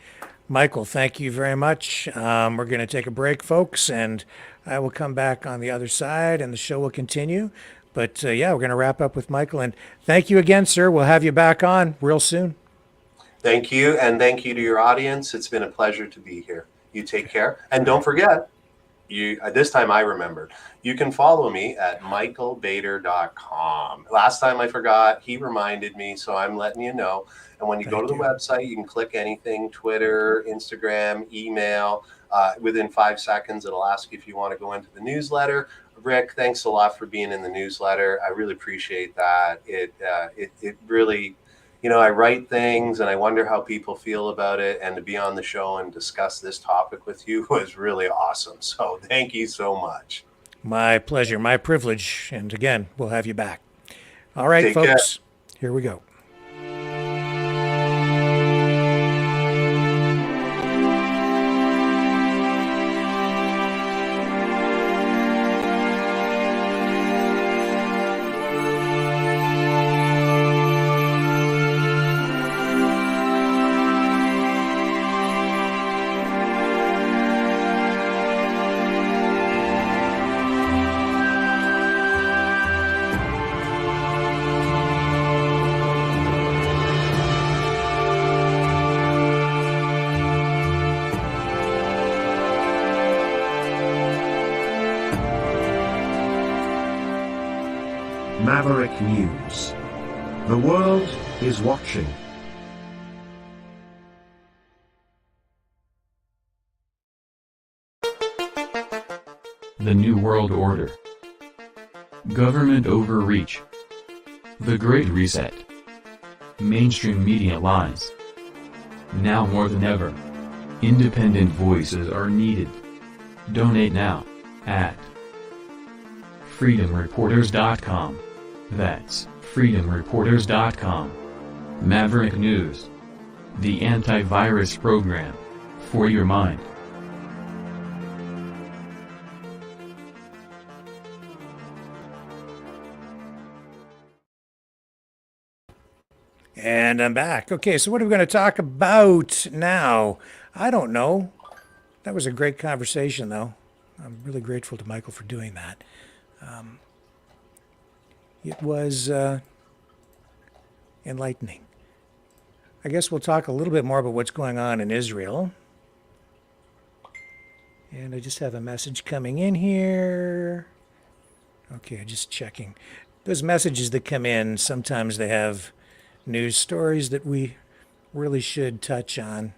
Michael, thank you very much. We're going to take a break, folks, and I will come back on the other side and the show will continue. But we're going to wrap up with Michael. And thank you again, sir. We'll have you back on real soon. Thank you. And thank you to your audience. It's been a pleasure to be here. You take care. And don't forget, this time I remembered. You can follow me at michaelbator.com. Last time I forgot, he reminded me, so I'm letting you know. And when you go to the website, you can click anything, Twitter, Instagram, email. Within 5 seconds, it'll ask you if you want to go into the newsletter. Rick, thanks a lot for being in the newsletter. I really appreciate that. It really, I write things and I wonder how people feel about it. And to be on the show and discuss this topic with you was really awesome. So thank you so much. My pleasure, my privilege. And again, we'll have you back. All right, folks, here we go. Maverick News. The world is watching. The New World Order. Government overreach. The Great Reset. Mainstream media lies. Now more than ever, independent voices are needed. Donate now at freedomreporters.com. That's freedomreporters.com. Maverick News, the antivirus program for your mind. And I'm back. Okay, so what are we going to talk about now? I don't know. That was a great conversation, though. I'm really grateful to Michael for doing that. It was enlightening. I guess we'll talk a little bit more about what's going on in Israel. And I just have a message coming in here. Okay, just checking. Those messages that come in, sometimes they have news stories that we really should touch on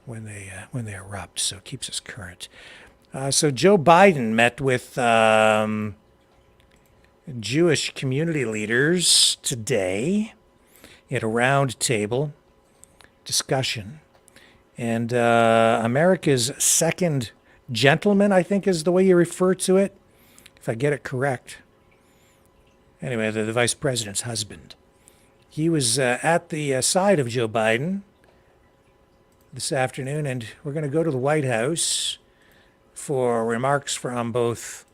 when they erupt, so it keeps us current. So Joe Biden met with Jewish community leaders today at a round table discussion. And America's second gentleman, I think is the way you refer to it, if I get it correct. Anyway, the vice president's husband. He was at the side of Joe Biden this afternoon, and we're going to go to the White House for remarks from both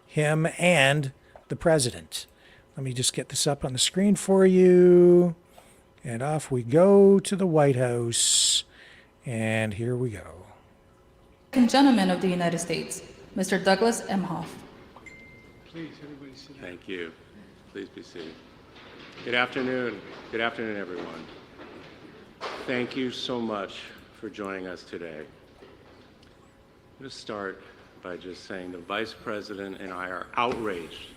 him and the president. Let me just get this up on the screen for you. And off we go to the White House. And here we go. And gentleman of the United States, Mr. Douglas Emhoff. Please, everybody sit down. Thank you. Please be seated. Good afternoon. Good afternoon, everyone. Thank you so much for joining us today. I'm going to start by just saying the Vice President and I are outraged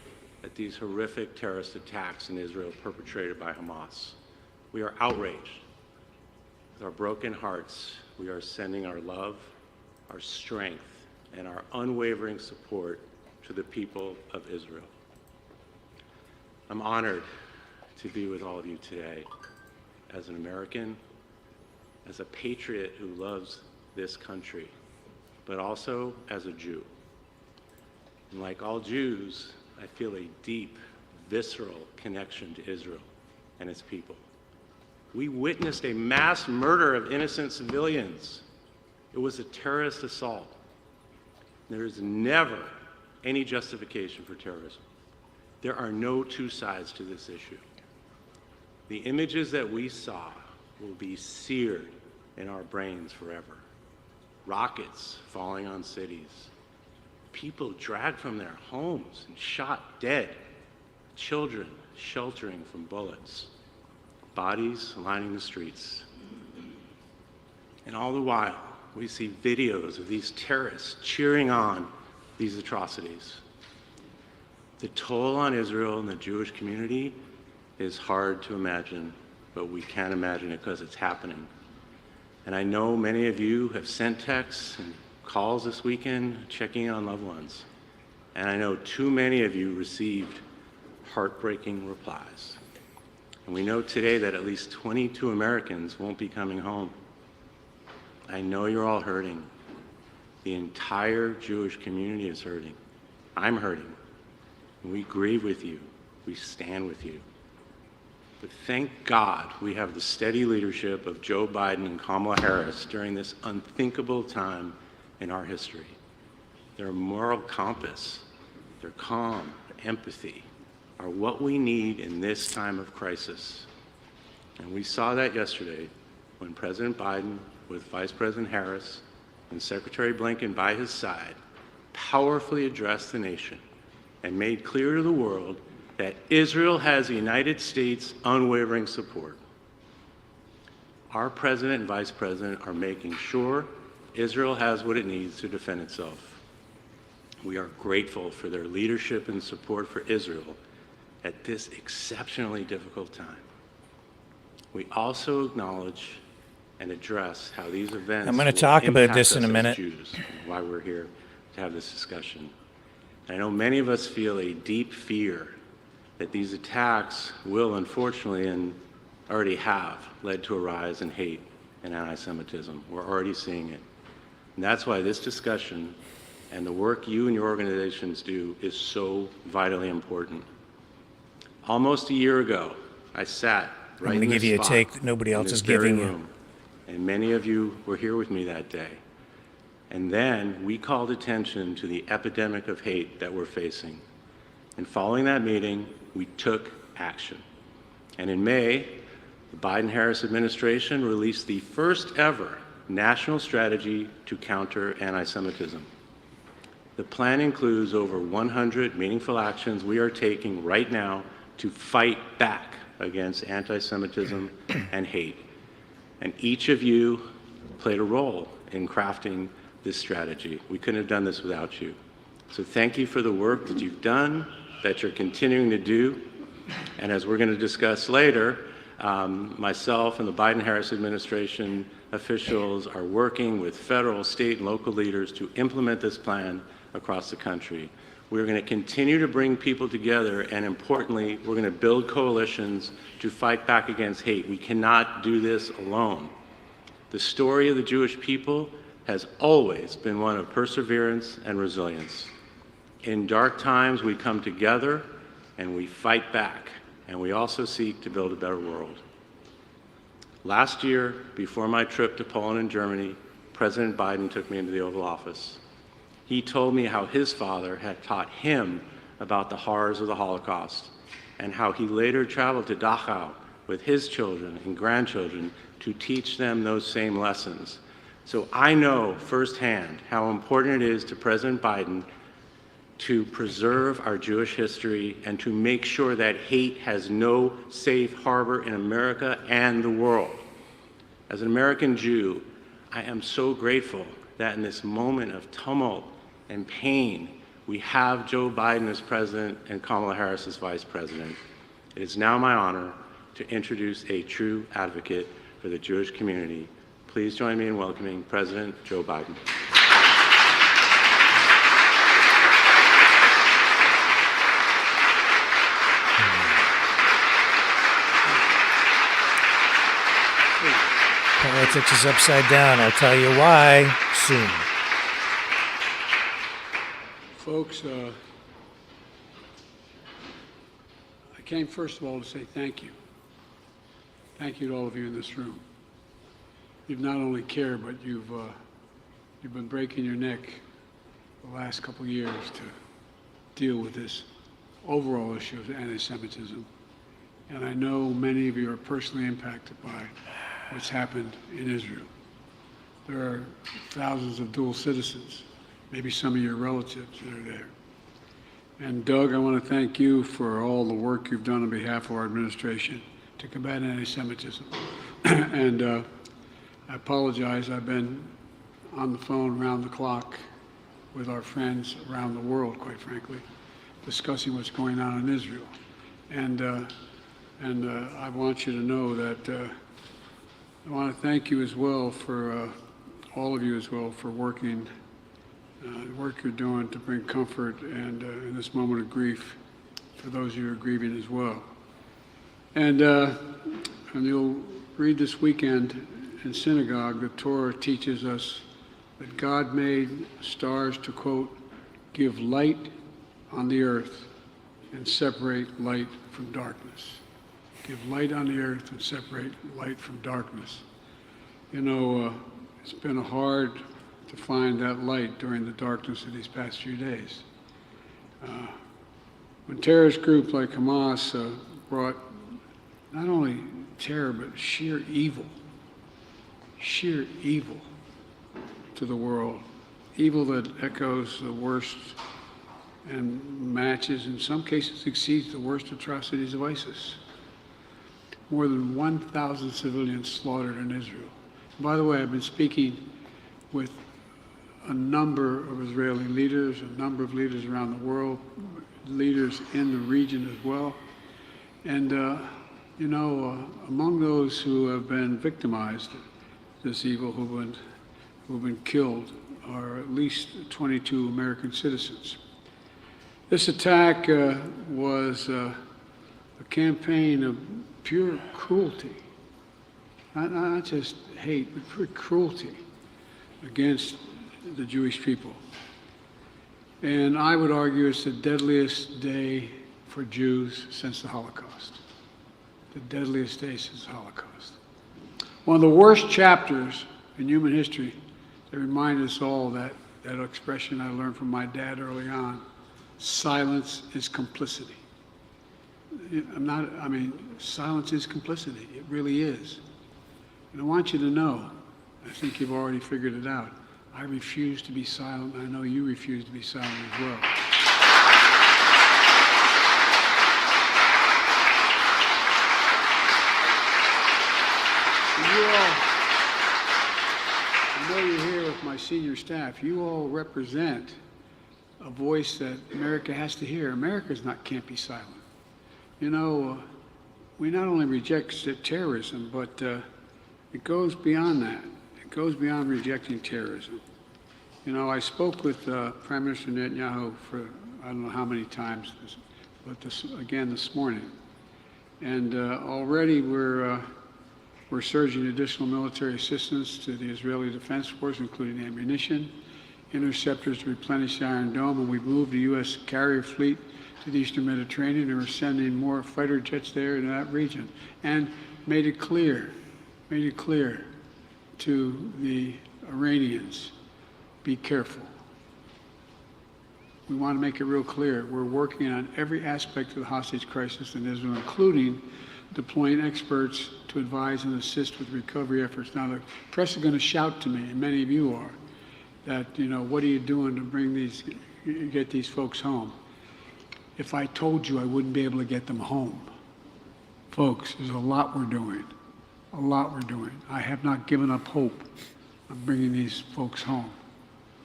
at these horrific terrorist attacks in Israel perpetrated by Hamas. We are outraged. With our broken hearts, we are sending our love, our strength, and our unwavering support to the people of Israel. I'm honored to be with all of you today as an American, as a patriot who loves this country, but also as a Jew. And like all Jews, I feel a deep, visceral connection to Israel and its people. We witnessed a mass murder of innocent civilians. It was a terrorist assault. There is never any justification for terrorism. There are no two sides to this issue. The images that we saw will be seared in our brains forever. Rockets falling on cities, people dragged from their homes and shot dead, children sheltering from bullets, bodies lining the streets. And all the while, we see videos of these terrorists cheering on these atrocities. The toll on Israel and the Jewish community is hard to imagine, but we can imagine it because it's happening. And I know many of you have sent texts and calls this weekend checking on loved ones. And I know too many of you received heartbreaking replies. And we know today that at least 22 Americans won't be coming home. I know you're all hurting. The entire Jewish community is hurting. I'm hurting. And we grieve with you. We stand with you. But thank God we have the steady leadership of Joe Biden and Kamala Harris during this unthinkable time in our history. Their moral compass, their calm, empathy are what we need in this time of crisis. And we saw that yesterday when President Biden, with Vice President Harris and Secretary Blinken by his side, powerfully addressed the nation and made clear to the world that Israel has the United States' unwavering support. Our president and vice president are making sure Israel has what it needs to defend itself. We are grateful for their leadership and support for Israel at this exceptionally difficult time. We also acknowledge and address how these events I'm going to will talk about impact this in a us as minute. Jews, and why we're here to have this discussion. I know many of us feel a deep fear that these attacks will, unfortunately, and already have, led to a rise in hate and anti-Semitism. We're already seeing it. And that's why this discussion and the work you and your organizations do is so vitally important. Almost a year ago, I sat right I'm going in to this give you a spot, take that nobody in else this is very giving you. room, and many of you were here with me that day. And then we called attention to the epidemic of hate that we're facing. And following that meeting, we took action. And in May, the Biden-Harris administration released the first ever national strategy to counter anti-Semitism. The plan includes over 100 meaningful actions we are taking right now to fight back against anti-Semitism and hate. And each of you played a role in crafting this strategy. We couldn't have done this without you. So thank you for the work that you've done, that you're continuing to do. And as we're going to discuss later, myself and the Biden-Harris administration officials are working with federal, state, and local leaders to implement this plan across the country. We're going to continue to bring people together, and importantly, we're going to build coalitions to fight back against hate. We cannot do this alone. The story of the Jewish people has always been one of perseverance and resilience. In dark times, we come together and we fight back, and we also seek to build a better world. Last year, before my trip to Poland and Germany, President Biden took me into the Oval Office. He told me how his father had taught him about the horrors of the Holocaust, and how he later traveled to Dachau with his children and grandchildren to teach them those same lessons. So I know firsthand how important it is to President Biden to preserve our Jewish history and to make sure that hate has no safe harbor in America and the world. As an American Jew, I am so grateful that in this moment of tumult and pain, we have Joe Biden as president and Kamala Harris as vice president. It is now my honor to introduce a true advocate for the Jewish community. Please join me in welcoming President Joe Biden. Politics is upside down. I'll tell you why soon. Folks, I came first of all to say thank you. Thank you to all of you in this room. You've not only cared, but you've been breaking your neck the last couple of years to deal with this overall issue of anti-Semitism. And I know many of you are personally impacted by what's happened in Israel. There are thousands of dual citizens, maybe some of your relatives that are there. And Doug, I want to thank you for all the work you've done on behalf of our administration to combat anti-Semitism. And I apologize, I've been on the phone around the clock with our friends around the world, quite frankly, discussing what's going on in Israel. And I want you to know that I want to thank you as well for, all of you as well, for working, the work you're doing to bring comfort and in this moment of grief for those who are grieving as well. And you'll read this weekend in synagogue, the Torah teaches us that God made stars to, quote, give light on the earth and separate light from darkness. Give light on the earth and separate light from darkness. You know, it's been hard to find that light during the darkness of these past few days. When terrorist groups like Hamas brought not only terror, but sheer evil to the world, evil that echoes the worst and matches, in some cases exceeds the worst atrocities of ISIS. More than 1,000 civilians slaughtered in Israel. By the way, I've been speaking with a number of Israeli leaders, a number of leaders around the world, leaders in the region as well. And, you know, among those who have been victimized of this evil, who've been killed, are at least 22 American citizens. This attack was a campaign of pure cruelty, not just hate, but pure cruelty against the Jewish people. And I would argue it's the deadliest day for Jews since the Holocaust. The deadliest day since the Holocaust. One of the worst chapters in human history that remind us all that expression I learned from my dad early on, silence is complicity. Silence is complicity. It really is. And I want you to know, I think you've already figured it out, I refuse to be silent, and I know you refuse to be silent as well. And you all, I know you're here with my senior staff, you all represent a voice that America has to hear. America can't be silent. You know, we not only reject terrorism, but it goes beyond that. It goes beyond rejecting terrorism. You know, I spoke with Prime Minister Netanyahu for I don't know how many times, but again this morning. And already we're surging additional military assistance to the Israeli Defense Force, including ammunition, interceptors to replenish the Iron Dome, and we've moved the U.S. carrier fleet to the Eastern Mediterranean, and we're sending more fighter jets there in that region. And made it clear to the Iranians, be careful. We want to make it real clear. We're working on every aspect of the hostage crisis in Israel, including deploying experts to advise and assist with recovery efforts. Now, the press is going to shout to me, and many of you are, that, you know, what are you doing to get these folks home? If I told you, I wouldn't be able to get them home. Folks, there's a lot we're doing. A lot we're doing. I have not given up hope of bringing these folks home.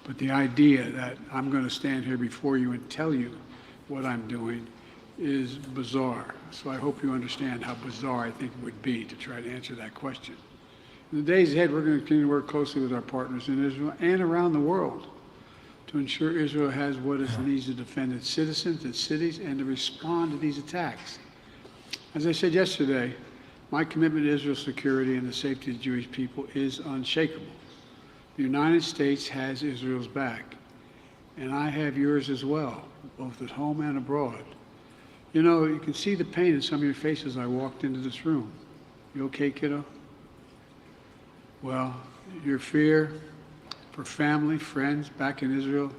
But the idea that I'm going to stand here before you and tell you what I'm doing is bizarre. So I hope you understand how bizarre I think it would be to try to answer that question. In the days ahead, we're going to continue to work closely with our partners in Israel and around the world to ensure Israel has what it needs to defend its citizens, its cities, and to respond to these attacks. As I said yesterday, my commitment to Israel's security and the safety of the Jewish people is unshakable. The United States has Israel's back, and I have yours as well, both at home and abroad. You know, you can see the pain in some of your faces. I walked into this room. You okay, kiddo? Well, your fear for family, friends back in Israel.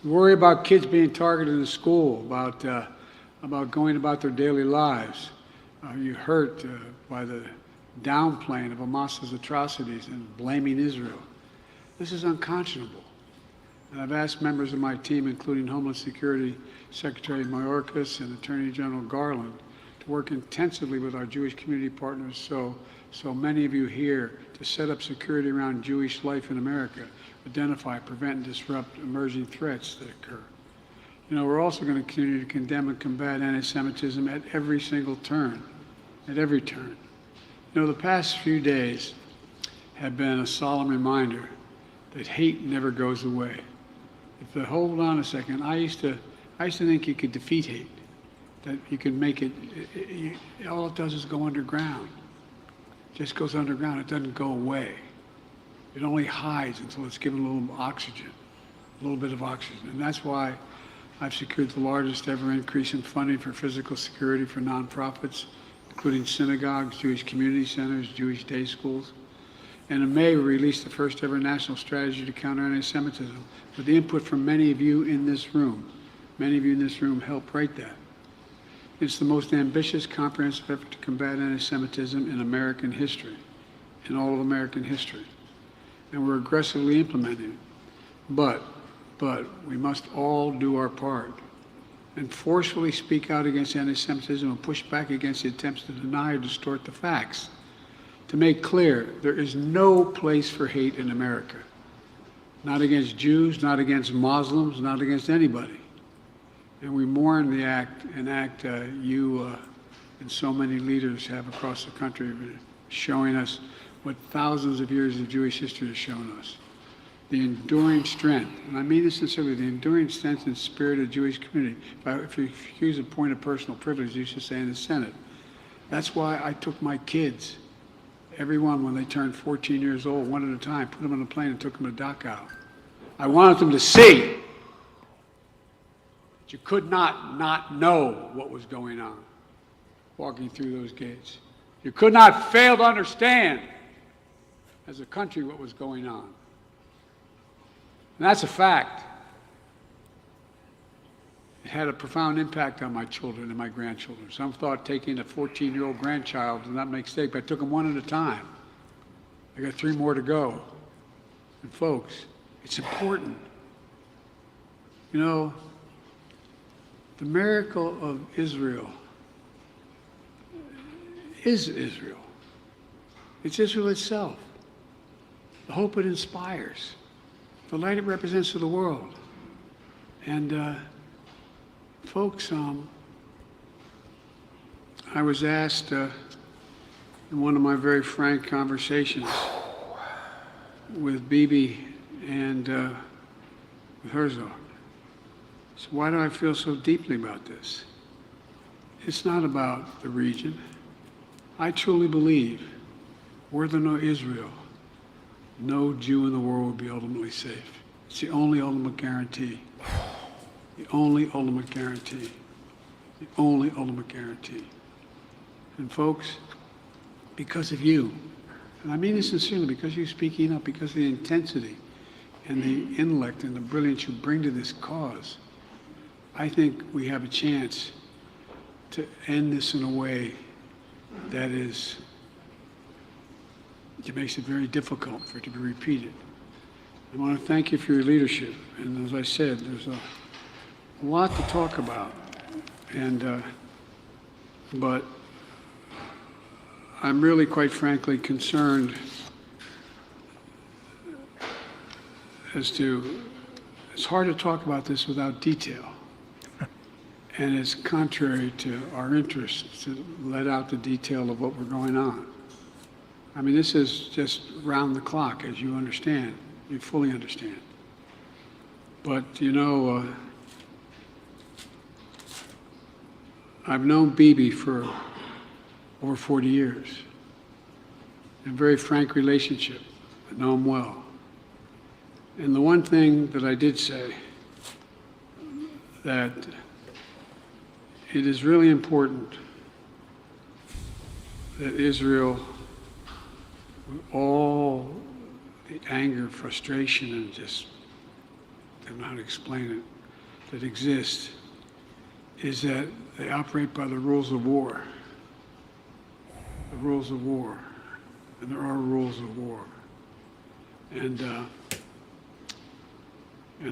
You worry about kids being targeted in school, about going about their daily lives. You're hurt by the downplaying of Hamas's atrocities and blaming Israel. This is unconscionable. And I've asked members of my team, including Homeland Security Secretary Mayorkas and Attorney General Garland, to work intensively with our Jewish community partners so many of you here to set up security around Jewish life in America, identify, prevent, and disrupt emerging threats that occur. You know, we're also going to continue to condemn and combat anti-Semitism at every single turn, at every turn. You know, the past few days have been a solemn reminder that hate never goes away. Hold on a second, I used to think you could defeat hate, that you could make it, all it does is go underground. It just goes underground, it doesn't go away. It only hides until it's given a little bit of oxygen. And that's why I've secured the largest ever increase in funding for physical security for nonprofits, including synagogues, Jewish community centers, Jewish day schools. And in May, we released the first ever national strategy to counter anti-Semitism with the input from many of you in this room. Many of you in this room helped write that. It's the most ambitious, comprehensive effort to combat anti-Semitism in American history, in all of American history. And we're aggressively implementing it. But we must all do our part and forcefully speak out against anti-Semitism and push back against the attempts to deny or distort the facts. To make clear, there is no place for hate in America. Not against Jews, not against Muslims, not against anybody. And we mourn the act you and so many leaders have across the country, showing us what thousands of years of Jewish history has shown us. The enduring strength, and I mean this sincerely, the enduring strength and spirit of the Jewish community. If you excuse a point of personal privilege, you should say in the Senate. That's why I took my kids, everyone when they turned 14 years old, one at a time, put them on a plane and took them to Dachau. I wanted them to see But you could not know what was going on walking through those gates. You could not fail to understand as a country what was going on. And that's a fact. It had a profound impact on my children and my grandchildren. Some thought taking a 14-year-old grandchild was not a mistake, but I took them one at a time. I got 3 more to go. And folks, it's important. You know, the miracle of Israel is Israel. It's Israel itself. The hope it inspires. The light it represents to the world. And folks, I was asked in one of my very frank conversations with Bibi and with Herzog, so why do I feel so deeply about this? It's not about the region. I truly believe were there no Israel, no Jew in the world would be ultimately safe. It's the only ultimate guarantee. The only ultimate guarantee. The only ultimate guarantee. And folks, because of you, and I mean this sincerely, because you're speaking up, because of the intensity and the intellect and the brilliance you bring to this cause, I think we have a chance to end this in a way that it makes it very difficult for it to be repeated. I want to thank you for your leadership. And as I said, there's a lot to talk about. And, but I'm really, quite frankly, concerned as to, it's hard to talk about this without detail. And it's contrary to our interests to let out the detail of what we're going on. I mean, this is just round the clock, as you understand. You fully understand. But, you know, I've known Bibi for over 40 years. A very frank relationship. I know him well. And the one thing that I did say, that it is really important that Israel, with all the anger, frustration, and just, I don't know how to explain it, that exists, is that they operate by the rules of war. The rules of war. And there are rules of war. And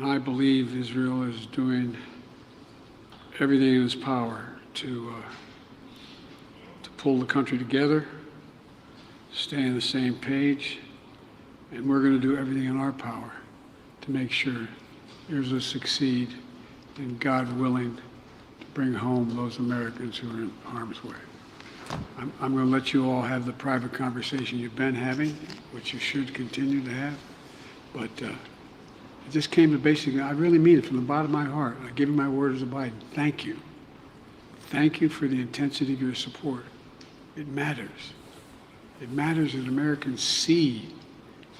I believe Israel is doing everything in its power to pull the country together, stay on the same page, and we're going to do everything in our power to make sure Israel succeed, and God willing, to bring home those Americans who are in harm's way. I'm going to let you all have the private conversation you've been having, which you should continue to have, but it just came to basically, I really mean it from the bottom of my heart. I give you my word as a Biden. Thank you. Thank you for the intensity of your support. It matters. It matters that Americans see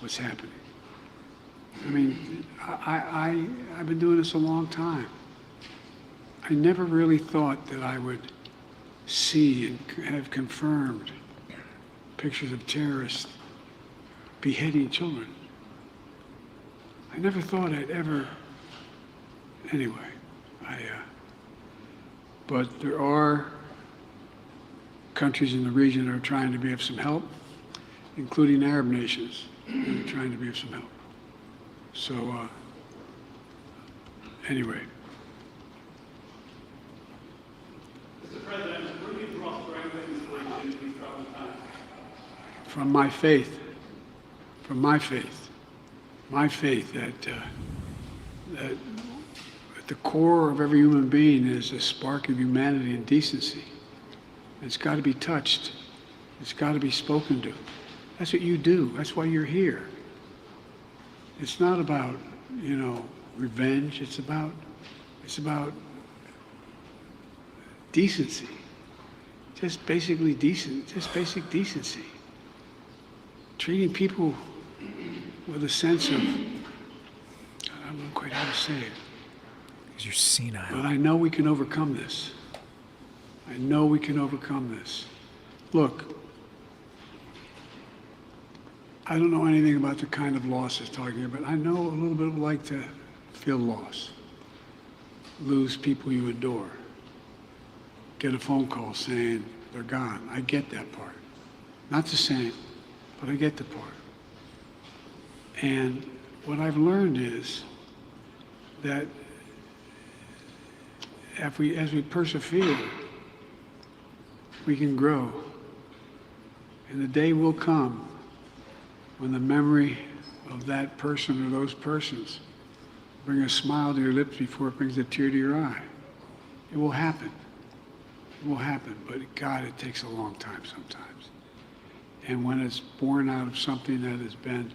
what's happening. I mean, I've been doing this a long time. I never really thought that I would see and have confirmed pictures of terrorists beheading children. I never thought I'd ever, anyway, but there are countries in the region that are trying to be of some help, including Arab nations that are trying to be of some help. So, anyway. Mr. President, where do you draw strength and inspiration in these troubled times? From my faith. From my faith. My faith that at the core of every human being is a spark of humanity and decency. It's got to be touched. It's got to be spoken to. That's what you do. That's why you're here. It's not about, you know, revenge. It's about decency. Just basically decent. Just basic decency. Treating people with a sense of, I don't know quite how to say it. Because you're senile. But I know we can overcome this. I know we can overcome this. Look, I don't know anything about the kind of loss it's talking about. I know a little bit of like to feel loss, lose people you adore, get a phone call saying they're gone. I get that part. Not the same, but I get the part. And what I've learned is that as we persevere, we can grow. And the day will come when the memory of that person or those persons bring a smile to your lips before it brings a tear to your eye. It will happen. It will happen, but God, it takes a long time sometimes. And when it's born out of something that has been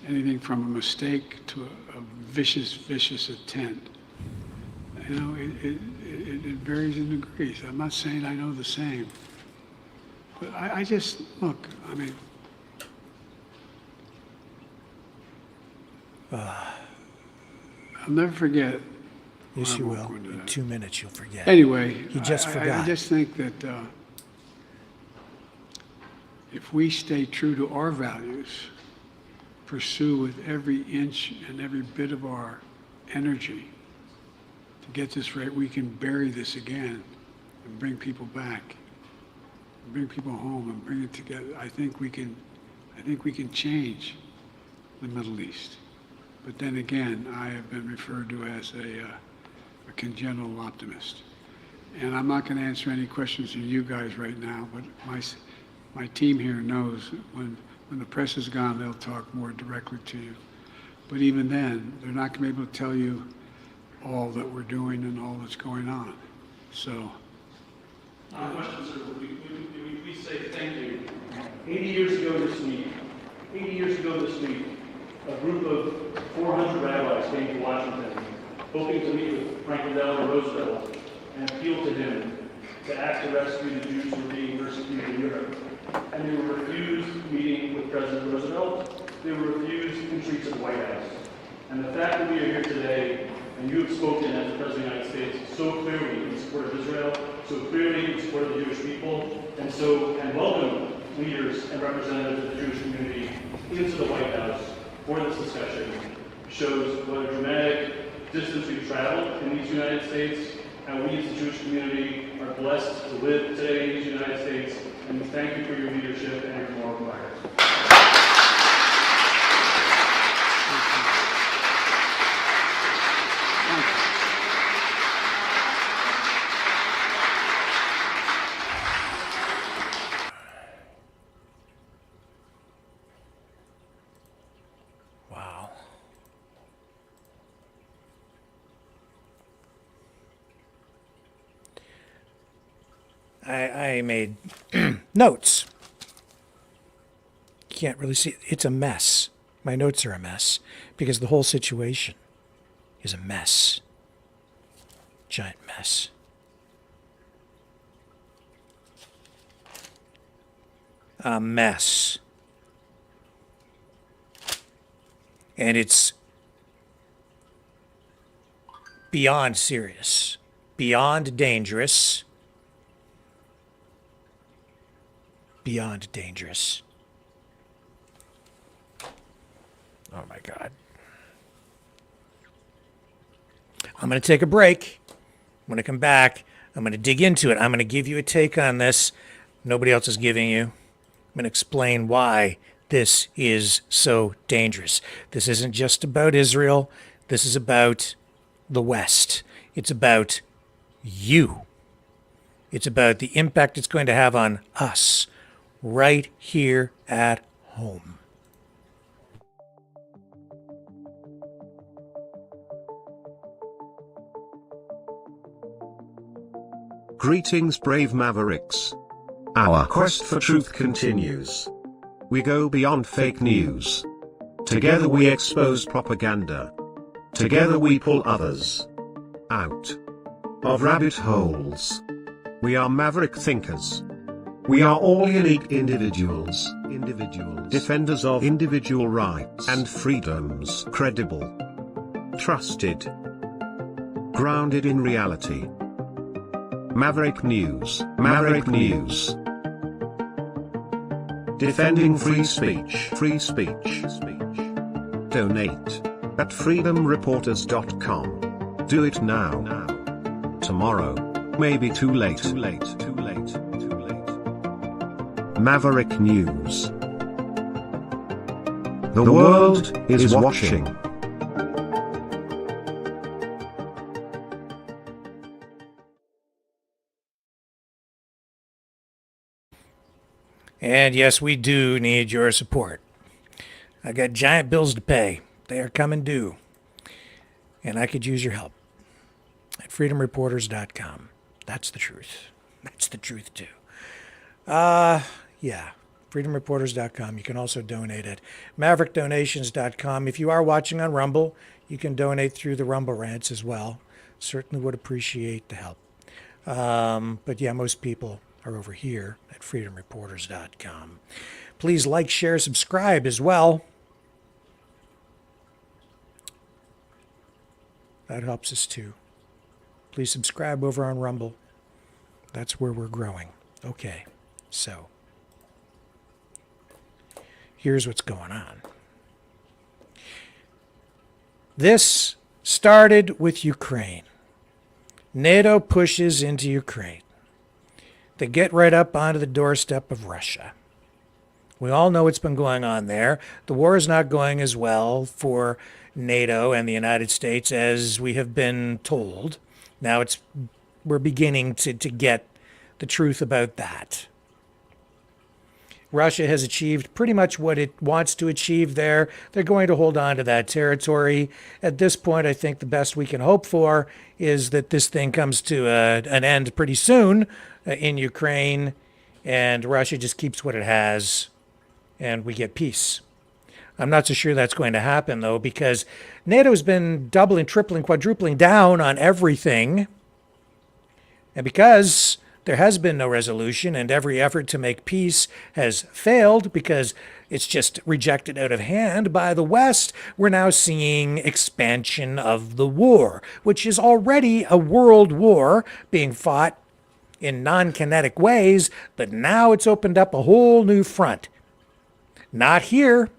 anything from a mistake to a vicious, vicious intent, you know, it varies in degrees. I'm not saying I know the same, but I just, look, I mean, I'll never forget. Yes, you will. In 2 minutes, you'll forget. Anyway, you just forgot. I just think that if we stay true to our values, pursue with every inch and every bit of our energy to get this right, we can bury this again and bring people back, and bring people home and bring it together. I think we can change the Middle East. But then again, I have been referred to as a congenital optimist. And I'm not going to answer any questions from you guys right now, but my team here knows when the press is gone, they'll talk more directly to you. But even then, they're not going to be able to tell you all that we're doing and all that's going on. So. Question, sir. We say thank you. 80 years ago this week, a group of 400 rabbis came to Washington, hoping to meet with Franklin Delano Roosevelt and appeal to him to act to rescue the Jews who were being persecuted in Europe. And they were refused meeting with President Roosevelt. They were refused entry to the White House. And the fact that we are here today, and you have spoken as the President of the United States so clearly in support of Israel, so clearly in support of the Jewish people, and welcome leaders and representatives of the Jewish community into the White House for this discussion, shows what a dramatic distance we've traveled in these United States, and we as the Jewish community are blessed to live today in these United States, and we thank you for your leadership and your moral fire. I made notes. Can't really see. It's a mess. My notes are a mess because the whole situation is a mess. Giant mess. A mess. And it's beyond serious, beyond dangerous. Beyond dangerous. Oh my God. I'm going to take a break. When I come back, I'm going to dig into it. I'm going to give you a take on this nobody else is giving you. I'm going to explain why this is so dangerous. This isn't just about Israel. This is about the West. It's about you. It's about the impact it's going to have on us. Right here at home. Greetings, brave Mavericks. Our quest for truth continues. We go beyond fake news. Together we expose propaganda. Together we pull others out of rabbit holes. We are maverick thinkers. We are all unique individuals, defenders of individual rights and freedoms, credible, trusted, grounded in reality. Maverick News. Maverick News. Defending free speech. Free speech. Donate at freedomreporters.com. Do it now. Tomorrow may be too late. Too late. Too late. Too late. Maverick News. The world is watching. And yes, we do need your support. I got giant bills to pay. They are coming due. And I could use your help at freedomreporters.com. That's the truth. That's the truth, too. Yeah, freedomreporters.com. You can also donate at maverickdonations.com. If you are watching on Rumble, you can donate through the Rumble rants as well. Certainly would appreciate the help. But yeah, most people are over here at freedomreporters.com. Please like, share, subscribe as well. That helps us too. Please subscribe over on Rumble. That's where we're growing. Okay, so here's what's going on. This started with Ukraine. NATO pushes into Ukraine. They get right up onto the doorstep of Russia. We all know what's been going on there. The war is not going as well for NATO and the United States as we have been told. Now we're beginning to get the truth about that. Russia has achieved pretty much what it wants to achieve there. They're going to hold on to that territory. At this point, I think the best we can hope for is that this thing comes to an end pretty soon in Ukraine, and Russia just keeps what it has, and we get peace. I'm not so sure that's going to happen, though, because NATO's been doubling, tripling, quadrupling down on everything, and because there has been no resolution and every effort to make peace has failed because it's just rejected out of hand by the West, we're now seeing expansion of the war, which is already a world war being fought in non-kinetic ways, but now it's opened up a whole new front. Not here.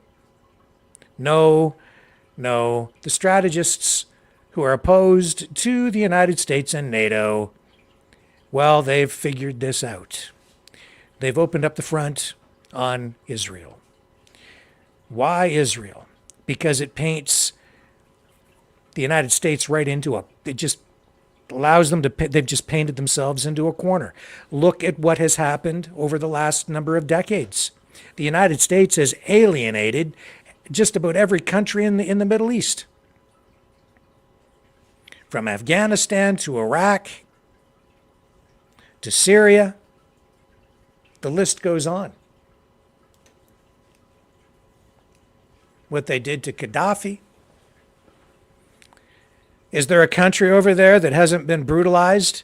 No. The strategists who are opposed to the United States and NATO, well, they've figured this out. They've opened up the front on Israel. Why Israel? Because it paints the United States right into it just allows them to, they've just painted themselves into a corner. Look at what has happened over the last number of decades. The United States has alienated just about every country in the Middle East. From Afghanistan to Iraq to Syria, the list goes on. What they did to Gaddafi. Is there a country over there that hasn't been brutalized,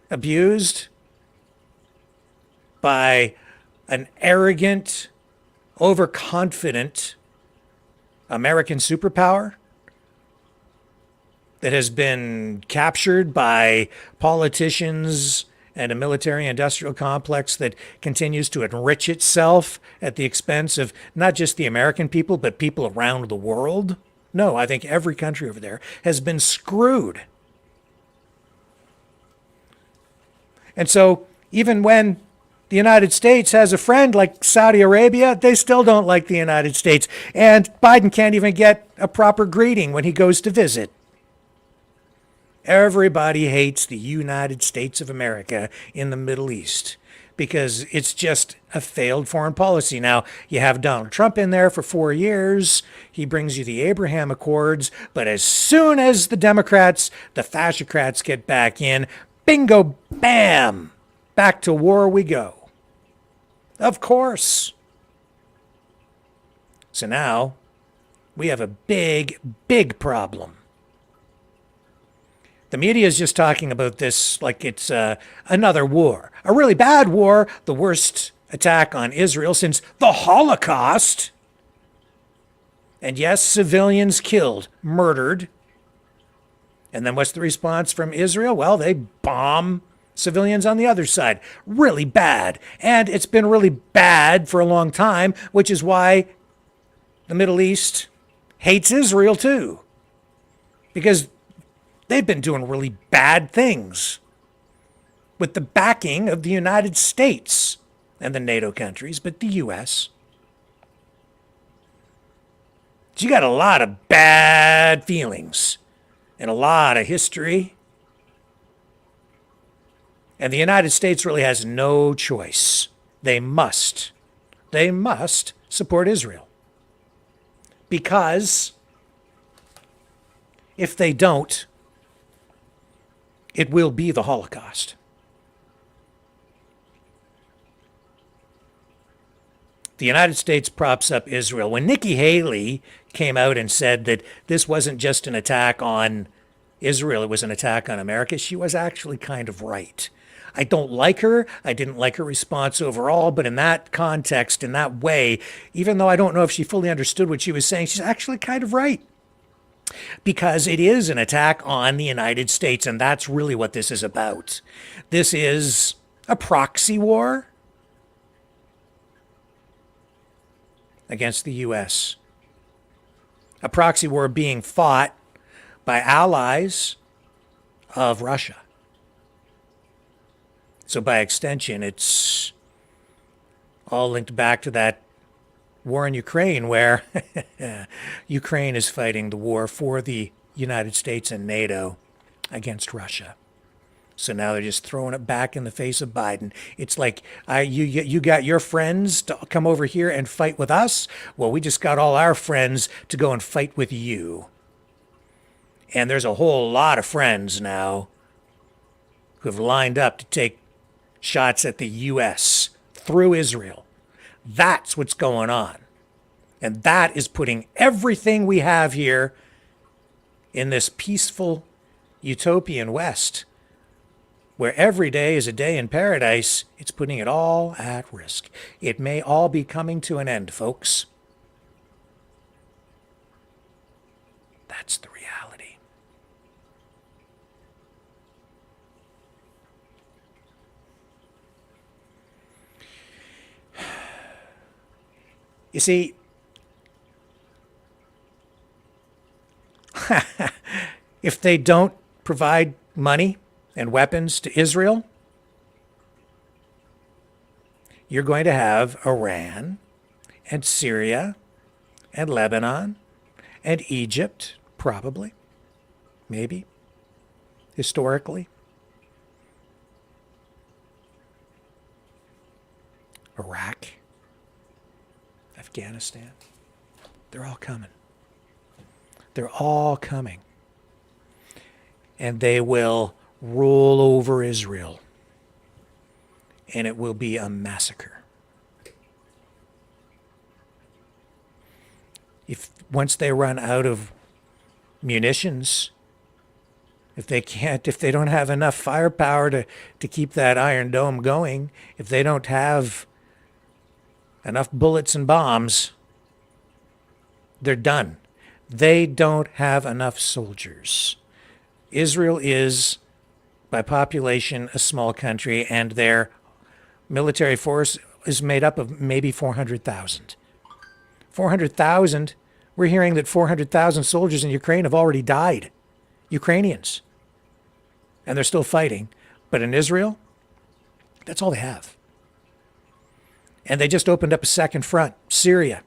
abused by an arrogant, overconfident American superpower that has been captured by politicians and a military-industrial complex that continues to enrich itself at the expense of not just the American people, but people around the world? No, I think every country over there has been screwed. And so even when the United States has a friend like Saudi Arabia, they still don't like the United States. And Biden can't even get a proper greeting when he goes to visit. Everybody hates the United States of America in the Middle East because it's just a failed foreign policy. Now, you have Donald Trump in there for 4 years. He brings you the Abraham Accords. But as soon as the Democrats, the fascocrats get back in, bingo, bam, back to war we go. Of course. So now we have a big, big problem. The media is just talking about this like it's another war, a really bad war, the worst attack on Israel since the Holocaust. And yes, civilians killed, murdered. And then what's the response from Israel? Well, they bomb civilians on the other side. Really bad. And it's been really bad for a long time, which is why the Middle East hates Israel too. Because they've been doing really bad things with the backing of the United States and the NATO countries, but the U.S. You got a lot of bad feelings and a lot of history. And the United States really has no choice. They must support Israel. Because if they don't, it will be the Holocaust. The United States props up Israel. When Nikki Haley came out and said that this wasn't just an attack on Israel, it was an attack on America, she was actually kind of right. I don't like her. I didn't like her response overall, but in that context, in that way, even though I don't know if she fully understood what she was saying, she's actually kind of right. Because it is an attack on the United States, and that's really what this is about. This is a proxy war against the U.S. A proxy war being fought by allies of Russia. So by extension, it's all linked back to that war in Ukraine, where Ukraine is fighting the war for the United States and NATO against Russia. So now they're just throwing it back in the face of Biden. It's like, you got your friends to come over here and fight with us? Well, we just got all our friends to go and fight with you. And there's a whole lot of friends now who have lined up to take shots at the U.S. through Israel. That's what's going on. And that is putting everything we have here in this peaceful utopian West, where every day is a day in paradise, it's putting it all at risk. It may all be coming to an end, folks. That's the reality. You see, if they don't provide money and weapons to Israel, you're going to have Iran and Syria and Lebanon and Egypt, probably, maybe, historically. Iraq, Afghanistan, they're all coming. They're all coming. And they will rule over Israel. And it will be a massacre. Once they run out of munitions, if they don't have enough firepower to keep that Iron Dome going, if they don't have enough bullets and bombs, they're done. They don't have enough soldiers. Israel is, by population, a small country, and their military force is made up of maybe 400,000. 400,000, we're hearing that 400,000 soldiers in Ukraine have already died. Ukrainians. And they're still fighting. But in Israel, that's all they have. And they just opened up a second front. Syria.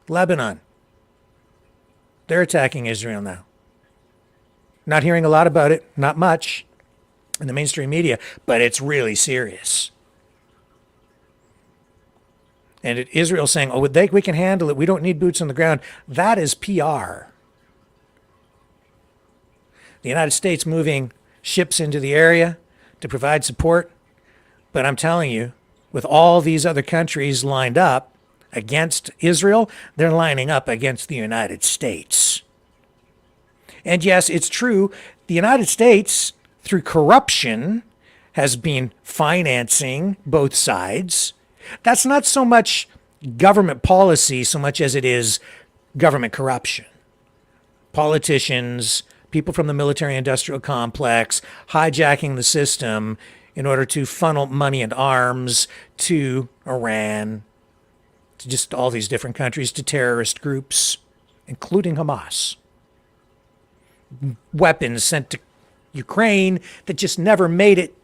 Lebanon. They're attacking Israel now. Not hearing a lot about it, not much in the mainstream media, but it's really serious. And Israel saying, oh, we can handle it. We don't need boots on the ground. That is PR. The United States moving ships into the area to provide support. But I'm telling you, with all these other countries lined up against Israel, they're lining up against the United States. And yes, it's true, the United States, through corruption, has been financing both sides. That's not so much government policy so much as it is government corruption. Politicians people from the military-industrial complex hijacking the system in order to funnel money and arms to Iran, to just all these different countries, to terrorist groups, including Hamas. Weapons sent to Ukraine that just never made it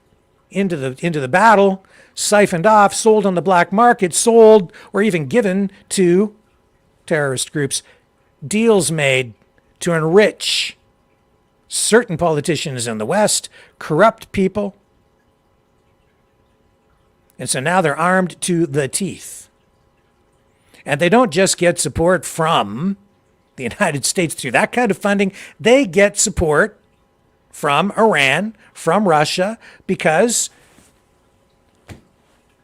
into the battle, siphoned off, sold on the black market, sold or even given to terrorist groups. Deals made to enrich certain politicians in the West, corrupt people. And so now they're armed to the teeth. And they don't just get support from the United States through that kind of funding. They get support from Iran, from Russia, because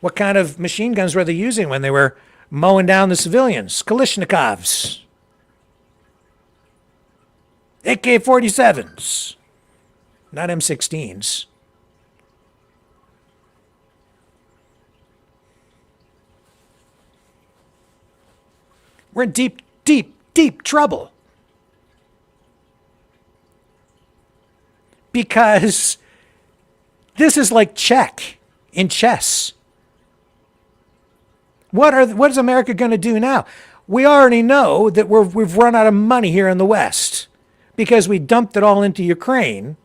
what kind of machine guns were they using when they were mowing down the civilians? Kalashnikovs. AK-47s. Not M16s. We're in deep, deep, deep trouble. Because this is like check in chess. What is America going to do now? We already know that we've run out of money here in the West because we dumped it all into Ukraine.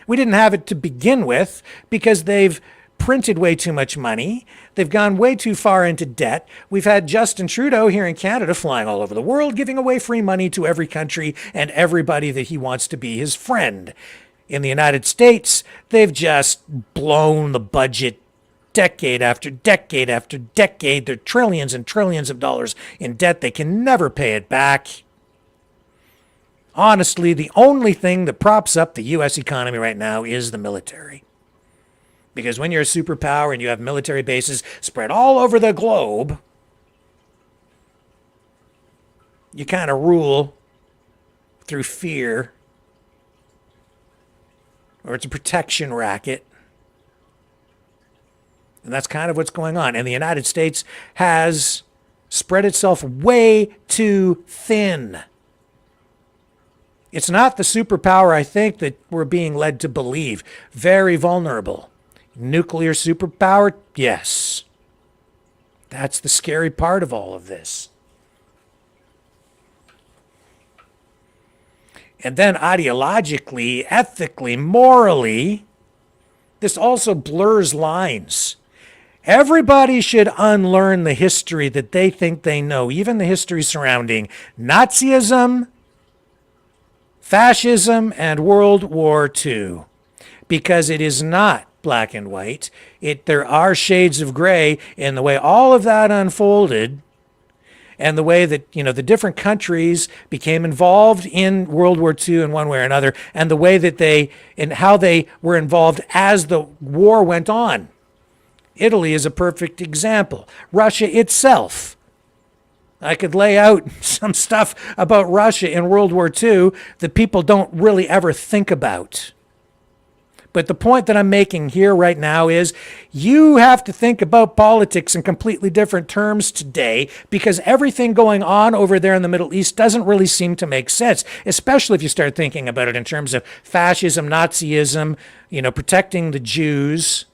We didn't have it to begin with because they've printed way too much money. They've gone way too far into debt. We've had Justin Trudeau here in Canada flying all over the world, giving away free money to every country and everybody that he wants to be his friend. In the United States, they've just blown the budget decade after decade after decade. They're trillions and trillions of dollars in debt. They can never pay it back. Honestly, the only thing that props up the U.S. economy right now is the military. Because when you're a superpower and you have military bases spread all over the globe, you kind of rule through fear, or it's a protection racket. And that's kind of what's going on. And the United States has spread itself way too thin. It's not the superpower I think that we're being led to believe. Very vulnerable. Nuclear superpower? Yes. That's the scary part of all of this. And then ideologically, ethically, morally, this also blurs lines. Everybody should unlearn the history that they think they know, even the history surrounding Nazism, fascism, and World War II, because it is not black and white. There are shades of gray in the way all of that unfolded, and the way that, the different countries became involved in World War II in one way or another, and the way that and how they were involved as the war went on. Italy is a perfect example. Russia itself. I could lay out some stuff about Russia in World War II that people don't really ever think about. But the point that I'm making here right now is you have to think about politics in completely different terms today, because everything going on over there in the Middle East doesn't really seem to make sense, especially if you start thinking about it in terms of fascism, Nazism, protecting the Jews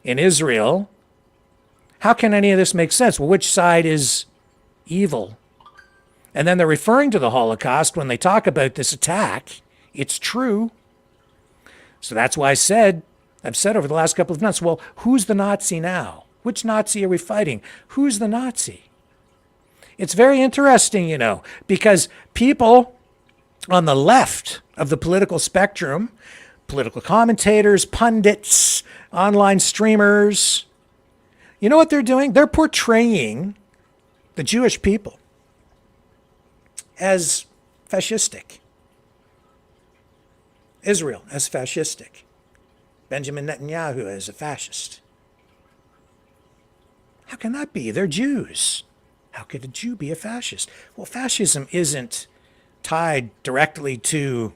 in Israel. How can any of this make sense? Well, which side is evil? And then they're referring to the Holocaust when they talk about this attack. It's true. So that's why I've said over the last couple of months, well, who's the Nazi now? Which Nazi are we fighting? Who's the Nazi? It's very interesting, because people on the left of the political spectrum, political commentators, pundits, online streamers, you know what they're doing? They're portraying the Jewish people as fascistic. Israel as fascistic. Benjamin Netanyahu as a fascist. How can that be? They're Jews. How could a Jew be a fascist? Well, fascism isn't tied directly to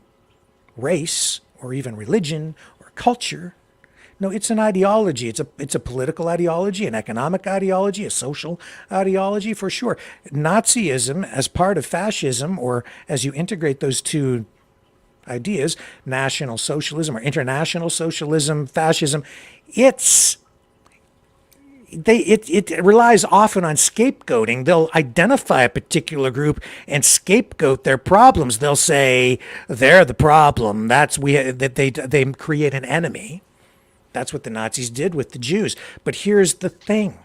race or even religion or culture. No, it's an ideology. It's a political ideology, an economic ideology, a social ideology, for sure. Nazism as part of fascism, or as you integrate those two ideas, National Socialism or International Socialism, fascism, it relies often on scapegoating. They'll identify a particular group and scapegoat their problems. They'll say they're the problem. They create an enemy. That's what the Nazis did with the Jews. But here's the thing.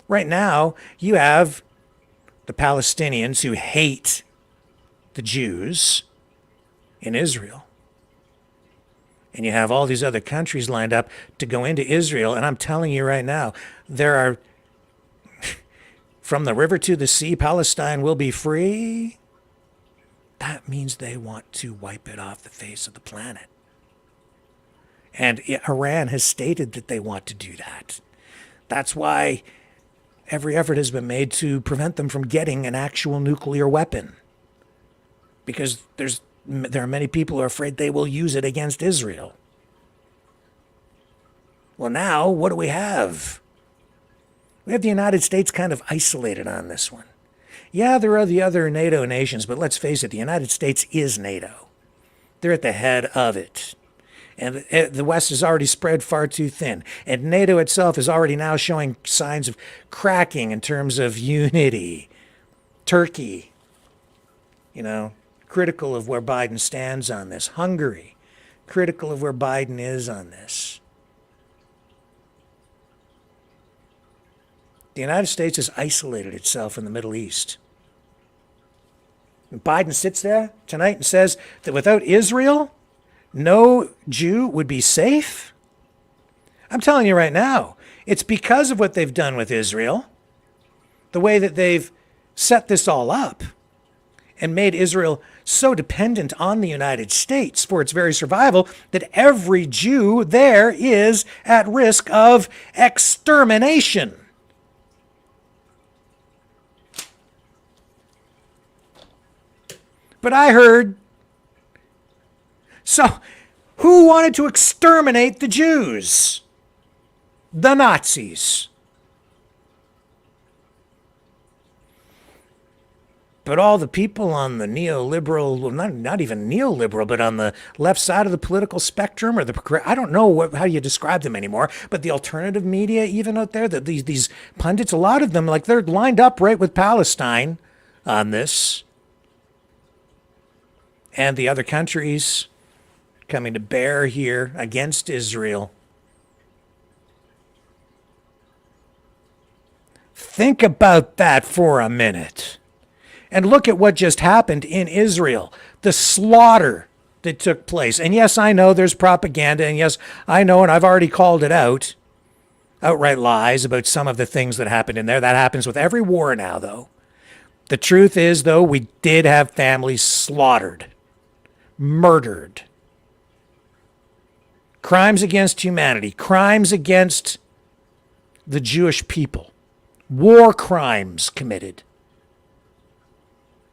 Right now, you have the Palestinians who hate the Jews in Israel. And you have all these other countries lined up to go into Israel. And I'm telling you right now, there are, from the river to the sea, Palestine will be free. That means they want to wipe it off the face of the planet. And Iran has stated that they want to do that. That's why every effort has been made to prevent them from getting an actual nuclear weapon. Because there are many people who are afraid they will use it against Israel. Well, now, what do we have? We have the United States kind of isolated on this one. Yeah, there are the other NATO nations, but let's face it, the United States is NATO. They're at the head of it. And the West has already spread far too thin. And NATO itself is already now showing signs of cracking in terms of unity. Turkey, critical of where Biden stands on this. Hungary, critical of where Biden is on this. The United States has isolated itself in the Middle East. And Biden sits there tonight and says that without Israel, no Jew would be safe. I'm telling you right now, it's because of what they've done with Israel, the way that they've set this all up and made Israel so dependent on the United States for its very survival that every Jew there is at risk of extermination. But I heard, so who wanted to exterminate the Jews? The Nazis. But all the people on the neoliberal, well, not even neoliberal, but on the left side of the political spectrum, or I don't know how you describe them anymore, but the alternative media even out there, these pundits, a lot of them, like they're lined up right with Palestine on this. And the other countries coming to bear here against Israel. Think about that for a minute. And look at what just happened in Israel. The slaughter that took place. And yes, I know there's propaganda. And yes, I know, and I've already called it out. Outright lies about some of the things that happened in there. That happens with every war now, though. The truth is, though, we did have families slaughtered. Murdered. Crimes against humanity. Crimes against the Jewish people. War crimes committed.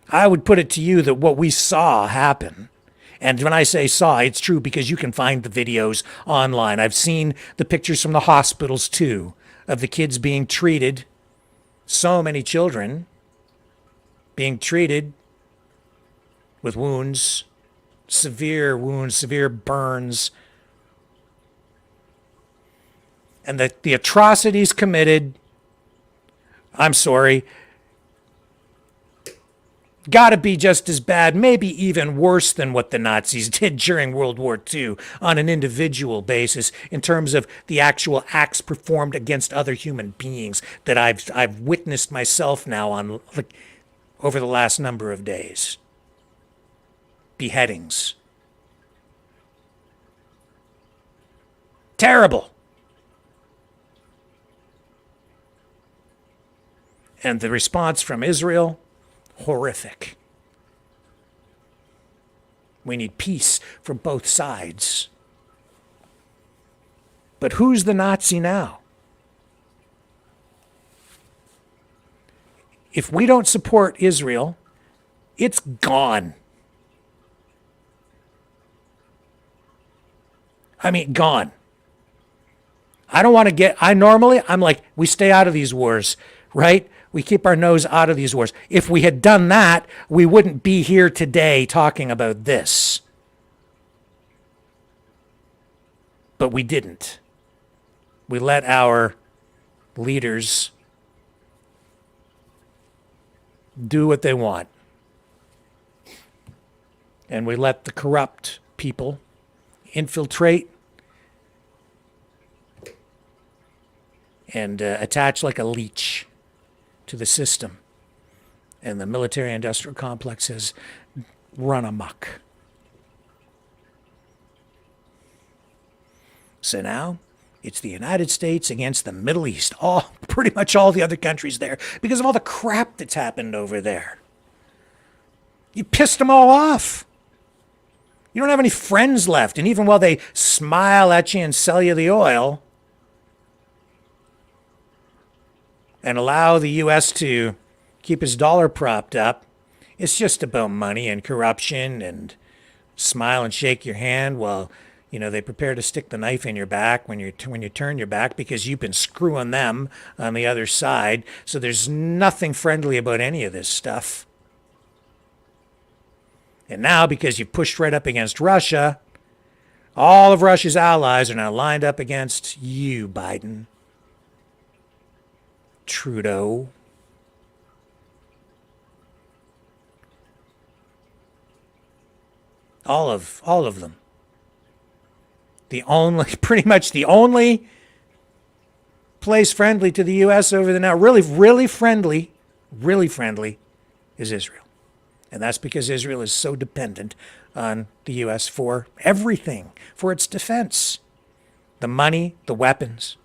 I would put it to you that what we saw happen, and when I say saw, it's true because you can find the videos online. I've seen the pictures from the hospitals too, of the kids being treated, so many children being treated with wounds, severe burns, and the atrocities committed, I'm sorry, got to be just as bad, maybe even worse than what the Nazis did during World War II on an individual basis in terms of the actual acts performed against other human beings that I've witnessed myself now on over the last number of days. Beheadings. Terrible. And the response from Israel, horrific. We need peace for both sides. But who's the Nazi now? If we don't support Israel, it's gone. I mean, gone. I don't want to I'm like, we stay out of these wars, right? We keep our nose out of these wars. If we had done that, we wouldn't be here today talking about this. But we didn't. We let our leaders do what they want. And we let the corrupt people infiltrate and attach like a leech to the system. And the military-industrial complex has run amok. So now it's the United States against the Middle East. Pretty much all the other countries there because of all the crap that's happened over there. You pissed them all off. You don't have any friends left. And even while they smile at you and sell you the oil and allow the U.S. to keep his dollar propped up, it's just about money and corruption and smile and shake your hand while, they prepare to stick the knife in your back when you turn your back because you've been screwing them on the other side. So there's nothing friendly about any of this stuff. And now, because you've pushed right up against Russia, all of Russia's allies are now lined up against you, Biden, Trudeau. All of them. Pretty much the only place friendly to the U.S. over there now, really friendly, is Israel. And that's because Israel is so dependent on the U.S. for everything, for its defense, the money, the weapons.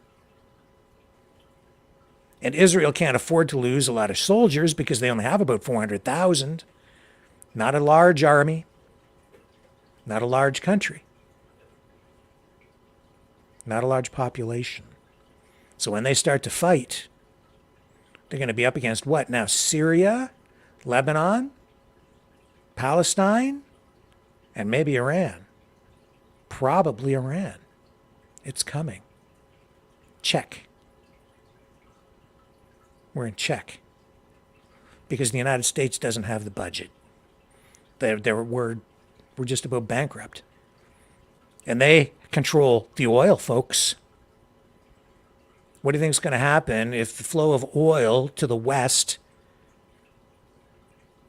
And Israel can't afford to lose a lot of soldiers because they only have about 400,000. Not a large army, not a large country. Not a large population. So when they start to fight, they're going to be up against what now? Syria, Lebanon, Palestine, and maybe Iran. Probably Iran. It's coming. Check. We're in check. Because the United States doesn't have the budget. We're just about bankrupt. And they control the oil, folks. What do you think is going to happen if the flow of oil to the West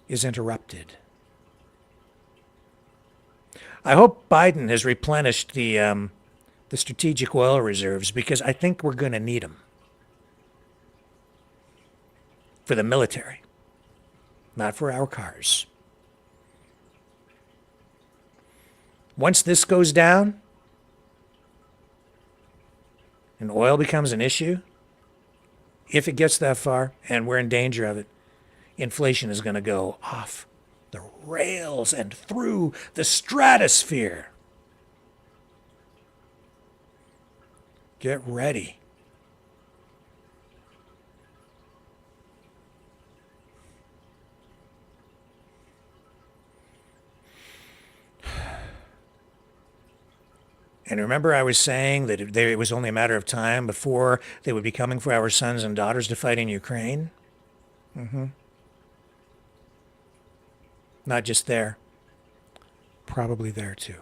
is interrupted? I hope Biden has replenished the strategic oil reserves because I think we're going to need them for the military, not for our cars. Once this goes down and oil becomes an issue, if it gets that far and we're in danger of it, inflation is going to go off the rails and through the stratosphere. Get ready. And remember I was saying that it was only a matter of time before they would be coming for our sons and daughters to fight in Ukraine? Not just there. Probably there too.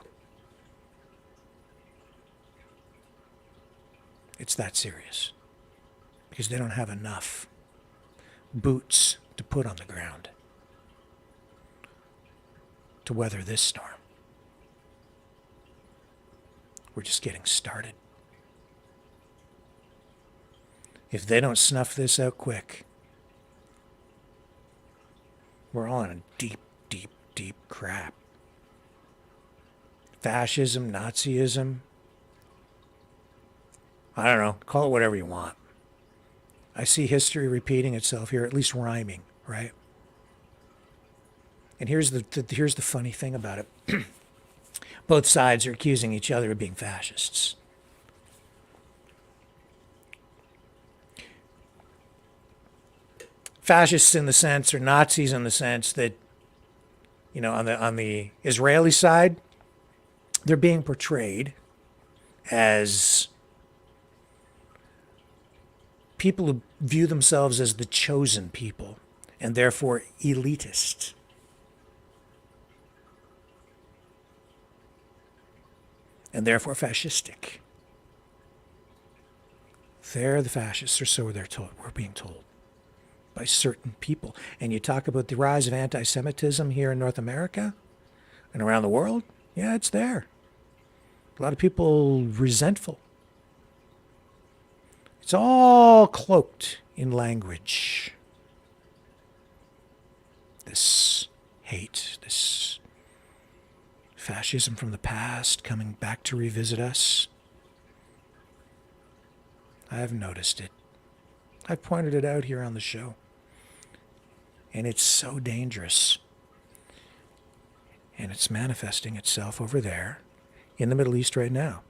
It's that serious. Because they don't have enough boots to put on the ground to weather this storm. We're just getting started. If they don't snuff this out quick, we're all in a deep crap. Fascism, Nazism, I don't know, call it whatever you want. I see history repeating itself here, at least rhyming, right? And here's the funny thing about it. Both sides are accusing each other of being fascists. Fascists in the sense, or Nazis in the sense that, on the Israeli side, they're being portrayed as people who view themselves as the chosen people and therefore elitist. And therefore fascistic. They're the fascists, or so we're being told by certain people. And you talk about the rise of anti-Semitism here in North America and around the world. Yeah, it's there. A lot of people resentful. It's all cloaked in language. This hate, this fascism from the past coming back to revisit us. I've noticed it. I've pointed it out here on the show. And it's so dangerous. And it's manifesting itself over there in the Middle East right now.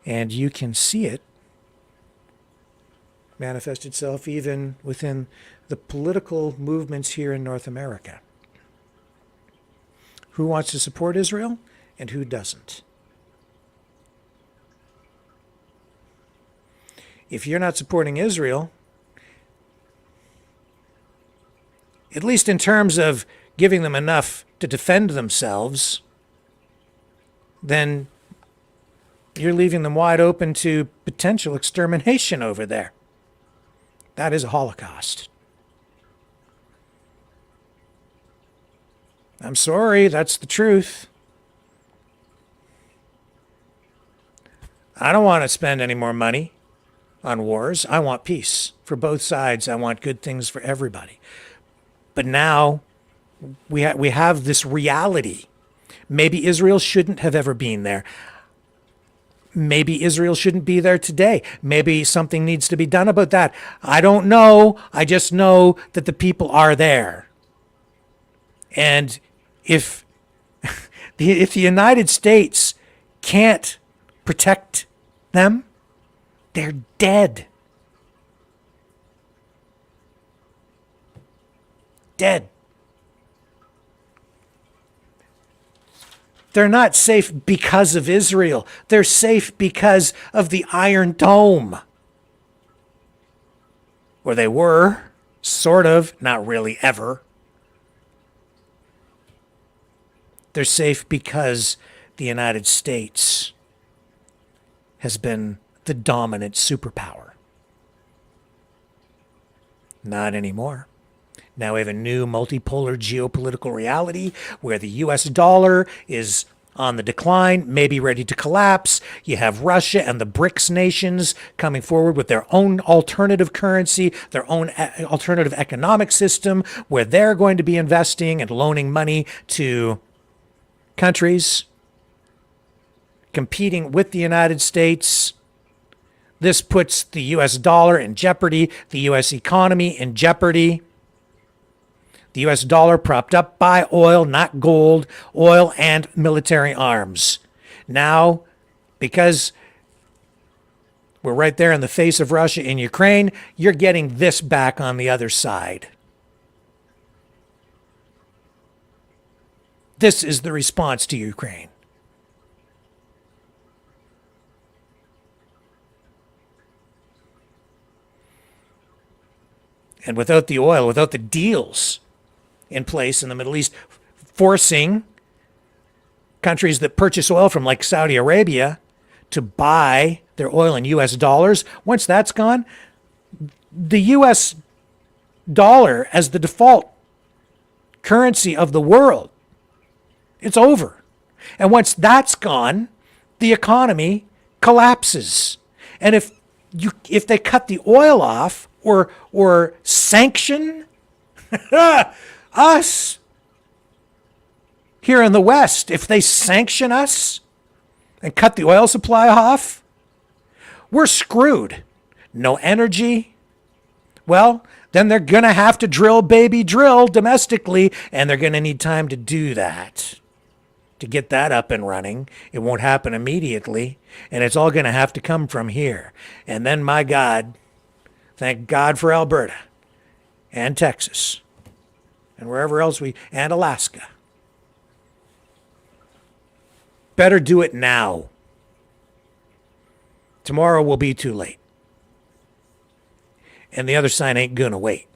And you can see it manifest itself even within the political movements here in North America. Who wants to support Israel and who doesn't? If you're not supporting Israel, at least in terms of giving them enough to defend themselves, then you're leaving them wide open to potential extermination over there. That is a Holocaust. I'm sorry, that's the truth. I don't want to spend any more money on wars. I want peace for both sides. I want good things for everybody. But now we have this reality. Maybe Israel shouldn't have ever been there. Maybe Israel shouldn't be there today. Maybe something needs to be done about that. I don't know. I just know that the people are there. And if the United States can't protect them, they're dead. Dead. They're not safe because of Israel. They're safe because of the Iron Dome. Or they were, sort of, not really ever. They're safe because the United States has been the dominant superpower. Not anymore. Now we have a new multipolar geopolitical reality where the US dollar is on the decline, maybe ready to collapse. You have Russia and the BRICS nations coming forward with their own alternative currency, their own alternative economic system, where they're going to be investing and loaning money to countries competing with the United States. This puts the US dollar in jeopardy, the US economy in jeopardy. The US dollar propped up by oil, not gold, oil and military arms. Now, because we're right there in the face of Russia in Ukraine, you're getting this back on the other side. This is the response to Ukraine. And without the oil, without the deals in place in the Middle East, forcing countries that purchase oil from like Saudi Arabia to buy their oil in US dollars, once that's gone, the US dollar as the default currency of the world, it's over. And once that's gone, the economy collapses. And if they cut the oil off or sanction us here in the West, if they sanction us and cut the oil supply off, we're screwed. No energy. Well, then they're going to have to drill, baby, drill domestically, and they're going to need time to do that. To get that up and running. It won't happen immediately, and it's all going to have to come from here. And then, my God, thank God for Alberta and Texas and wherever else and Alaska. Better do it now. Tomorrow will be too late. and the other side ain't gonna wait.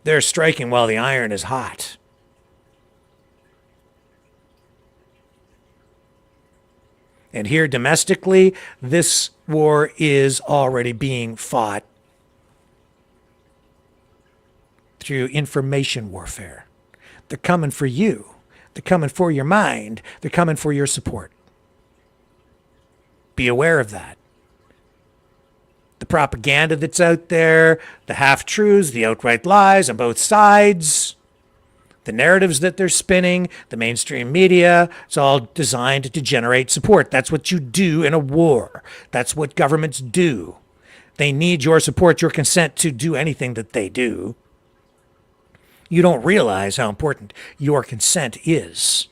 They're striking while the iron is hot. And here domestically, this war is already being fought through information warfare. They're coming for you. They're coming for your mind. They're coming for your support. Be aware of that. The propaganda that's out there, the half-truths, the outright lies on both sides, the narratives that they're spinning, the mainstream media, it's all designed to generate support. That's what you do in a war. That's what governments do. They need your support, your consent to do anything that they do. You don't realize how important your consent is.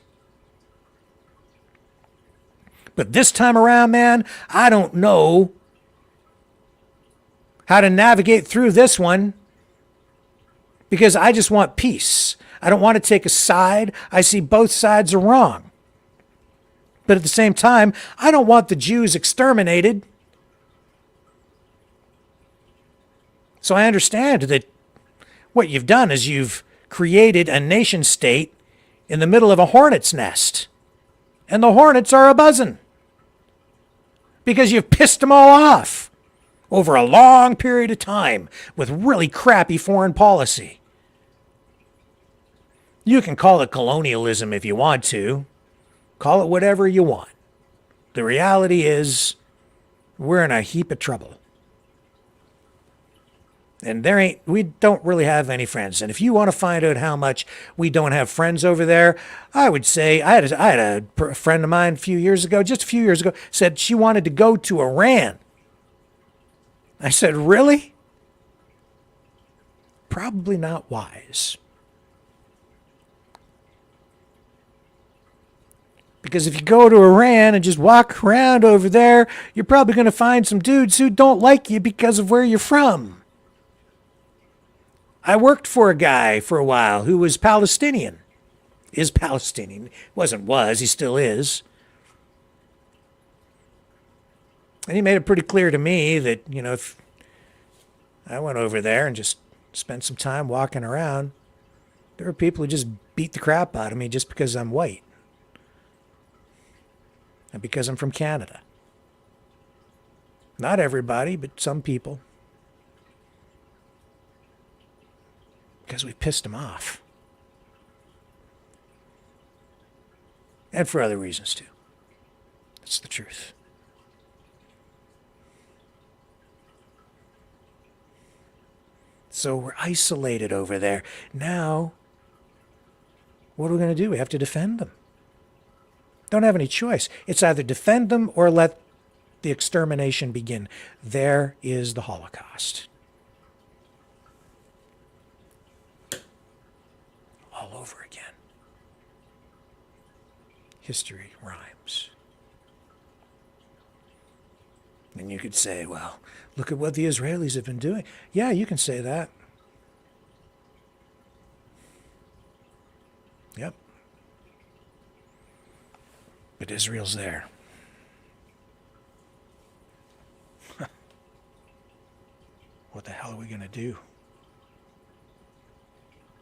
But this time around, man, I don't know how to navigate through this one because I just want peace. I don't want to take a side. I see both sides are wrong. But at the same time, I don't want the Jews exterminated. So I understand that what you've done is you've created a nation state in the middle of a hornet's nest. And the hornets are a-buzzing. Because you've pissed them all off over a long period of time with really crappy foreign policy. You can call it colonialism if you want to. Call it whatever you want. The reality is, we're in a heap of trouble. And we don't really have any friends. And if you want to find out how much we don't have friends over there, I would say, I had a friend of mine just a few years ago, said she wanted to go to Iran. I said, really? Probably not wise. Because if you go to Iran and just walk around over there, you're probably going to find some dudes who don't like you because of where you're from. I worked for a guy for a while who was Palestinian. Is Palestinian. He still is. And he made it pretty clear to me that, if I went over there and just spent some time walking around, there were people who just beat the crap out of me just because I'm white. And because I'm from Canada. Not everybody, but some people. Because we pissed them off. And for other reasons too. That's the truth. So we're isolated over there. Now, what are we going to do? We have to defend them. Don't have any choice. It's either defend them or let the extermination begin. There is the Holocaust. All over again. History rhymes. And you could say, well, look at what the Israelis have been doing. Yeah, you can say that. Yep. But Israel's there. What the hell are we going to do?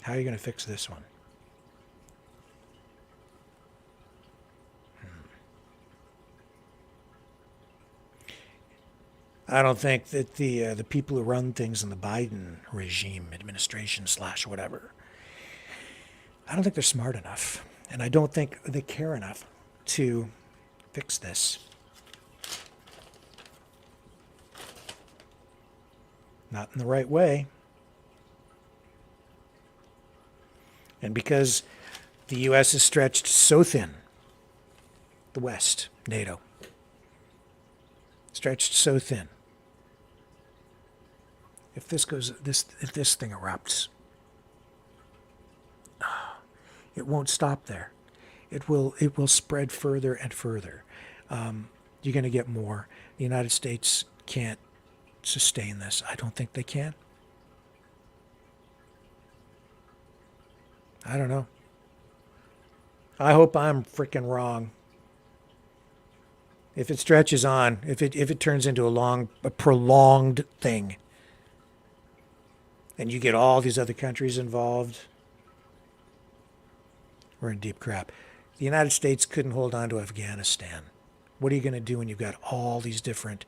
How are you going to fix this one? I don't think that the people who run things in the Biden regime, administration / whatever, I don't think they're smart enough. And I don't think they care enough to fix this. Not in the right way. And because the U.S. is stretched so thin, the West, NATO, stretched so thin. If this thing erupts, it won't stop there. It will spread further and further. You're going to get more. The United States can't sustain this. I don't think they can. I don't know. I hope I'm freaking wrong. If it stretches on, if it turns into a prolonged thing, and you get all these other countries involved, we're in deep crap. The United States couldn't hold on to Afghanistan. What are you going to do when you've got all these different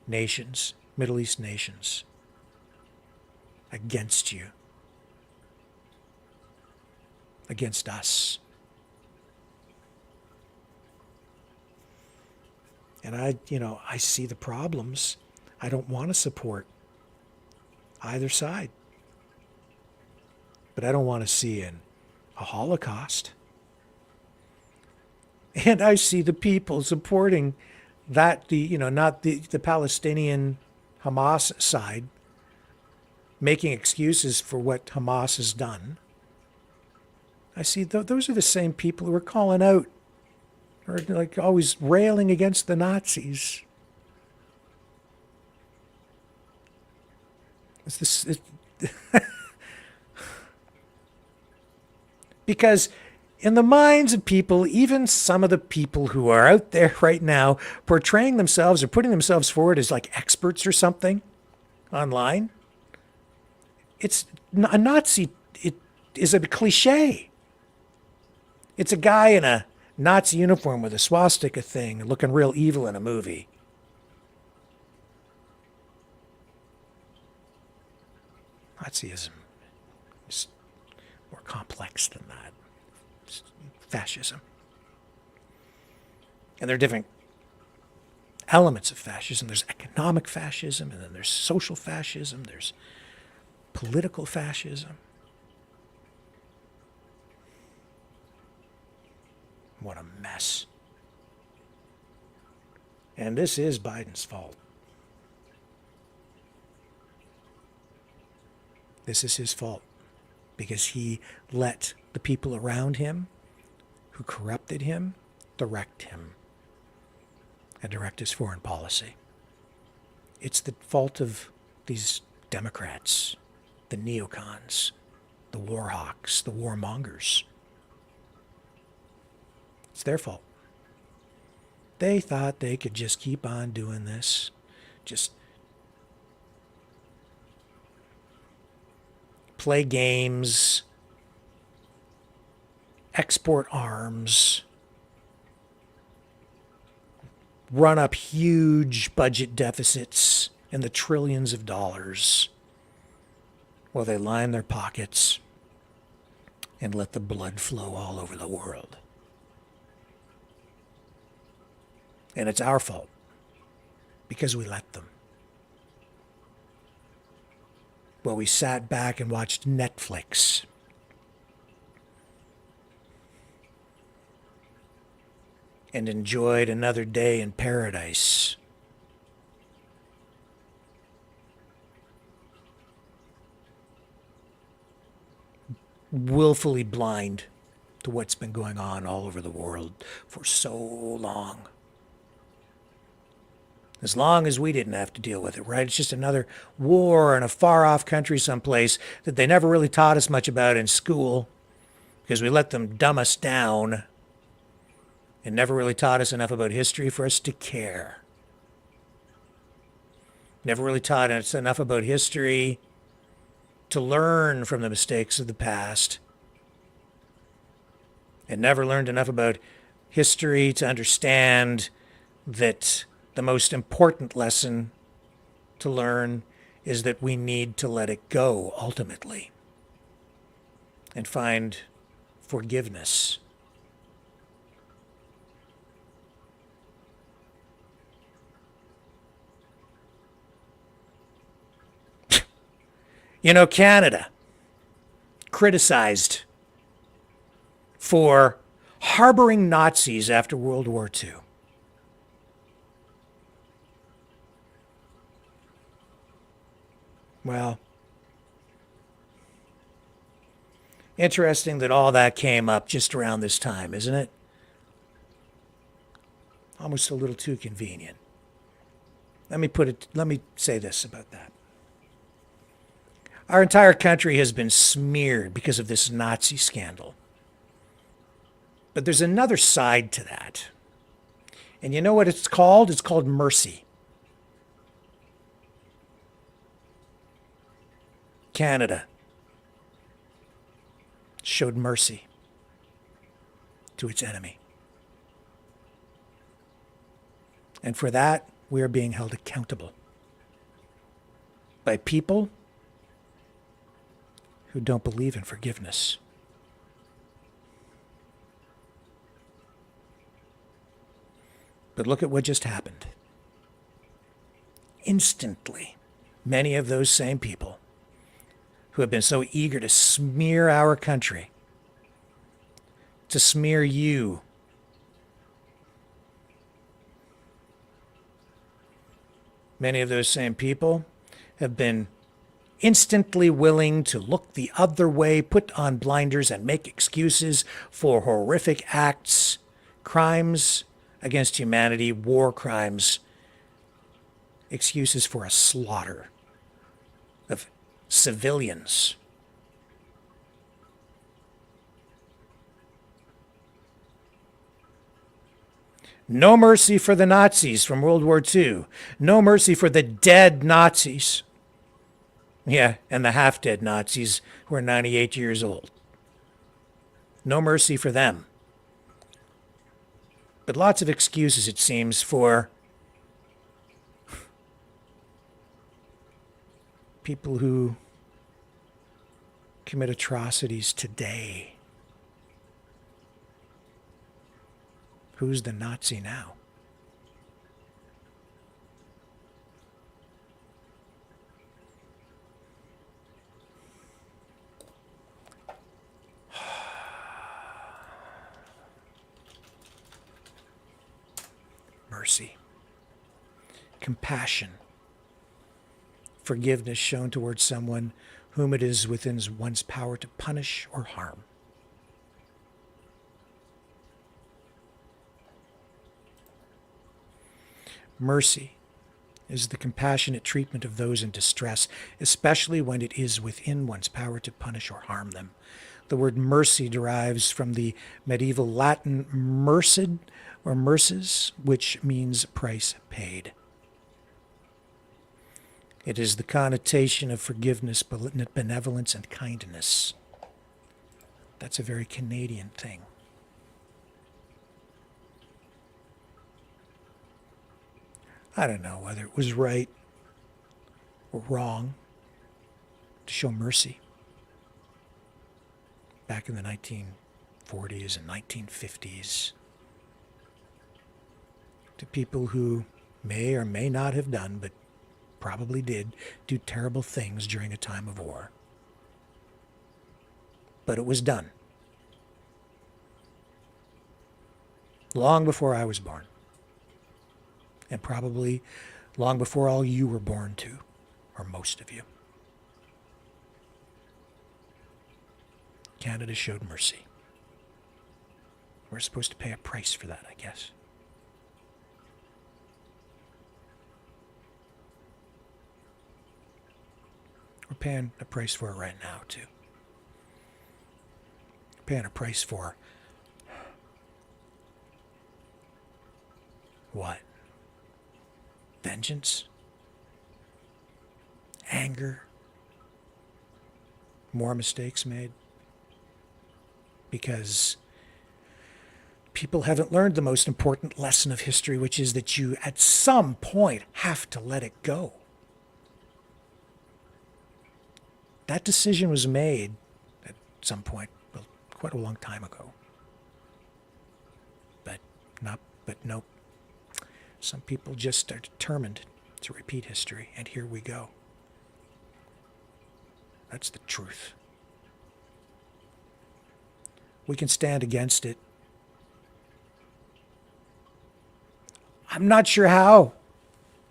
nations, Middle East nations, against you, against us? And I see the problems. I don't want to support either side. But I don't want to see a Holocaust. And I see the people supporting that, not the Palestinian Hamas side, making excuses for what Hamas has done. I see those are the same people who are calling out, or like always railing against the Nazis. Because in the minds of people, even some of the people who are out there right now portraying themselves or putting themselves forward as like experts or something online, it's a Nazi. It is a cliche. It's a guy in a Nazi uniform with a swastika thing looking real evil in a movie. Nazism is more complex than that. It's fascism. And there are different elements of fascism. There's economic fascism, and then there's social fascism, there's political fascism. What a mess. And this is Biden's fault. This is his fault because he let the people around him who corrupted him direct him and direct his foreign policy. It's the fault of these Democrats, the neocons, the war hawks, the warmongers. It's their fault. They thought they could just keep on doing this, just play games, export arms, run up huge budget deficits in the trillions of dollars while they line their pockets and let the blood flow all over the world. And it's our fault because we let them. Well, we sat back and watched Netflix. And enjoyed another day in paradise. Willfully blind to what's been going on all over the world for so long. As long as we didn't have to deal with it, right? It's just another war in a far-off country someplace that they never really taught us much about in school because we let them dumb us down and never really taught us enough about history for us to care. Never really taught us enough about history to learn from the mistakes of the past. And never learned enough about history to understand that the most important lesson to learn is that we need to let it go ultimately and find forgiveness. You know, Canada criticized for harboring Nazis after World War II. Well, interesting that all that came up just around this time, isn't it? Almost a little too convenient. Let me say this about that. Our entire country has been smeared because of this Nazi scandal. But there's another side to that. And you know what it's called? It's called mercy. Canada showed mercy to its enemy. And for that, we are being held accountable by people who don't believe in forgiveness. But look at what just happened. Instantly, many of those same people who have been so eager to smear our country, to smear you, many of those same people have been instantly willing to look the other way, put on blinders, and make excuses for horrific acts, crimes against humanity, war crimes, excuses for a slaughter of civilians. No mercy for the Nazis from World War II. No mercy for the dead Nazis. Yeah, and the half-dead Nazis who are 98 years old. No mercy for them. But lots of excuses, it seems, for people who commit atrocities today. Who's the Nazi now? Mercy, compassion, forgiveness shown towards someone whom it is within one's power to punish or harm. Mercy is the compassionate treatment of those in distress, especially when it is within one's power to punish or harm them. The word mercy derives from the medieval Latin merced or merces, which means price paid. It is the connotation of forgiveness, benevolence, and kindness. That's a very Canadian thing. I don't know whether it was right or wrong to show mercy back in the 1940s and 1950s to people who may or may not have done, but probably did, do terrible things during a time of war. But it was done long before I was born. And probably long before all you were born too, or most of you. Canada showed mercy. We're supposed to pay a price for that, I guess. We're paying a price for it right now, too. We're paying a price for what? Vengeance? Anger? More mistakes made? Because people haven't learned the most important lesson of history, which is that you, at some point, have to let it go. That decision was made at some point, well, quite a long time ago. But nope. Some people just are determined to repeat history, and here we go. That's the truth. We can stand against it. I'm not sure how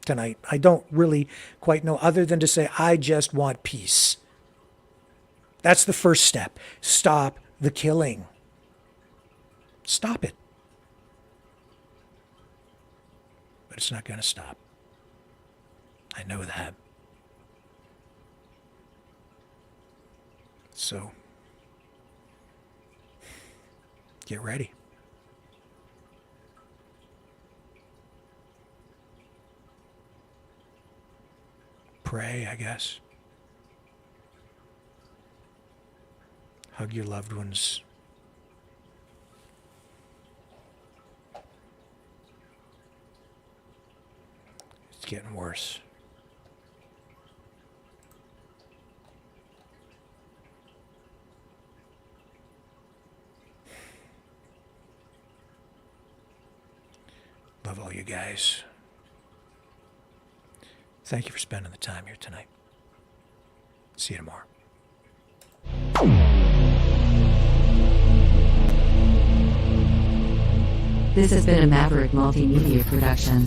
tonight. I don't really quite know, other than to say I just want peace. That's the first step. Stop the killing. Stop it. But it's not going to stop. I know that. So, get ready. Pray, I guess. Hug your loved ones. It's getting worse. Love all you guys. Thank you for spending the time here tonight. See you tomorrow. This has been a Maverick Multimedia production.